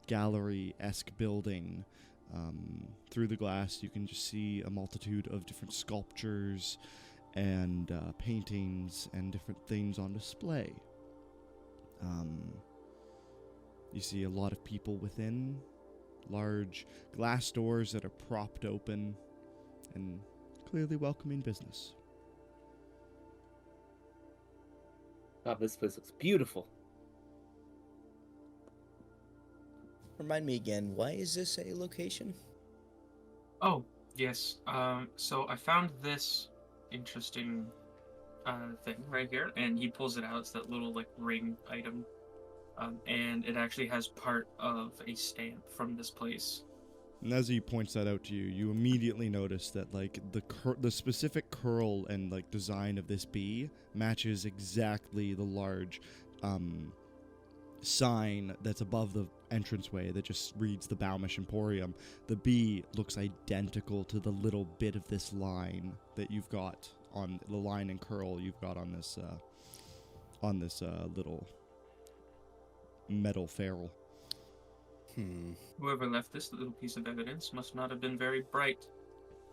gallery-esque building. Through the glass, you can just see a multitude of different sculptures and paintings and different things on display. You see a lot of people within, large glass doors that are propped open, and clearly welcoming business. God, this place looks beautiful. Remind me again, why is this a location? Oh, yes. So I found this interesting thing right here, and he pulls it out. It's that little like ring item, and it actually has part of a stamp from this place. And as he points that out to you, you immediately notice that like the specific curl and like design of this bee matches exactly the large sign that's above the entranceway that just reads the Balmish Emporium. The bee looks identical to the little bit of this line that you've got on the line and curl you've got on this little metal ferrule. Whoever left this little piece of evidence must not have been very bright.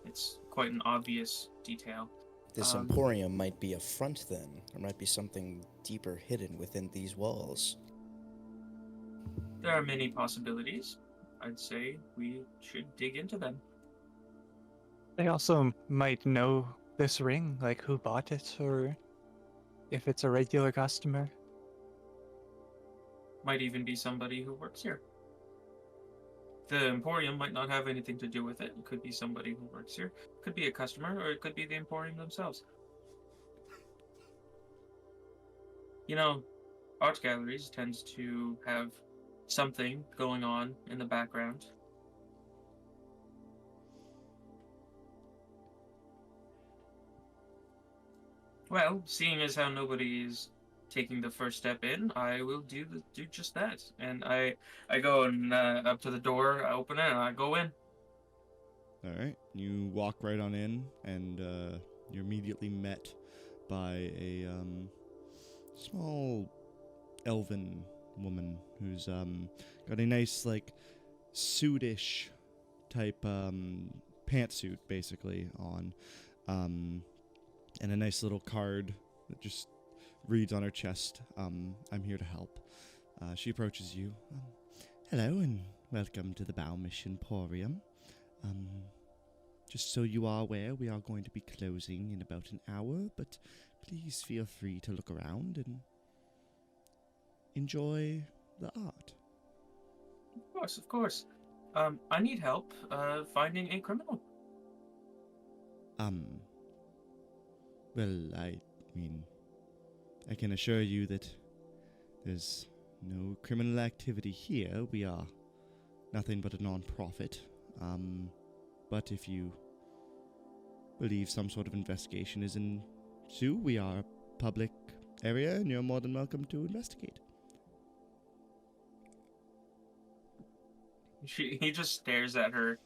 It's quite an obvious detail. This emporium might be a front then. There might be something deeper hidden within these walls. There are many possibilities. I'd say we should dig into them. They also might know this ring, like who bought it, or if it's a regular customer. Might even be somebody who works here. The Emporium might not have anything to do with it. It could be somebody who works here. It could be a customer, or it could be the Emporium themselves. You know, art galleries tend to have something going on in the background. Well, seeing as how nobody is taking the first step in, I will do just that. And I go and up to the door, I open it, and I go in. All right, you walk right on in, and you're immediately met by a small elven woman who's got a nice like suitish type pantsuit basically on, and a nice little card that just reads on her chest, I'm here to help. She approaches you. Hello and welcome to the Balmish Emporium. Just so you are aware, we are going to be closing in about an hour, but please feel free to look around and enjoy the art. Of course. I need help finding a criminal. Well, I mean, I can assure you that there's no criminal activity here. We are nothing but a non-profit. But if you believe some sort of investigation is in ensue, we are a public area and you're more than welcome to investigate. He just stares at her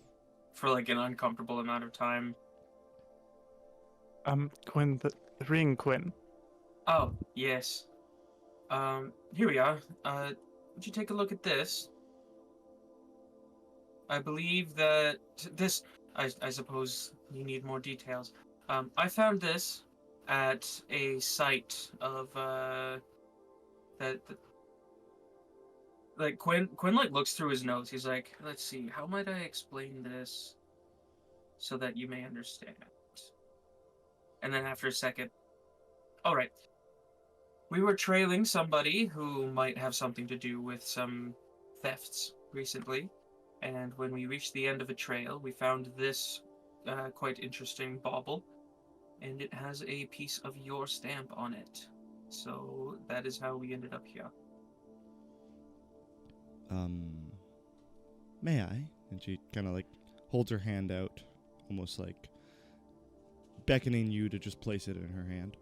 for like an uncomfortable amount of time. Quinn, the ring, Quinn. Oh, yes. Here we are. Would you take a look at this? I believe that this I suppose you need more details. I found this at a site of that like Quinn like looks through his notes. He's like, let's see, how might I explain this so that you may understand? And then after a second, all right, we were trailing somebody who might have something to do with some thefts recently, and when we reached the end of a trail, we found this quite interesting bauble, and it has a piece of your stamp on it. So that is how we ended up here. May I? And she kind of like holds her hand out, almost like beckoning you to just place it in her hand.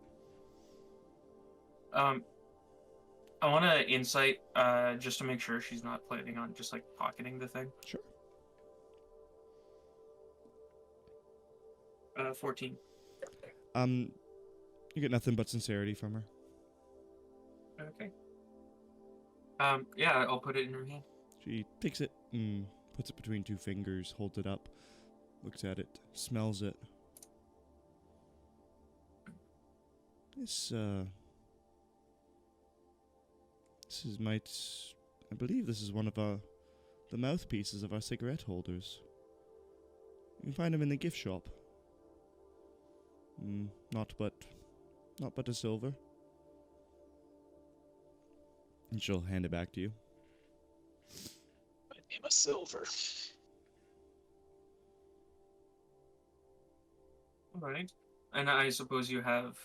I want to insight, just to make sure she's not planning on just like pocketing the thing. Sure. 14. You get nothing but sincerity from her. Okay. Yeah, I'll put it in her hand. She takes it and puts it between two fingers, holds it up, looks at it, smells it. This I believe this is one of the mouthpieces of our cigarette holders. You can find them in the gift shop. Not but a silver. And she'll hand it back to you. My name is Silver. All right. And I suppose you have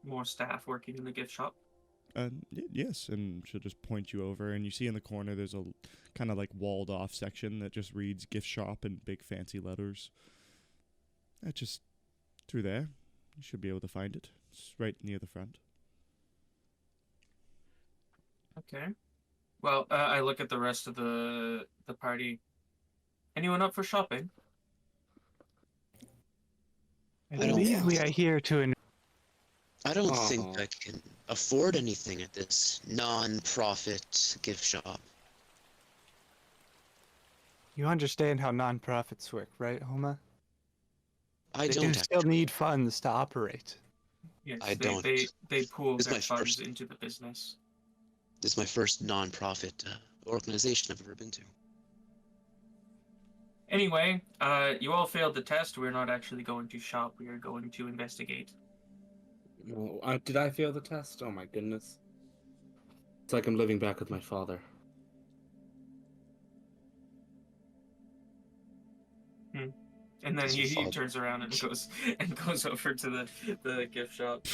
more staff working in the gift shop? Yes, and she'll just point you over, and you see in the corner there's a kind of like walled off section that just reads gift shop in big fancy letters. Just through there. You should be able to find it. It's right near the front. Okay. Well, I look at the rest of the party. Anyone up for shopping? I I don't believe think we so. are here to. I don't think I can afford anything at this non-profit gift shop. You understand how non-profits work, right, Homa? I They don't do still actually. need funds to operate. Yes, I they, don't. they pool It's their my funds first. into the business. This is my first non-profit organization I've ever been to. Anyway, you all failed the test. We're not actually going to shop. We are going to investigate. Well, did I fail the test? Oh my goodness. It's like I'm living back with my father. And then Does your he father- turns around and goes over to the gift shop.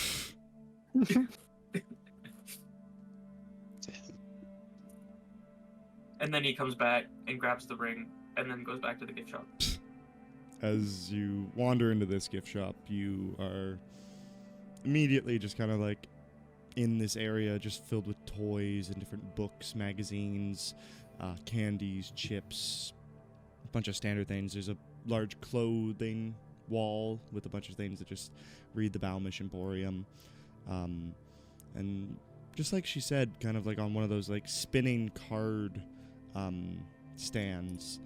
And then he comes back and grabs the ring and then goes back to the gift shop. As you wander into this gift shop, you are immediately just kind of like in this area just filled with toys and different books, magazines, candies, chips, a bunch of standard things. There's a large clothing wall with a bunch of things that just read the Balmish Emporium. And just like she said, kind of like on one of those like spinning card stands,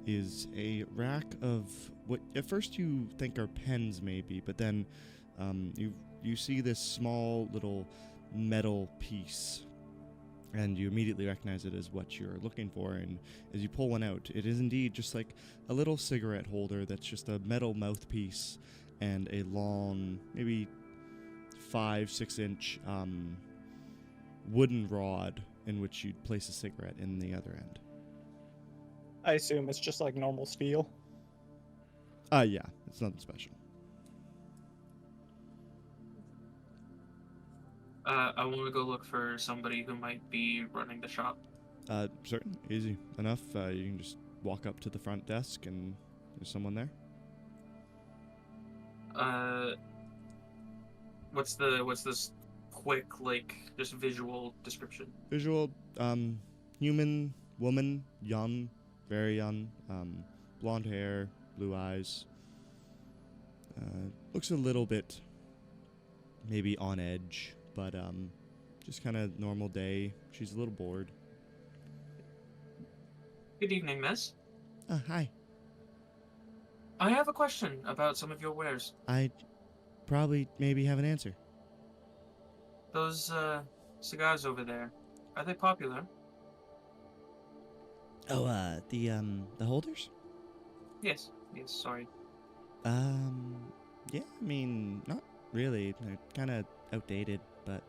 is a rack of what at first you think are pens maybe, but then you see this small little metal piece and you immediately recognize it as what you're looking for. And as you pull one out, it is indeed just like a little cigarette holder that's just a metal mouthpiece and a long, maybe 5-6 inch wooden rod in which you'd place a cigarette in the other end. I assume it's just like normal steel. Yeah, it's nothing special. I want to go look for somebody who might be running the shop. Certain, easy enough. You can just walk up to the front desk and there's someone there. What's this quick, like, just visual description? Visual, human, woman, young, very young, blonde hair, blue eyes. Looks a little bit maybe on edge, but just kind of normal day. She's a little bored. Good evening, miss. Hi. I have a question about some of your wares. I probably maybe have an answer. Those cigars over there, are they popular? Oh, the holders? Yes. Yes. Sorry. Yeah, I mean, not really. They're kind of outdated, but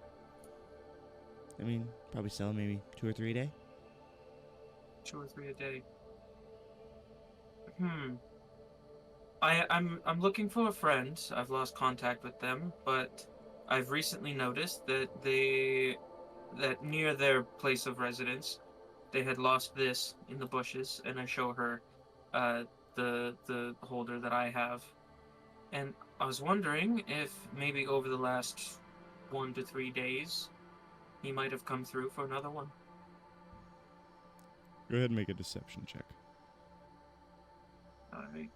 I mean, probably sell maybe 2 or 3 a day. 2 or 3 a day. I'm looking for a friend. I've lost contact with them, but I've recently noticed that that near their place of residence, they had lost this in the bushes, and I show her the holder that I have. And I was wondering if maybe over the last 1 to 3 days he might have come through for another one. Go ahead and make a deception check. Alright.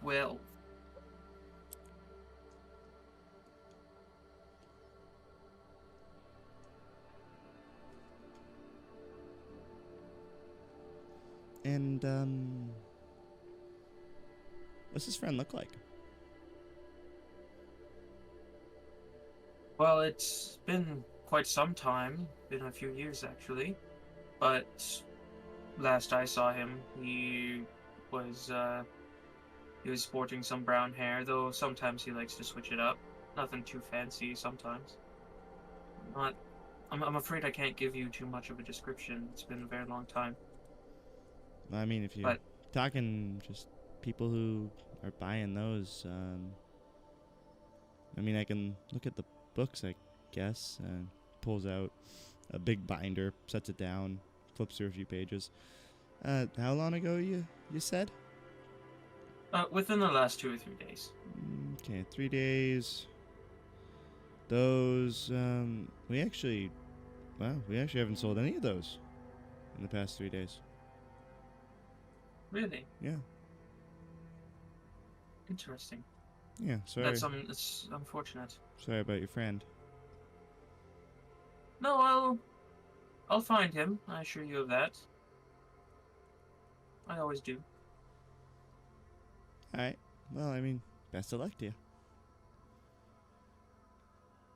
Well, And, what's his friend look like? well, it's been quite some time, been a few years actually, but last I saw him, he was sporting some brown hair, though sometimes he likes to switch it up. Nothing too fancy sometimes. Not, I'm afraid I can't give you too much of a description. It's been a very long time. I mean, if you're But talking just people who are buying those, I mean, I can look at the books, I guess. Pulls out a big binder, sets it down, flips through a few pages. How long ago you said? within the last 2 or 3 days. Okay, 3 days. Those, we actually haven't sold any of those in the past 3 days. Really? Yeah. Interesting. Yeah, sorry. It's unfortunate. Sorry about your friend. No, I'll find him. I assure you of that. I always do. Alright. Well, I mean, best of luck to you.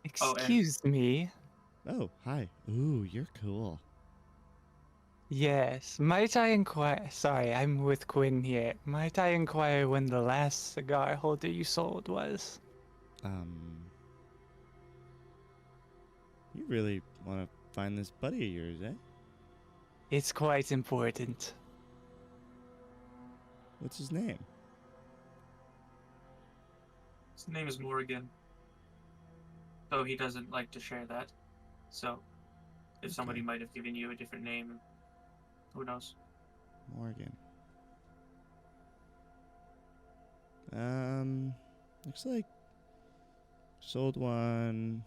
Excuse me. Oh, hi. Ooh, you're cool. Yes, might I inquire? Sorry, I'm with Quinn here. Might I inquire when the last cigar holder you sold was? You really want to find this buddy of yours, eh? It's quite important. What's his name? His name is Morrigan. Though he doesn't like to share that. So, if somebody might have given you a different name, who knows? Morgan. Looks like sold one.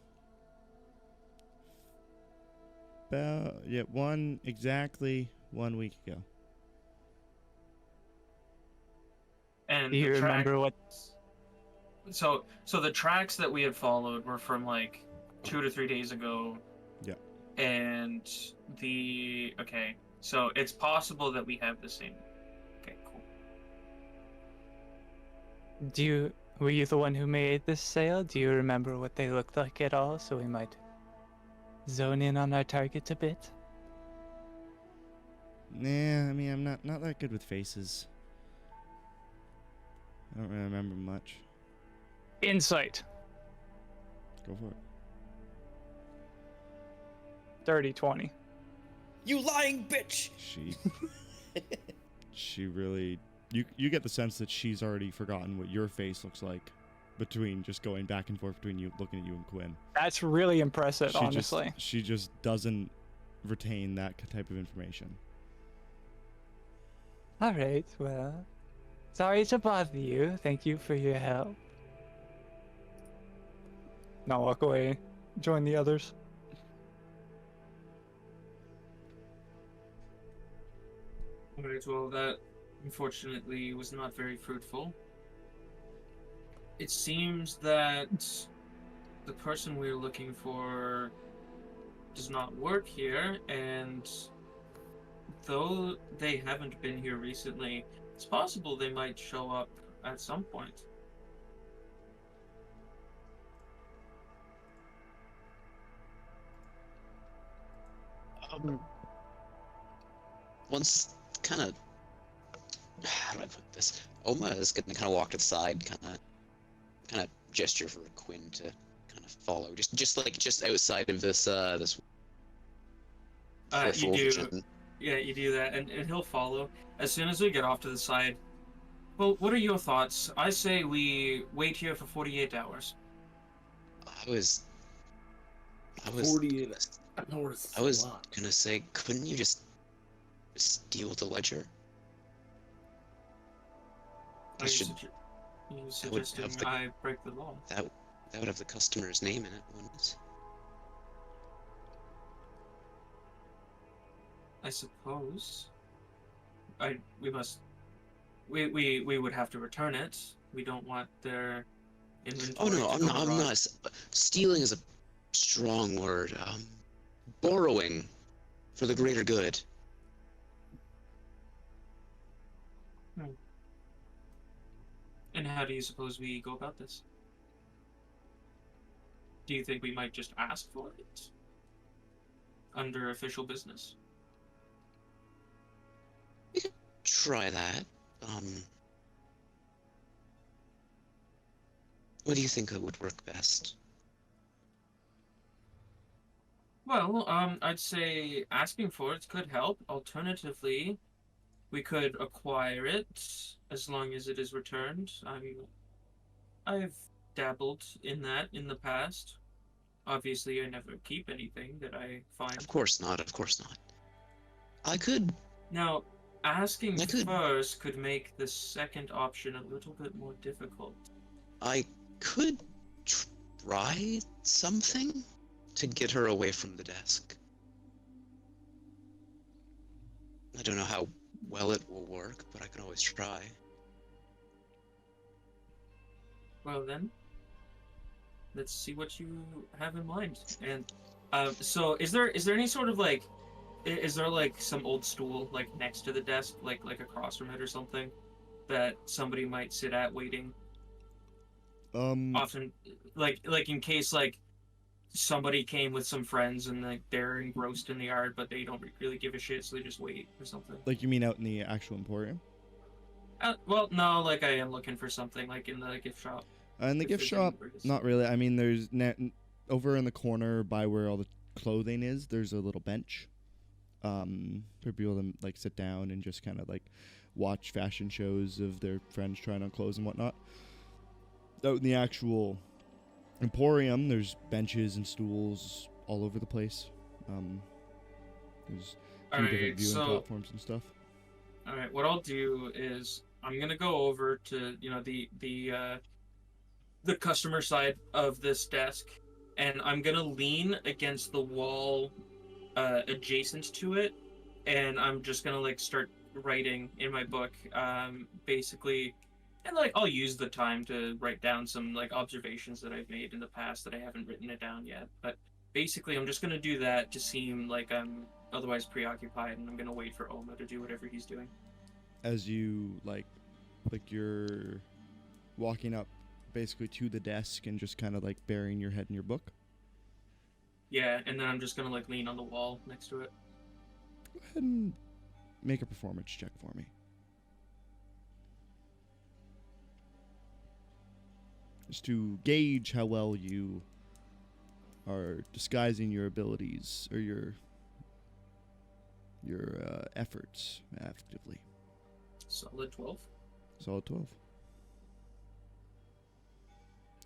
Exactly 1 week ago. And Do you remember what? So the tracks that we had followed were from like 2 to 3 days ago. Yeah. And okay, so it's possible that we have the same. Okay, cool. Were you the one who made this sale? Do you remember what they looked like at all, so we might zone in on our target a bit? Nah, I mean, I'm not that good with faces. I don't really remember much. Insight. Go for it. 30-20. You lying bitch! She really... You get the sense that she's already forgotten what your face looks like between just going back and forth between you, looking at you and Quinn. That's really impressive, honestly. She just doesn't retain that type of information. All right, well, sorry to bother you. Thank you for your help. Now walk away. Join the others. Alright, well, that unfortunately was not very fruitful. It seems that the person we were looking for does not work here, and though they haven't been here recently, it's possible they might show up at some point. Once kind of, how do I put this? Oma is gonna kind of walk to the side, kind of gesture for Quinn to kind of follow, just outside of this this You peripheral do, vision. yeah, you do that, and he'll follow. As soon as we get off to the side, well, what are your thoughts? I say we wait here for 48 hours. I was 48 hours. I was gonna say, couldn't you just steal the ledger? Are you, should- you would suggesting have the- I break the law? That would have the customer's name in it, wouldn't it? I suppose. We must. We would have to return it. We don't want their inventory. Oh no, to I'm go not. I'm awry. not. Stealing is a strong word. Borrowing for the greater good. And how do you suppose we go about this? Do you think we might just ask for it under official business? Try that. What do you think would work best? Well, I'd say asking for it could help. Alternatively, we could acquire it as long as it is returned. I've dabbled in that in the past. Obviously, I never keep anything that I find. Of course not. Of course not. I could. Now, asking I could- first could make the second option a little bit more difficult. I could try something to get her away from the desk. I don't know how well it will work, but I can always try. Well then, let's see what you have in mind. And so is there any sort of like, is there like some old stool like next to the desk, like across from it or something, that somebody might sit at waiting? Often, like in case like somebody came with some friends and like they're engrossed in the art, but they don't really give a shit, so they just wait or something. Like, you mean out in the actual Emporium? Well, no, like I am looking for something like in the gift shop. In the If gift there's shop, anywhere to not really. I mean, there's over in the corner by where all the clothing is, there's a little bench for people to like sit down and just kind of like watch fashion shows of their friends trying on clothes and whatnot. Out in the actual Emporium, there's benches and stools all over the place. There's a few different viewing platforms and stuff. All right, what I'll do is I'm gonna go over to the customer side of this desk, and I'm gonna lean against the wall adjacent to it, and I'm just gonna like start writing in my book, basically, and like I'll use the time to write down some like observations that I've made in the past that I haven't written it down yet. But basically, I'm just gonna do that to seem like I'm otherwise preoccupied, and I'm gonna wait for Oma to do whatever he's doing. As you like you're walking up basically to the desk and just kind of like burying your head in your book. Yeah, and then I'm just gonna like lean on the wall next to it. Go ahead and make a performance check for me. Just to gauge how well you are disguising your abilities or your efforts actively. Solid 12. Solid 12.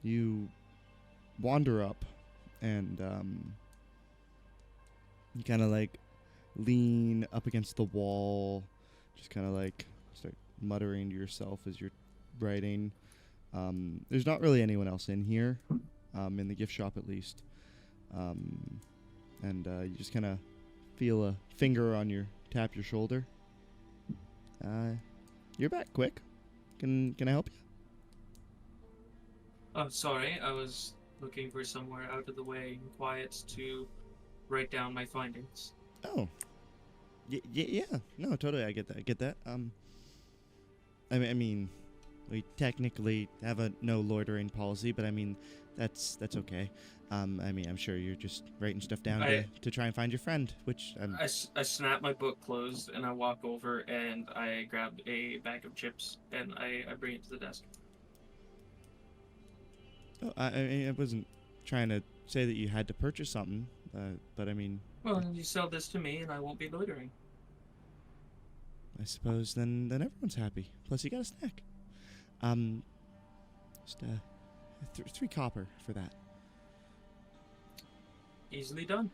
You wander up and you kind of like lean up against the wall, just kind of like start muttering to yourself as you're writing. There's not really anyone else in here, in the gift shop at least. And you just kind of feel a finger on tap your shoulder. You're back quick. Can I help you? Oh, sorry, I was looking for somewhere out of the way and quiet to write down my findings. Oh. Yeah. No, totally. I get that. I mean, we technically have a no loitering policy, but I mean, that's okay. I mean, I'm sure you're just writing stuff down to try and find your friend, which I snap my book closed and I walk over and I grab a bag of chips and I bring it to the desk. Oh, I wasn't trying to say that you had to purchase something, but I mean. Well, you sell this to me and I won't be loitering. I suppose then everyone's happy. Plus, you got a snack. Just 3 copper for that. Easily done.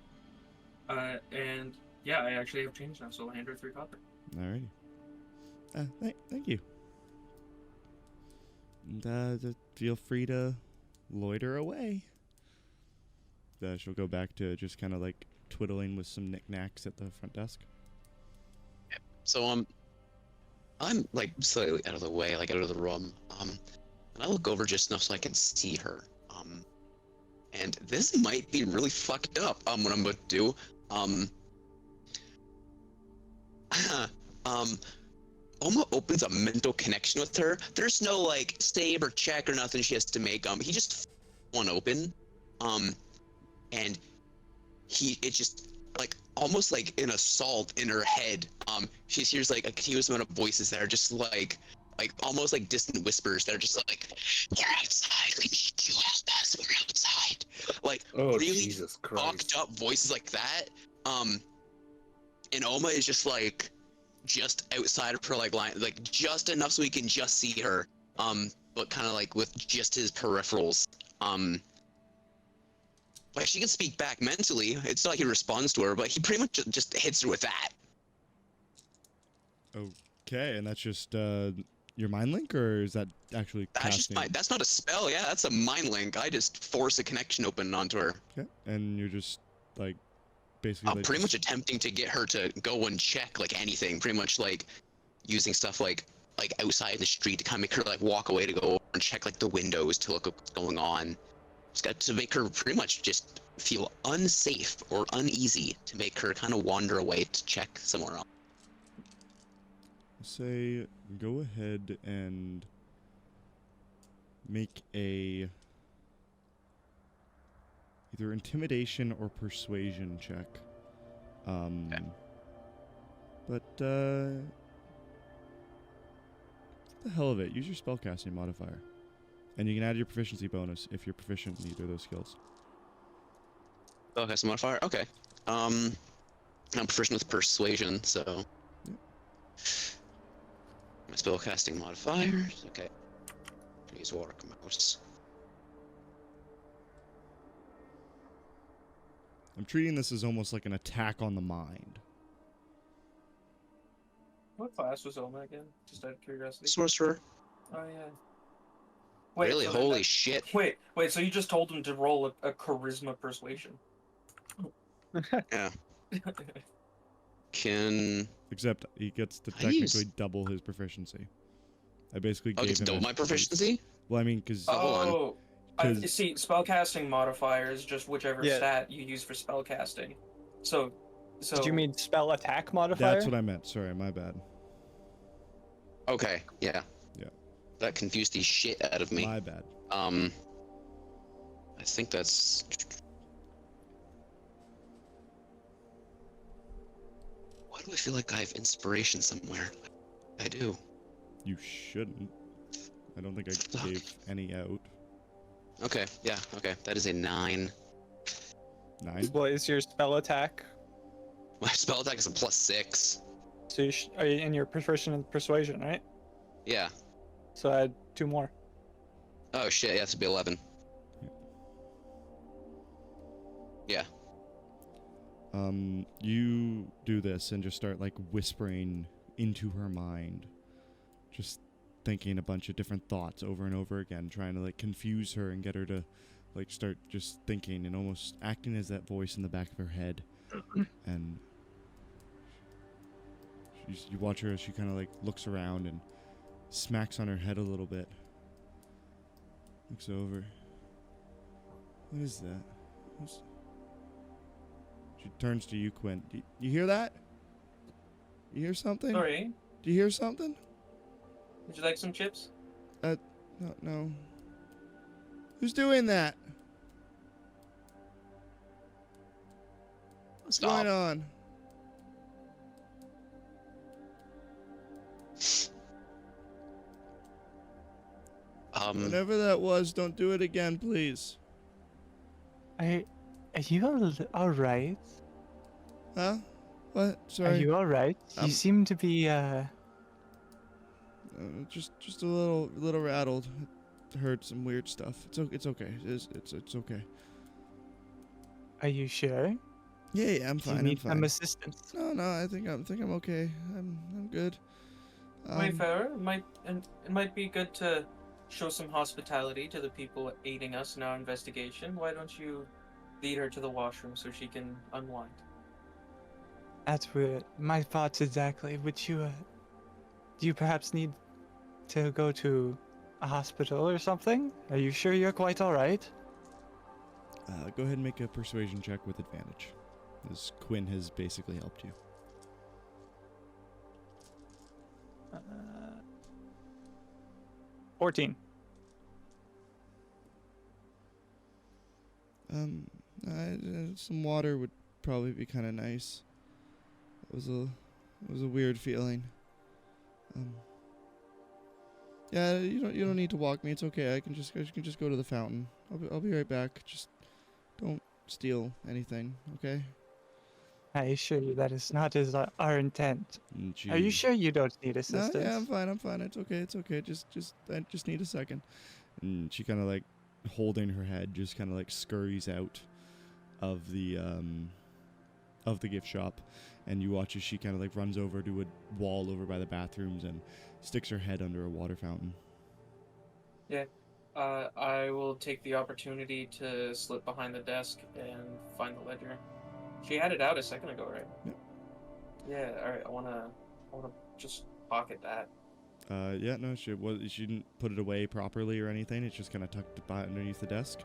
And yeah, I actually have change now, so I'll hand her 3 copper. Alrighty. Thank you. And feel free to loiter away. She'll go back to just kind of like twiddling with some knickknacks at the front desk. So I'm like slightly out of the way, like out of the room. And I look over just enough so I can see her. And this might be really fucked up. What I'm about to do. Oma opens a mental connection with her. There's no like save or check or nothing she has to make. He just one open. And it just like almost like an assault in her head. She hears like a continuous amount of voices that are just like almost like distant whispers that are just like, "We're outside. We need you help us. We're outside." Like really Jesus Christ. fucked up voices like that. And Oma is just like just outside of her like line, like just enough so we can just see her. But kind of like with just his peripherals. Like she can speak back mentally. It's not like he responds to her, but he pretty much just hits her with that. Okay, and that's just your mind link, or is that actually casting? That's not a spell. Yeah, that's a mind link. I just force a connection open onto her. Okay, and you're just like basically. I'm pretty much attempting to get her to go and check like anything. Pretty much like using stuff like outside in the street to kind of make her like walk away to go over and check like the windows to look at what's going on. It's got to make her pretty much just feel unsafe or uneasy to make her kind of wander away to check somewhere else. Say, go ahead and make a either intimidation or persuasion check. Okay. But the hell of it, use your spellcasting modifier. And you can add your proficiency bonus if you're proficient in either of those skills. Okay, so modifier. Okay. I'm proficient with persuasion, so. Yep. My spellcasting modifiers. Okay. Please work mouse. I'm treating this as almost like an attack on the mind. What class was Oma again? Just out of curiosity. Sorcerer. Oh yeah. Wait, Really? so Holy shit. Wait, so you just told him to roll a charisma persuasion? Yeah. Can. Except he gets to I use- technically double his proficiency. I basically Oh, gave it's him double a- my proficiency? Well, I mean, because Oh, Cause- see, spellcasting modifier is just whichever Yeah. stat you use for spellcasting. So. Did you mean spell attack modifier? that's what I meant. Sorry, my bad. Okay, yeah. Yeah. That confused the shit out of me. My bad. I think that's. Why do I feel like I have inspiration somewhere? I do. You shouldn't. I don't think I Fuck. gave any out. Okay, yeah, okay. That is a 9. 9? What is your spell attack? My spell attack is a +6. So and you're proficient in persuasion, right? Yeah. So add 2 more. Oh shit, yeah, it's be 11. Yeah. You do this and just start like whispering into her mind, just thinking a bunch of different thoughts over and over again, trying to like confuse her and get her to like start just thinking and almost acting as that voice in the back of her head. And you watch her as she kind of like looks around and smacks on her head a little bit. Looks over. What is that? She turns to you, Quinn. You hear that? You hear something? Sorry, Do you hear something? would you like some chips? No. Who's doing that? What's Stop. going on? Whatever that was, don't do it again, please. Are you all right? Huh? What? Are Sorry. you all right? You seem to be Just a little rattled. Heard some weird stuff. It's okay. It's okay. Are you sure? Yeah, I'm Do you fine. need I'm fine. some assistance? No, I think I'm okay. I'm good. Wayfarer, it might be good to show some hospitality to the people aiding us in our investigation. Why don't you lead her to the washroom so she can unwind? That's my thoughts exactly. Would you, do you perhaps need to go to a hospital or something? Are you sure you're quite all right? Go ahead and make a persuasion check with advantage, as Quinn has basically helped you. 14. Some water would probably be kind of nice. It was a weird feeling. Yeah, you don't need to walk me. It's okay. You can just go to the fountain. I'll be right back. Just don't steal anything, okay? I assure you that is not our intent. Are you sure you don't need assistance? No, yeah, I'm fine. It's okay. I just need a second. And she kind of like holding her head, just kind of like scurries out of the gift shop, and you watch as she kind of like runs over to a wall over by the bathrooms and sticks her head under a water fountain. Yeah. I will take the opportunity to slip behind the desk and find the ledger. She had it out a second ago, right? Yep. Yeah. All right. I wanna just pocket that. Yeah, no, she didn't put it away properly or anything. It's just kind of tucked underneath the desk.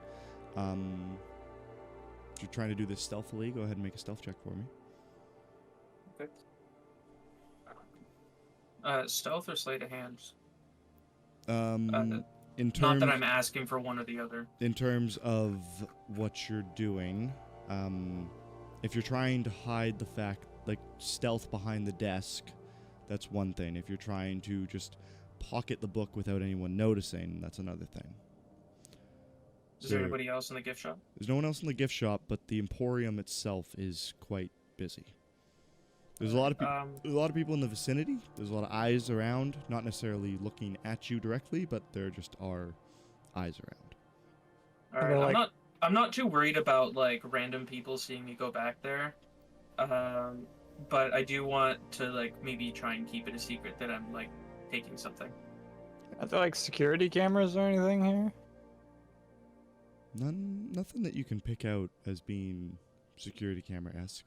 If you're trying to do this stealthily, go ahead and make a stealth check for me. Okay. Stealth or sleight of hands? In terms, Not that I'm asking for one or the other. In terms of what you're doing, if you're trying to hide the fact, like stealth behind the desk, that's one thing. If you're trying to just pocket the book without anyone noticing, that's another thing. Is there anybody else in the gift shop? There's no one else in the gift shop, but the Emporium itself is quite busy. There's a lot of people in the vicinity. There's a lot of eyes around, not necessarily looking at you directly, but there just are eyes around. All right, I'm not too worried about like random people seeing me go back there, but I do want to like maybe try and keep it a secret that I'm like taking something. Are there like security cameras or anything here? Nothing that you can pick out as being security camera-esque.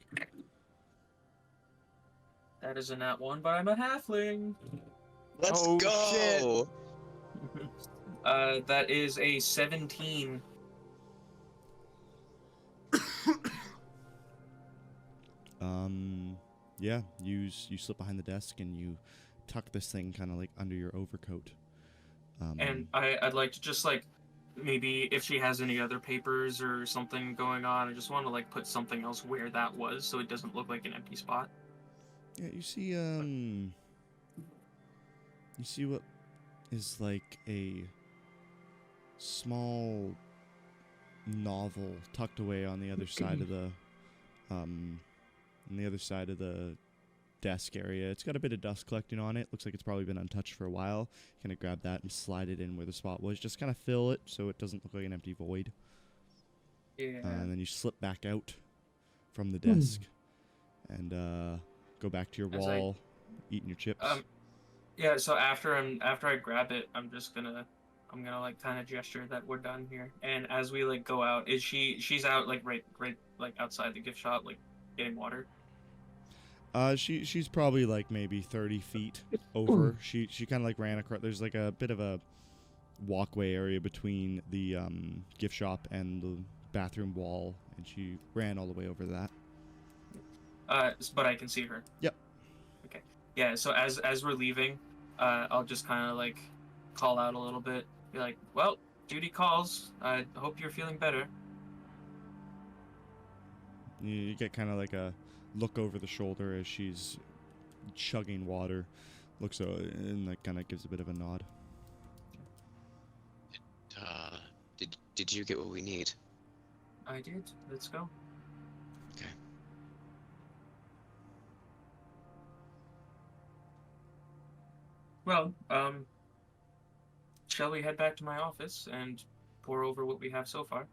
That is a nat 1, but I'm a halfling. Let's go. That is a 17. Yeah, you slip behind the desk and you tuck this thing kind of like under your overcoat. And I'd like to just like maybe if she has any other papers or something going on, I just want to like put something else where that was so it doesn't look like an empty spot. Yeah, you see what is like a small novel tucked away on the other side of the desk area. It's got a bit of dust collecting on it. Looks like it's probably been untouched for a while. Kind of grab that and slide it in where the spot was. Just kind of fill it so it doesn't look like an empty void. Yeah. And then you slip back out from the desk and go back to your wall, eating your chips. Yeah. So after I grab it, I'm gonna like kind of gesture that we're done here. And as we like go out, she's out like right like outside the gift shop, like getting water. She's probably like maybe 30 feet over. She kind of like ran across. There's like a bit of a walkway area between the gift shop and the bathroom wall, and she ran all the way over that. But I can see her. Yep. Okay. Yeah. So as we're leaving, I'll just kind of like call out a little bit. Be like, well, duty calls. I hope you're feeling better. You get kind of like a look over the shoulder as she's chugging water. Looks and like kind of gives a bit of a nod. Did you get what we need? I did. Let's go. Okay. Well, shall we head back to my office and pour over what we have so far?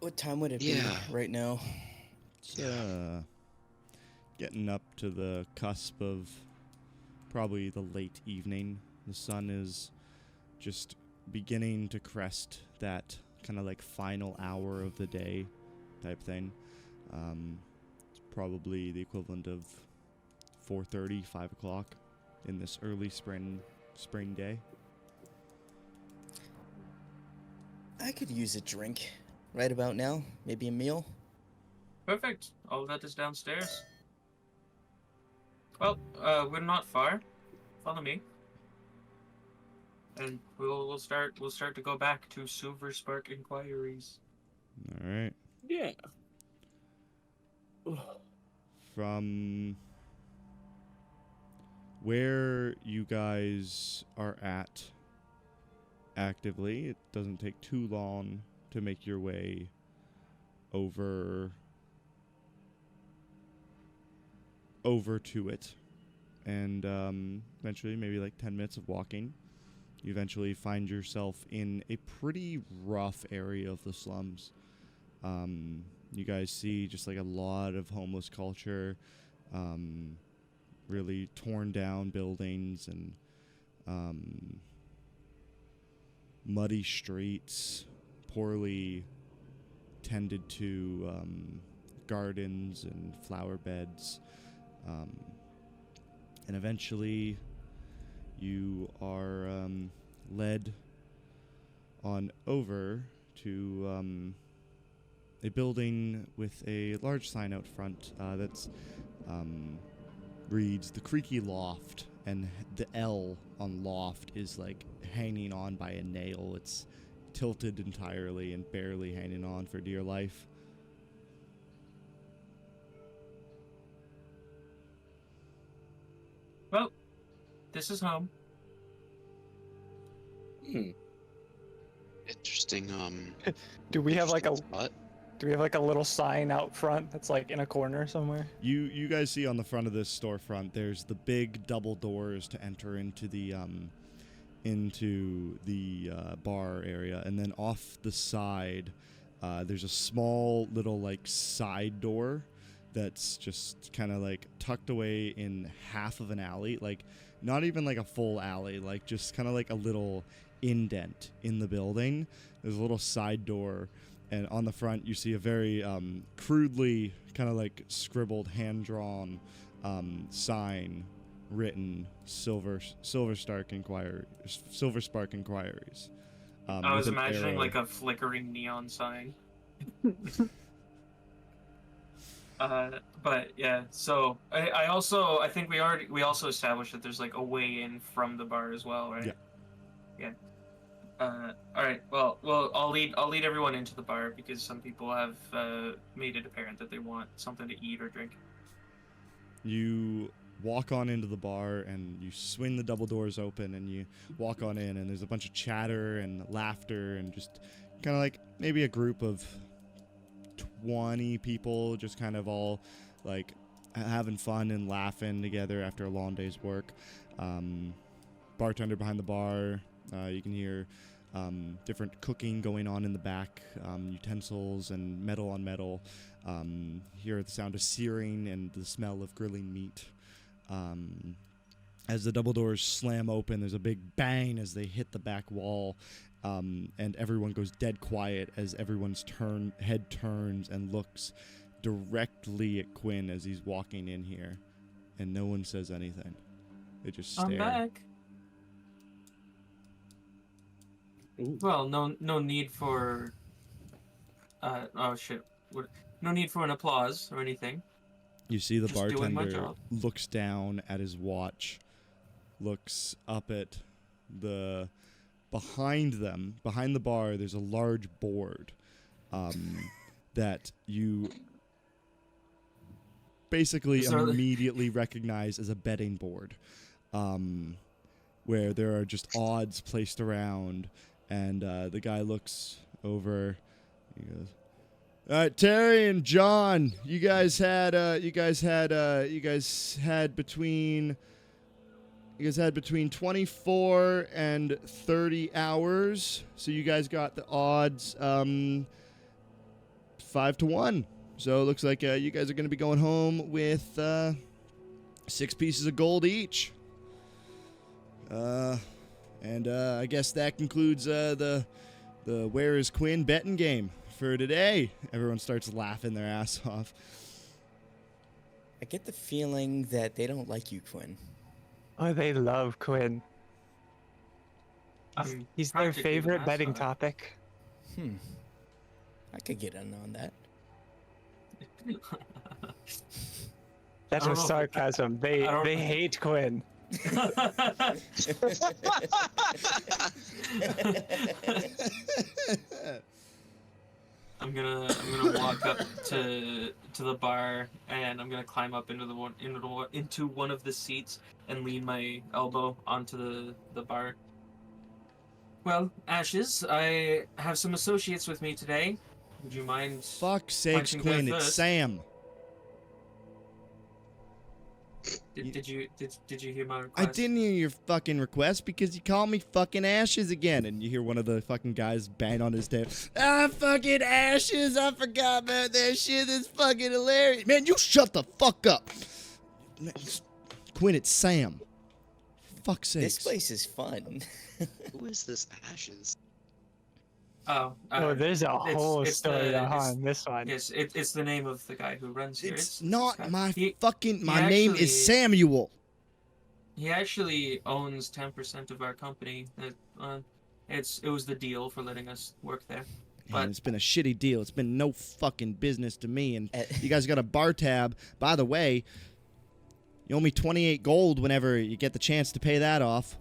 What time would it Yeah. be right now? It's getting up to the cusp of probably the late evening. The sun is just beginning to crest that kind of like final hour of the day type thing. It's probably the equivalent of 4:30, 5 o'clock in this early spring day. I could use a drink right about now. Maybe a meal. Perfect. All of that is downstairs. Well, we're not far. Follow me. And we'll start to go back to Silver Spark Inquiries. All right. Yeah. From where you guys are at actively, it doesn't take too long to make your way over to it. And eventually, maybe like 10 minutes of walking, you eventually find yourself in a pretty rough area of the slums. You guys see just like a lot of homeless culture, really torn down buildings and muddy streets, poorly tended to gardens and flower beds. And eventually you are led on over to a building with a large sign out front that's reads the Creaky Loft, and the L on loft is like hanging on by a nail. It's tilted entirely and barely hanging on for dear life. Well, this is home. Interesting. Do we have like a spot. do we have like a little sign out front that's like in a corner somewhere? You guys see on the front of this storefront, there's the big double doors to enter into the bar area, and then off the side, there's a small little like side door that's just kind of like tucked away in half of an alley, like not even like a full alley, like just kind of like a little indent in the building. There's a little side door, and on the front you see a very crudely kind of like scribbled, hand-drawn sign written Silver Spark Inquiries. I was with an imagining arrow. like a flickering neon sign. But yeah, so I think we also established that there's like a way in from the bar as well, right? Yeah. All right. Well, I'll lead everyone into the bar because some people have made it apparent that they want something to eat or drink. You walk on into the bar and you swing the double doors open and you walk on in, and there's a bunch of chatter and laughter and just kind of like maybe a group of 20 people just kind of all like having fun and laughing together after a long day's work. Bartender behind the bar, you can hear different cooking going on in the back, utensils and metal on metal. Hear the sound of searing and the smell of grilling meat. As the double doors slam open, there's a big bang as they hit the back wall, and everyone goes dead quiet as everyone's head turns and looks directly at Quinn as he's walking in here, and no one says anything. They just stare. I'm back. Ooh. Well, no need for. Oh shit! No need for an applause or anything. You see the Just doing my bartender job. looks down at his watch, looks up at the behind the bar. There's a large board that you basically Is there- immediately recognize as a betting board, where there are just odds placed around, and the guy looks over. He goes, "All right, Terry and John, you guys had between 24 and 30 hours. So you guys got the odds 5-1. So it looks like you guys are going to be going home with 6 pieces of gold each. And I guess that concludes the Where is Quinn betting game for today." Everyone starts laughing their ass off. I get the feeling that they don't like you, Quinn. Oh, they love Quinn. I'm He's their practically the favorite betting mascot. topic. I could get in on that. That I don't was know if- sarcasm. They I don't- hate Quinn. I'm gonna walk up to the bar, and I'm gonna climb up into one of the seats and lean my elbow onto the bar. Well, Ashes, I have some associates with me today. Would you mind? Fuck's sakes, punching Quinn, their it's first? Sam. Did you hear my I request? didn't hear your fucking request because you called me fucking Ashes again. And you hear one of the fucking guys bang on his table. "Ah, fucking Ashes, I forgot about that shit. It's fucking hilarious." Man, you shut the fuck up. Quinn, it's Sam. Fuck's sakes. This place is fun. Who is this Ashes? Oh, Oh, there's a whole it's story the- behind this one. Yes, it's the name of the guy who runs here. It's not Scott. my He- fucking... My he name actually- is Samuel. He actually owns 10% of our company. It was the deal for letting us work there. Man, But it's been a shitty deal. It's been no fucking business to me. And Eh. you guys got a bar tab. By the way, you owe me 28 gold whenever you get the chance to pay that off.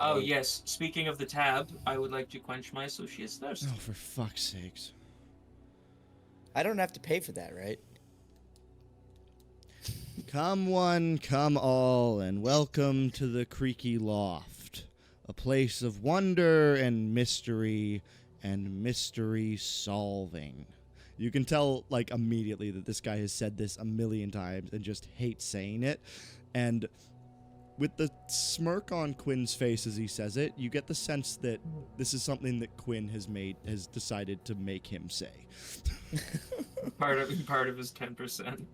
oh yes, speaking of the tab, I would like to quench my associate's thirst. Oh, for fuck's sakes. I don't have to pay for that, right? Come one, come all, and welcome to the Creaky Loft, a place of wonder and mystery solving. You can tell, like, immediately that this guy has said this a million times and just hates saying it. And with the smirk on Quinn's face as he says it, you get the sense that this is something that Quinn has decided to make him say. Part of his 10%.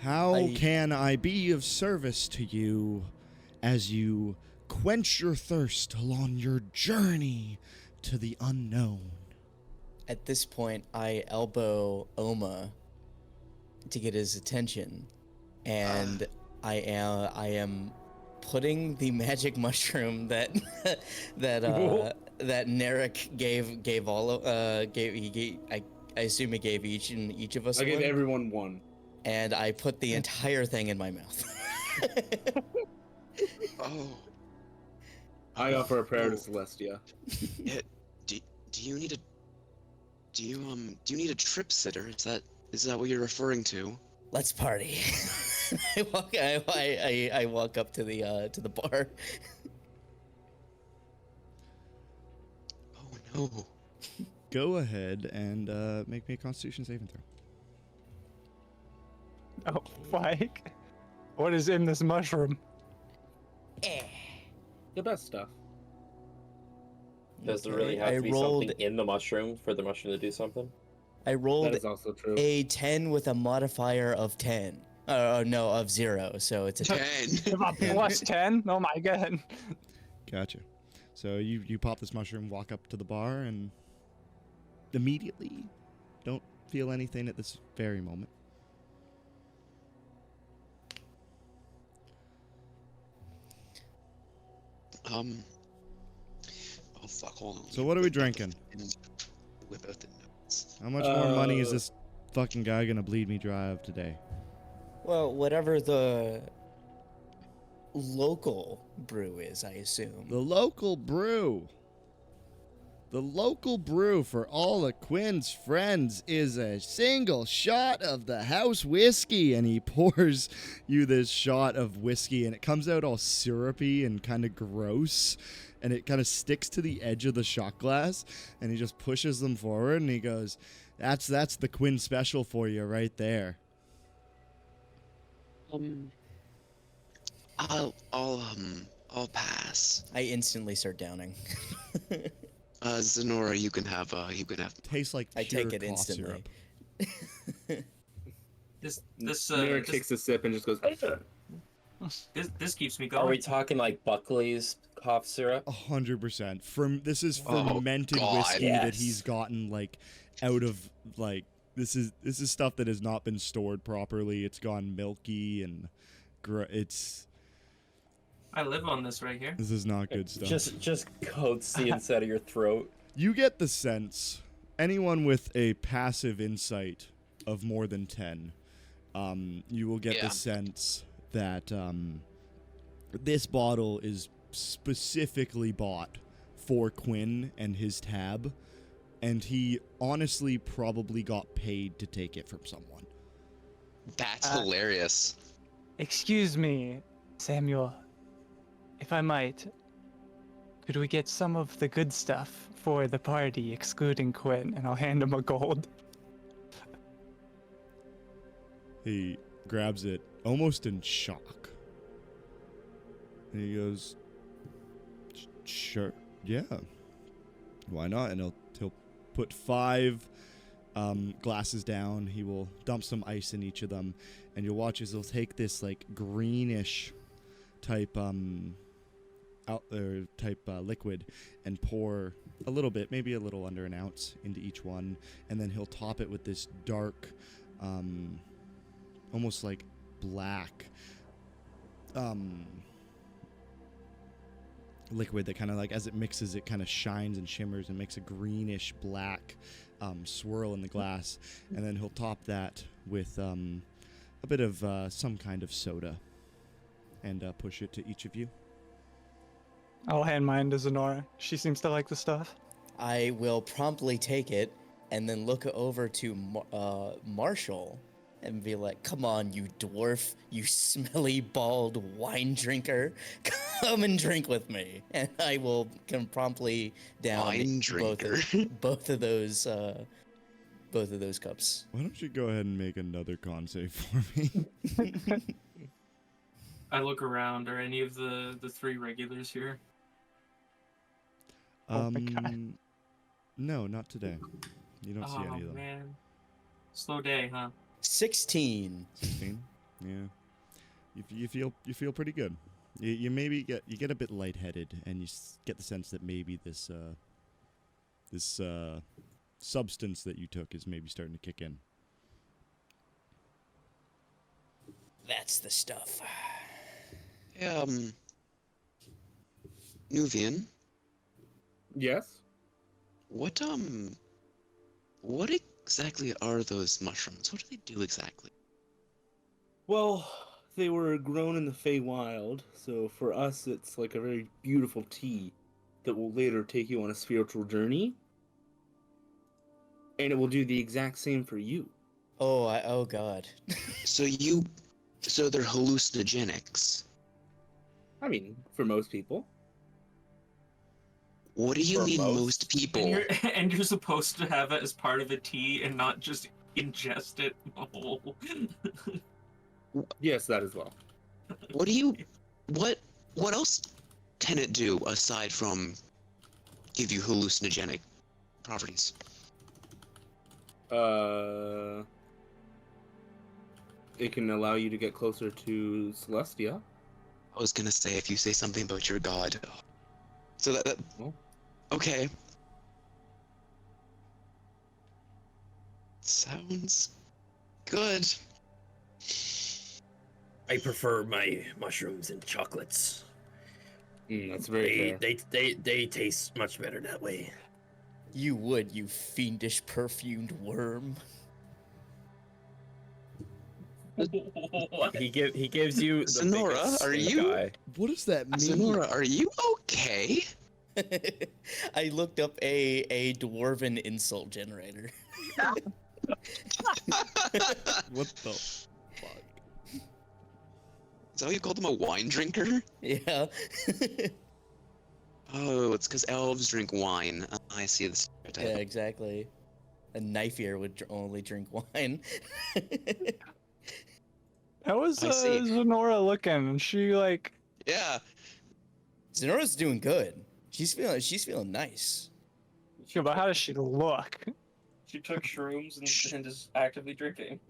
How I- can I be of service to you as you quench your thirst along your journey to the unknown? At this point, I elbow Oma to get his attention, and I am putting the magic mushroom that that Narek gave all of I assume he gave each of us I gave one, everyone one. and I put the entire thing in my mouth. Oh, I offer a prayer to Oh. Celestia. yeah. Do you need a do you need a trip sitter? Is that what you're referring to? Let's party. I walk up to the bar. Oh no. Go ahead and make me a Constitution saving throw. Oh, Mike. What is in this mushroom? The best stuff. Does there really have I to be rolled- something in the mushroom for the mushroom to do something? I That rolled is also true. a 10 with a modifier of 10. No, of 0. So it's a 10. 10. About plus 10? Oh my god. Gotcha. So you pop this mushroom, walk up to the bar, and immediately don't feel anything at this very moment. Oh fuck, hold on. So what are we drinking? whip out the notes. How much more money is this fucking guy gonna bleed me dry of today? Well, whatever the local brew is, I assume. The local brew. The local brew for all of Quinn's friends is a single shot of the house whiskey. And he pours you this shot of whiskey, and it comes out all syrupy and kind of gross. And it kind of sticks to the edge of the shot glass. And he just pushes them forward, and he goes, that's the Quinn special for you right there. I'll pass. I instantly start downing. Zenora, you can have. Tastes like I pure take it cough instantly. syrup. Mira takes a sip and just goes. This keeps me going. Are we talking like Buckley's cough syrup? 100%. This is Oh, fermented God, whiskey that yes. he's gotten like out of like this is stuff that has not been stored properly. It's gone milky and I live on this right here. this is not good stuff. Just coats the inside of your throat. You get the sense, anyone with a passive insight of more than 10, you will get Yeah. the sense that this bottle is specifically bought for Quinn and his tab, and he honestly probably got paid to take it from someone. That's hilarious. Excuse me, Samuel. If I might, could we get some of the good stuff for the party, excluding Quinn? And I'll hand him a gold. He grabs it almost in shock. And he goes, sure, yeah. Why not? And he'll put 5 glasses down. He will dump some ice in each of them. And you'll watch as he'll take this like greenish type liquid and pour a little bit, maybe a little under an ounce, into each one. And then he'll top it with this dark, almost like black liquid that kind of like, as it mixes, it kind of shines and shimmers and makes a greenish black swirl in the glass. And then he'll top that with a bit of some kind of soda and push it to each of you. I'll hand mine to Zenora. She seems to like the stuff. I will promptly take it and then look over to Marshall and be like, come on, you dwarf, you smelly, bald wine drinker. Come and drink with me. And I will come promptly down Wine drinker. both of those cups. Why don't you go ahead and make another con save for me? I look around. Are any of the 3 regulars here? Oh my God. No, not today. You don't see any of them. Man. Slow day, huh? 16. 16. Yeah. You feel pretty good. You maybe get a bit lightheaded, and you get the sense that maybe this substance that you took is maybe starting to kick in. That's the stuff. Yeah, Nuvian, Yes. what exactly are those mushrooms? What do they do exactly? Well, they were grown in the Feywild, so for us it's like a very beautiful tea that will later take you on a spiritual journey. And it will do the exact same for you. Oh God. So they're hallucinogenics. I mean, for most people. What do you For mean most. most people? And you're supposed to have it as part of a tea and not just ingest it whole. Yes, that as well. What else can it do aside from give you hallucinogenic properties? It can allow you to get closer to Celestia. I was gonna say, if you say something about your god. So that Well. okay. Sounds good. I prefer my mushrooms and chocolates. That's very fair. They taste much better that way. You would, you fiendish perfumed worm. What? He gives you the Sonora, biggest are stink you- eye. What does that mean? Sonora, are you okay? I looked up a dwarven insult generator. What the fuck? Is that why you called him a wine drinker? Yeah. Oh, it's because elves drink wine. I see the Yeah, stereotype. exactly. A knife ear would only drink wine. How was I see. Zenora looking? She like Yeah. Zenora's doing good. She's feeling nice. but how does she look? She took shrooms and is actively drinking.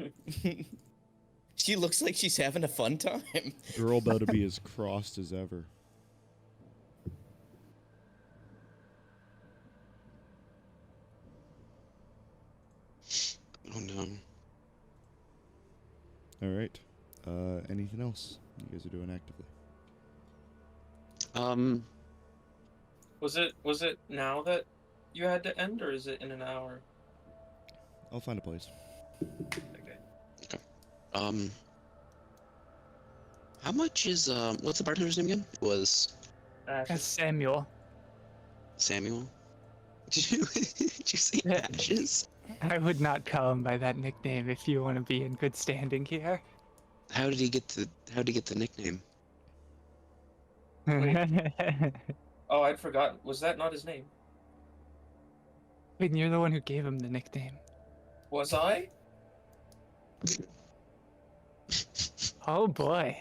She looks like she's having a fun time. Girl about to be as crossed as ever. Oh no. All right. Anything else you guys are doing actively? Was it now that you had to end, or is it in an hour? I'll find a place. Okay. How much is what's the bartender's name again? It was That's Samuel. Samuel. Did you say Yeah. Ashes? I would not call him by that nickname if you want to be in good standing here. How did he get the nickname? Oh, I'd forgotten. Was that not his name? Wait, you're the one who gave him the nickname. Was I? Oh boy.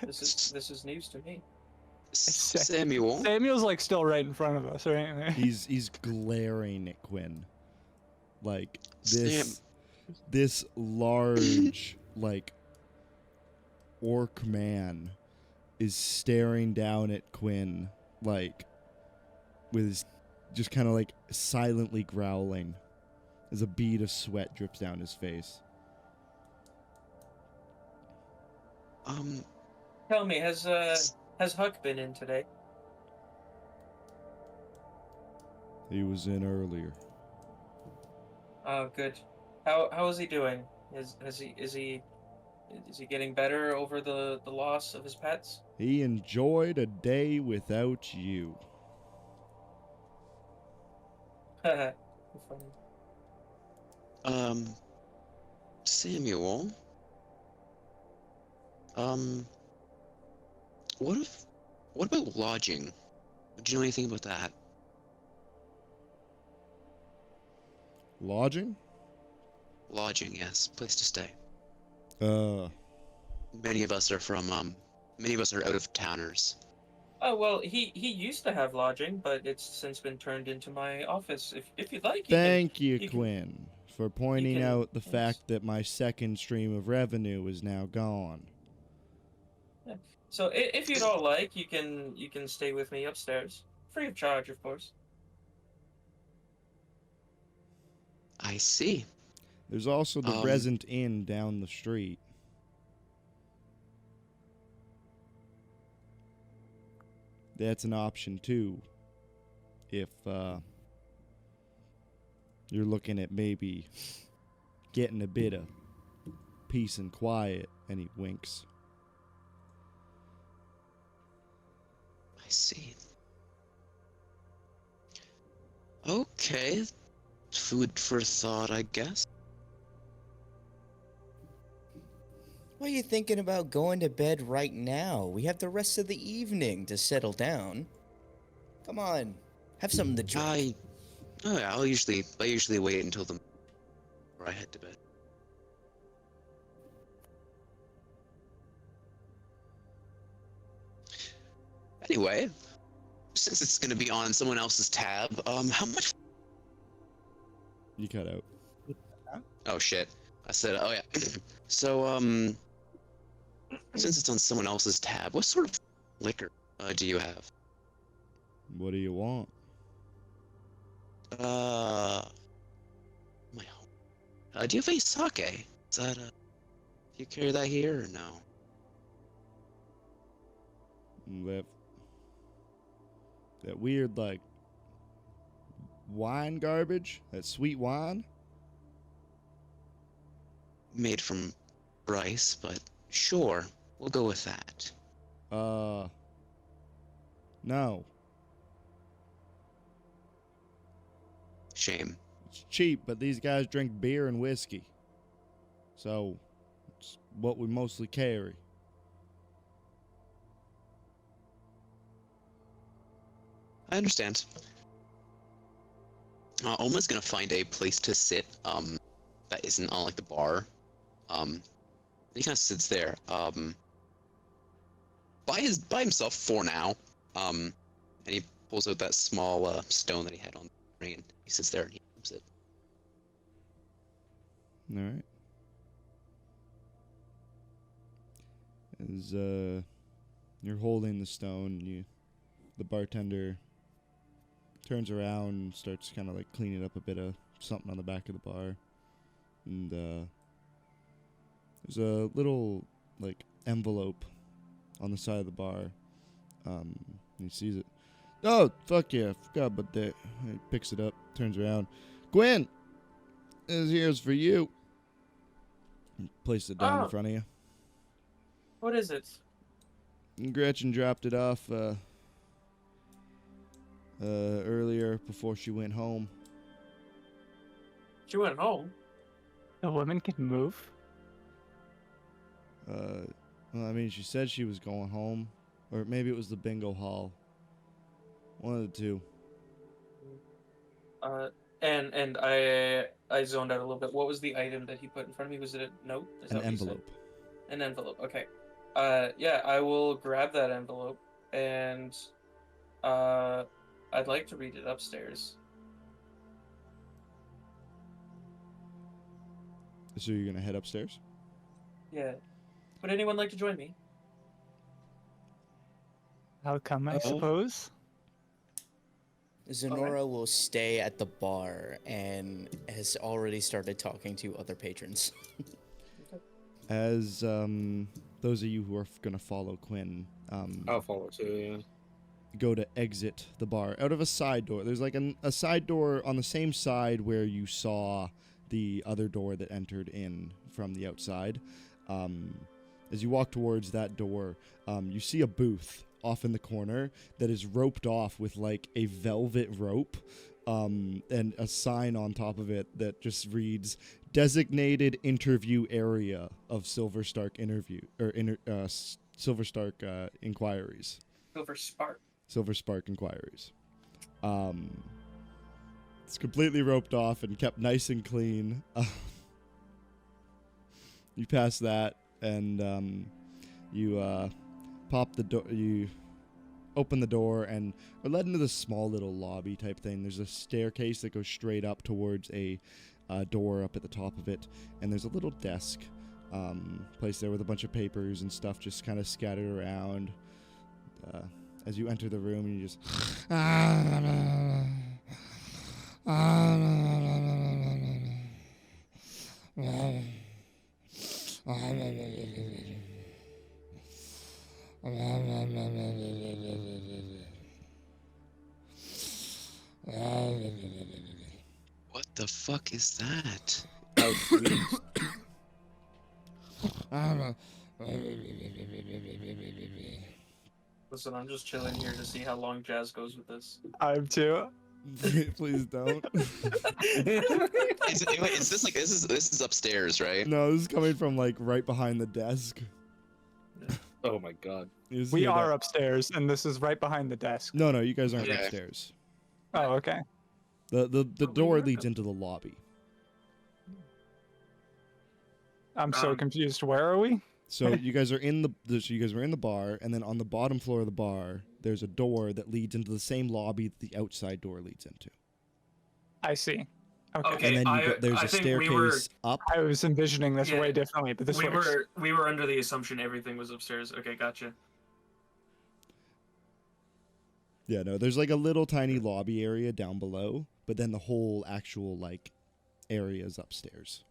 This is news to me. Samuel. Samuel's like still right in front of us, right? He's glaring at Quinn. Like Sam. this large like orc man is staring down at Quinn like with his just kind of like silently growling as a bead of sweat drips down his face. Tell me, has Huck been in today? He was in earlier. Oh, good. How is he doing? Is he getting better over the loss of his pets? He enjoyed a day without you. Funny. Samuel. What about lodging? Do you know anything about that? Lodging? Lodging, yes, place to stay. Many Many of us are out of towners. Oh well, he used to have lodging, but it's since been turned into my office. If you'd like, Thank you, you can- Quinn, for pointing can- out the yes. fact that my second stream of revenue is now gone. So if you'd all like, you can stay with me upstairs, free of charge, of course. I see. There's also the Um, Resent Inn down the street. That's an option too. If you're looking at maybe getting a bit of peace and quiet, and he winks. I see. Okay. Food for thought, I guess. Why are you thinking about going to bed right now? We have the rest of the evening to settle down. Come on, have something to drink. I usually wait until before I head to bed. Anyway, since it's gonna be on someone else's tab, how much? You cut out. Oh shit! I said, oh yeah. So since it's on someone else's tab, what sort of liquor do you have? What do you want? My home. Do you have any sake? Is that do you carry that here or no? That weird like wine garbage? That sweet wine? Made from rice, but sure, we'll go with that. No. Shame. It's cheap, but these guys drink beer and whiskey. So, it's what we mostly carry. I understand. Oma's gonna find a place to sit, that isn't on like the bar. He kind of sits there, by himself for now. And he pulls out that small stone that he had on the ring, and he sits there and he moves it. All right. As you're holding the stone, the bartender turns around and starts kind of like cleaning up a bit of something on the back of the bar, and there's a little like envelope on the side of the bar. He sees it. Oh, fuck yeah, I forgot about that. He picks it up, turns around. Gwen, this here's for you. Place it down in front of you. What is it? And Gretchen dropped it off earlier before she went home. She went home. A woman can move. Well, I mean, she said she was going home, or maybe it was the bingo hall. One of the two. And I zoned out a little bit. What was the item that he put in front of me? Was it a note? Is that An what you said? envelope. An envelope. Okay. Yeah, I will grab that envelope and I'd like to read it upstairs. So you're gonna head upstairs? Yeah. Would anyone like to join me? How come, I suppose? Zenora will stay at the bar and has already started talking to other patrons. As those of you who are gonna follow Quinn, I'll follow too, yeah. go to exit the bar out of a side door. There's like a side door on the same side where you saw the other door that entered in from the outside. As you walk towards that door, you see a booth off in the corner that is roped off with like a velvet rope, and a sign on top of it that just reads "Designated Interview Area of Silver Stark Interview" or Silver Stark Inquiries. Silver Spark Inquiries. It's completely roped off and kept nice and clean. You pass that, and you pop the door. You open the door and are led into this small little lobby type thing. There's a staircase that goes straight up towards a door up at the top of it, and there's a little desk placed there with a bunch of papers and stuff just kind of scattered around. As you enter the room, you just What the fuck is that? How sweet. Listen, I'm just chilling here to see how long Jazz goes with this. I'm too. Please don't. Is this like this is upstairs, right? No, this is coming from like right behind the desk. Oh my god. You just We hear are that- upstairs, and this is right behind the desk. No, you guys aren't Yeah. upstairs. Oh, okay. The we door were leads into the lobby. I'm so confused. Where are we? So you guys are in you guys were in the bar, and then on the bottom floor of the bar, there's a door that leads into the same lobby that the outside door leads into. I see. Okay. Okay. And then there's I a think staircase we were- up. I was envisioning this Yeah. way differently, but this we works. were under the assumption everything was upstairs. Okay, gotcha. Yeah, no, there's like a little tiny lobby area down below, but then the whole actual like area is upstairs.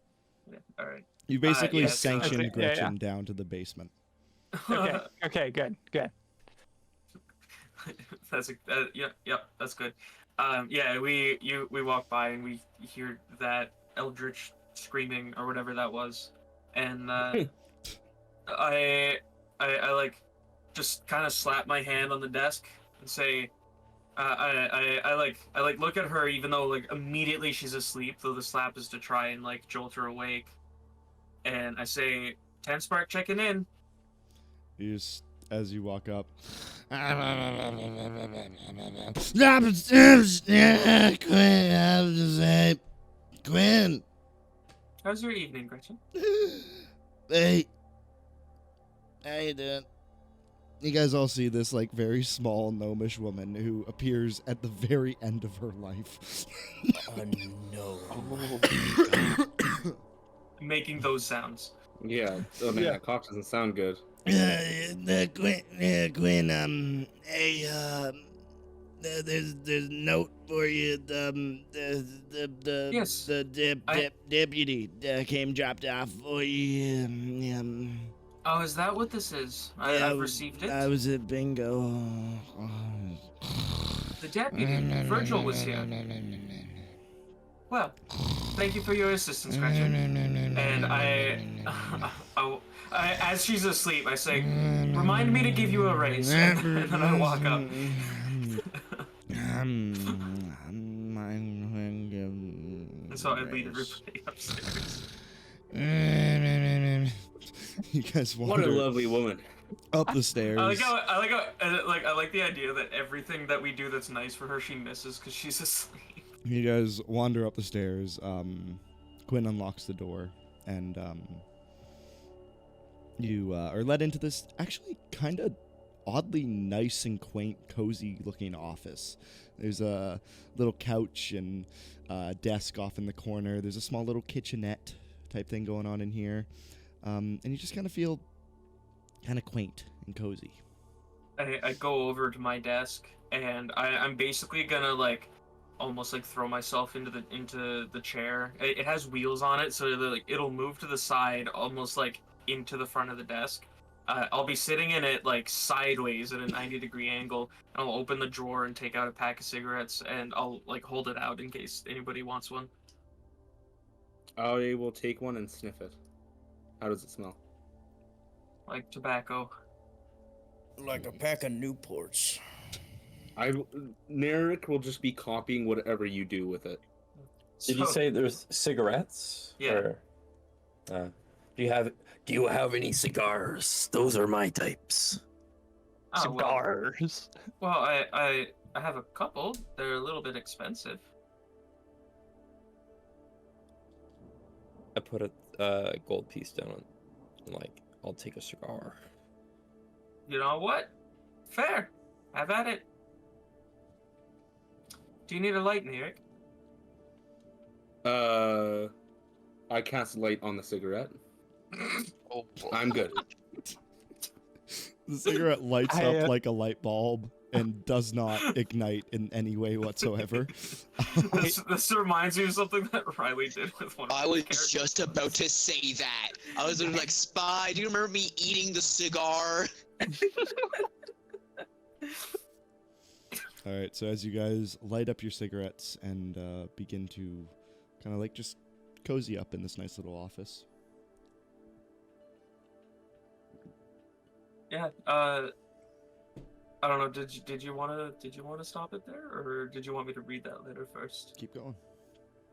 Yeah, all right. You basically yes, I sanctioned think- Gretchen down to the basement. Okay, good. That's that's good. Yeah, we walk by and we hear that eldritch screaming or whatever that was, and I like just kind of slap my hand on the desk and say, I look at her even though like immediately she's asleep, though the slap is to try and like jolt her awake, and I say, 10 Spark checking in. You just, as you walk up. Quinn. How's your evening, Gretchen? Hey. How you doing? You guys all see this like very small gnomish woman who appears at the very end of her life. No. Making those sounds. Yeah. Oh man, that cough doesn't sound good. Quinn, hey, there's a note for you. Yes, The deputy came dropped off for you. Oh, is that what this is? I've received it. I was at bingo. The deputy, Virgil, was here. Well, thank you for your assistance, Gretchen. And I, as she's asleep, I say, remind me to give you a raise. And then I walk up. And so I lead everybody upstairs. You guys What wander a lovely woman. up the stairs. I like the idea that everything that we do that's nice for her, she misses because she's asleep. You guys wander up the stairs. Quinn unlocks the door, and you are led into this actually kind of oddly nice and quaint, cozy-looking office. There's a little couch and a desk off in the corner. There's a small little kitchenette type thing going on in here. And you just kind of feel kind of quaint and cozy. I go over to my desk, and I'm basically gonna like almost like throw myself into the chair. It has wheels on it, so that, like it'll move to the side, almost like into the front of the desk. I'll be sitting in it like sideways at a 90-degree angle, and I'll open the drawer and take out a pack of cigarettes, and I'll like hold it out in case anybody wants one. I will take one and sniff it. How does it smell? Like tobacco. Like a pack of Newports. Narek will just be copying whatever you do with it. Did you say there's cigarettes? Yeah. Or, do you have any cigars? Those are my types. Oh, well, Cigars. well, I have a couple. They're a little bit expensive. I put a gold piece down on, like, I'll take a cigar. You know what? Fair. Have at it. Do you need a light, Narek? I cast light on the cigarette. Oh, boy. I'm good. The cigarette lights I, up like a light bulb and does not ignite in any way whatsoever. This reminds me of something that Riley did with one of I his was characters. just about to say that. I was like, Spy, do you remember me eating the cigar? All right, so as you guys light up your cigarettes and begin to kind of like just cozy up in this nice little office. Yeah. I don't know. Did you want to stop it there, or did you want me to read that letter first? Keep going.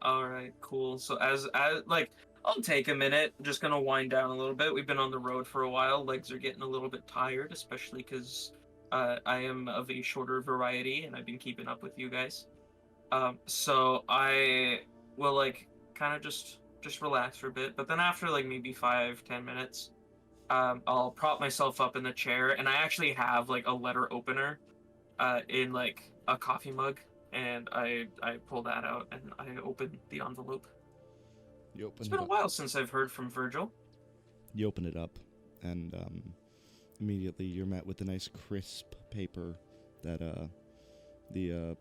All right, cool. So as like, I'll take a minute. I'm just gonna wind down a little bit. We've been on the road for a while. Legs are getting a little bit tired, especially because I am of a shorter variety, and I've been keeping up with you guys. So I will like kind of just relax for a bit. But then after like maybe 5-10 minutes, I'll prop myself up in the chair, and I actually have like a letter opener in like a coffee mug, and I pull that out and I open the envelope. You open It's it been a up. while since I've heard from Virgil. You open it up, and immediately you're met with a nice crisp paper that the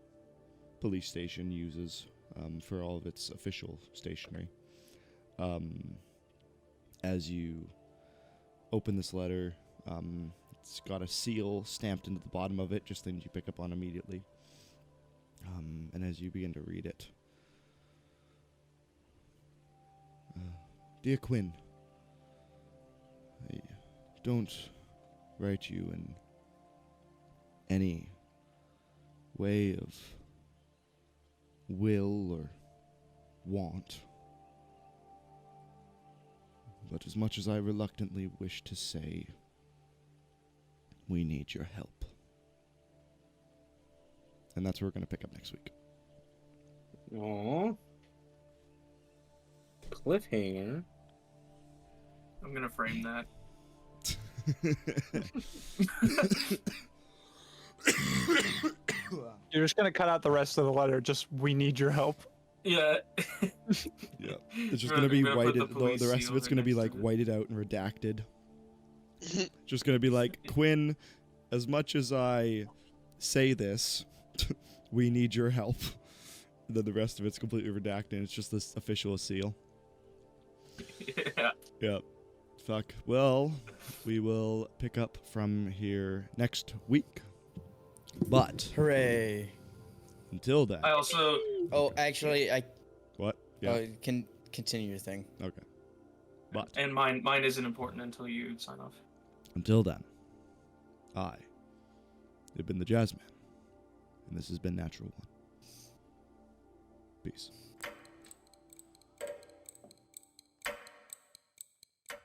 police station uses for all of its official stationery. As you open this letter, it's got a seal stamped into the bottom of it, just things you pick up on immediately. And as you begin to read it, Dear Quinn, I don't write you in any way of will or want. But as much as I reluctantly wish to say, we need your help. And that's where we're going to pick up next week. Aww. Cliffhanger. I'm gonna frame that. You're just gonna cut out the rest of the letter. Just we need your help. Yeah. Yeah. It's just going to be We're gonna put whited. the police The rest of seal it's there going to be next like to it. whited out and redacted. Just going to be like, Quinn, as much as I say this, we need your help. And then the rest of it's completely redacted. And it's just this official seal. Yeah. Yeah. Fuck. Well, we will pick up from here next week. But Hooray. until then. I also. Oh, actually, I What? Yeah. can continue your thing. Okay. But And mine isn't important until you sign off. until then, I have been the Jazzman. And this has been Natural One. Peace.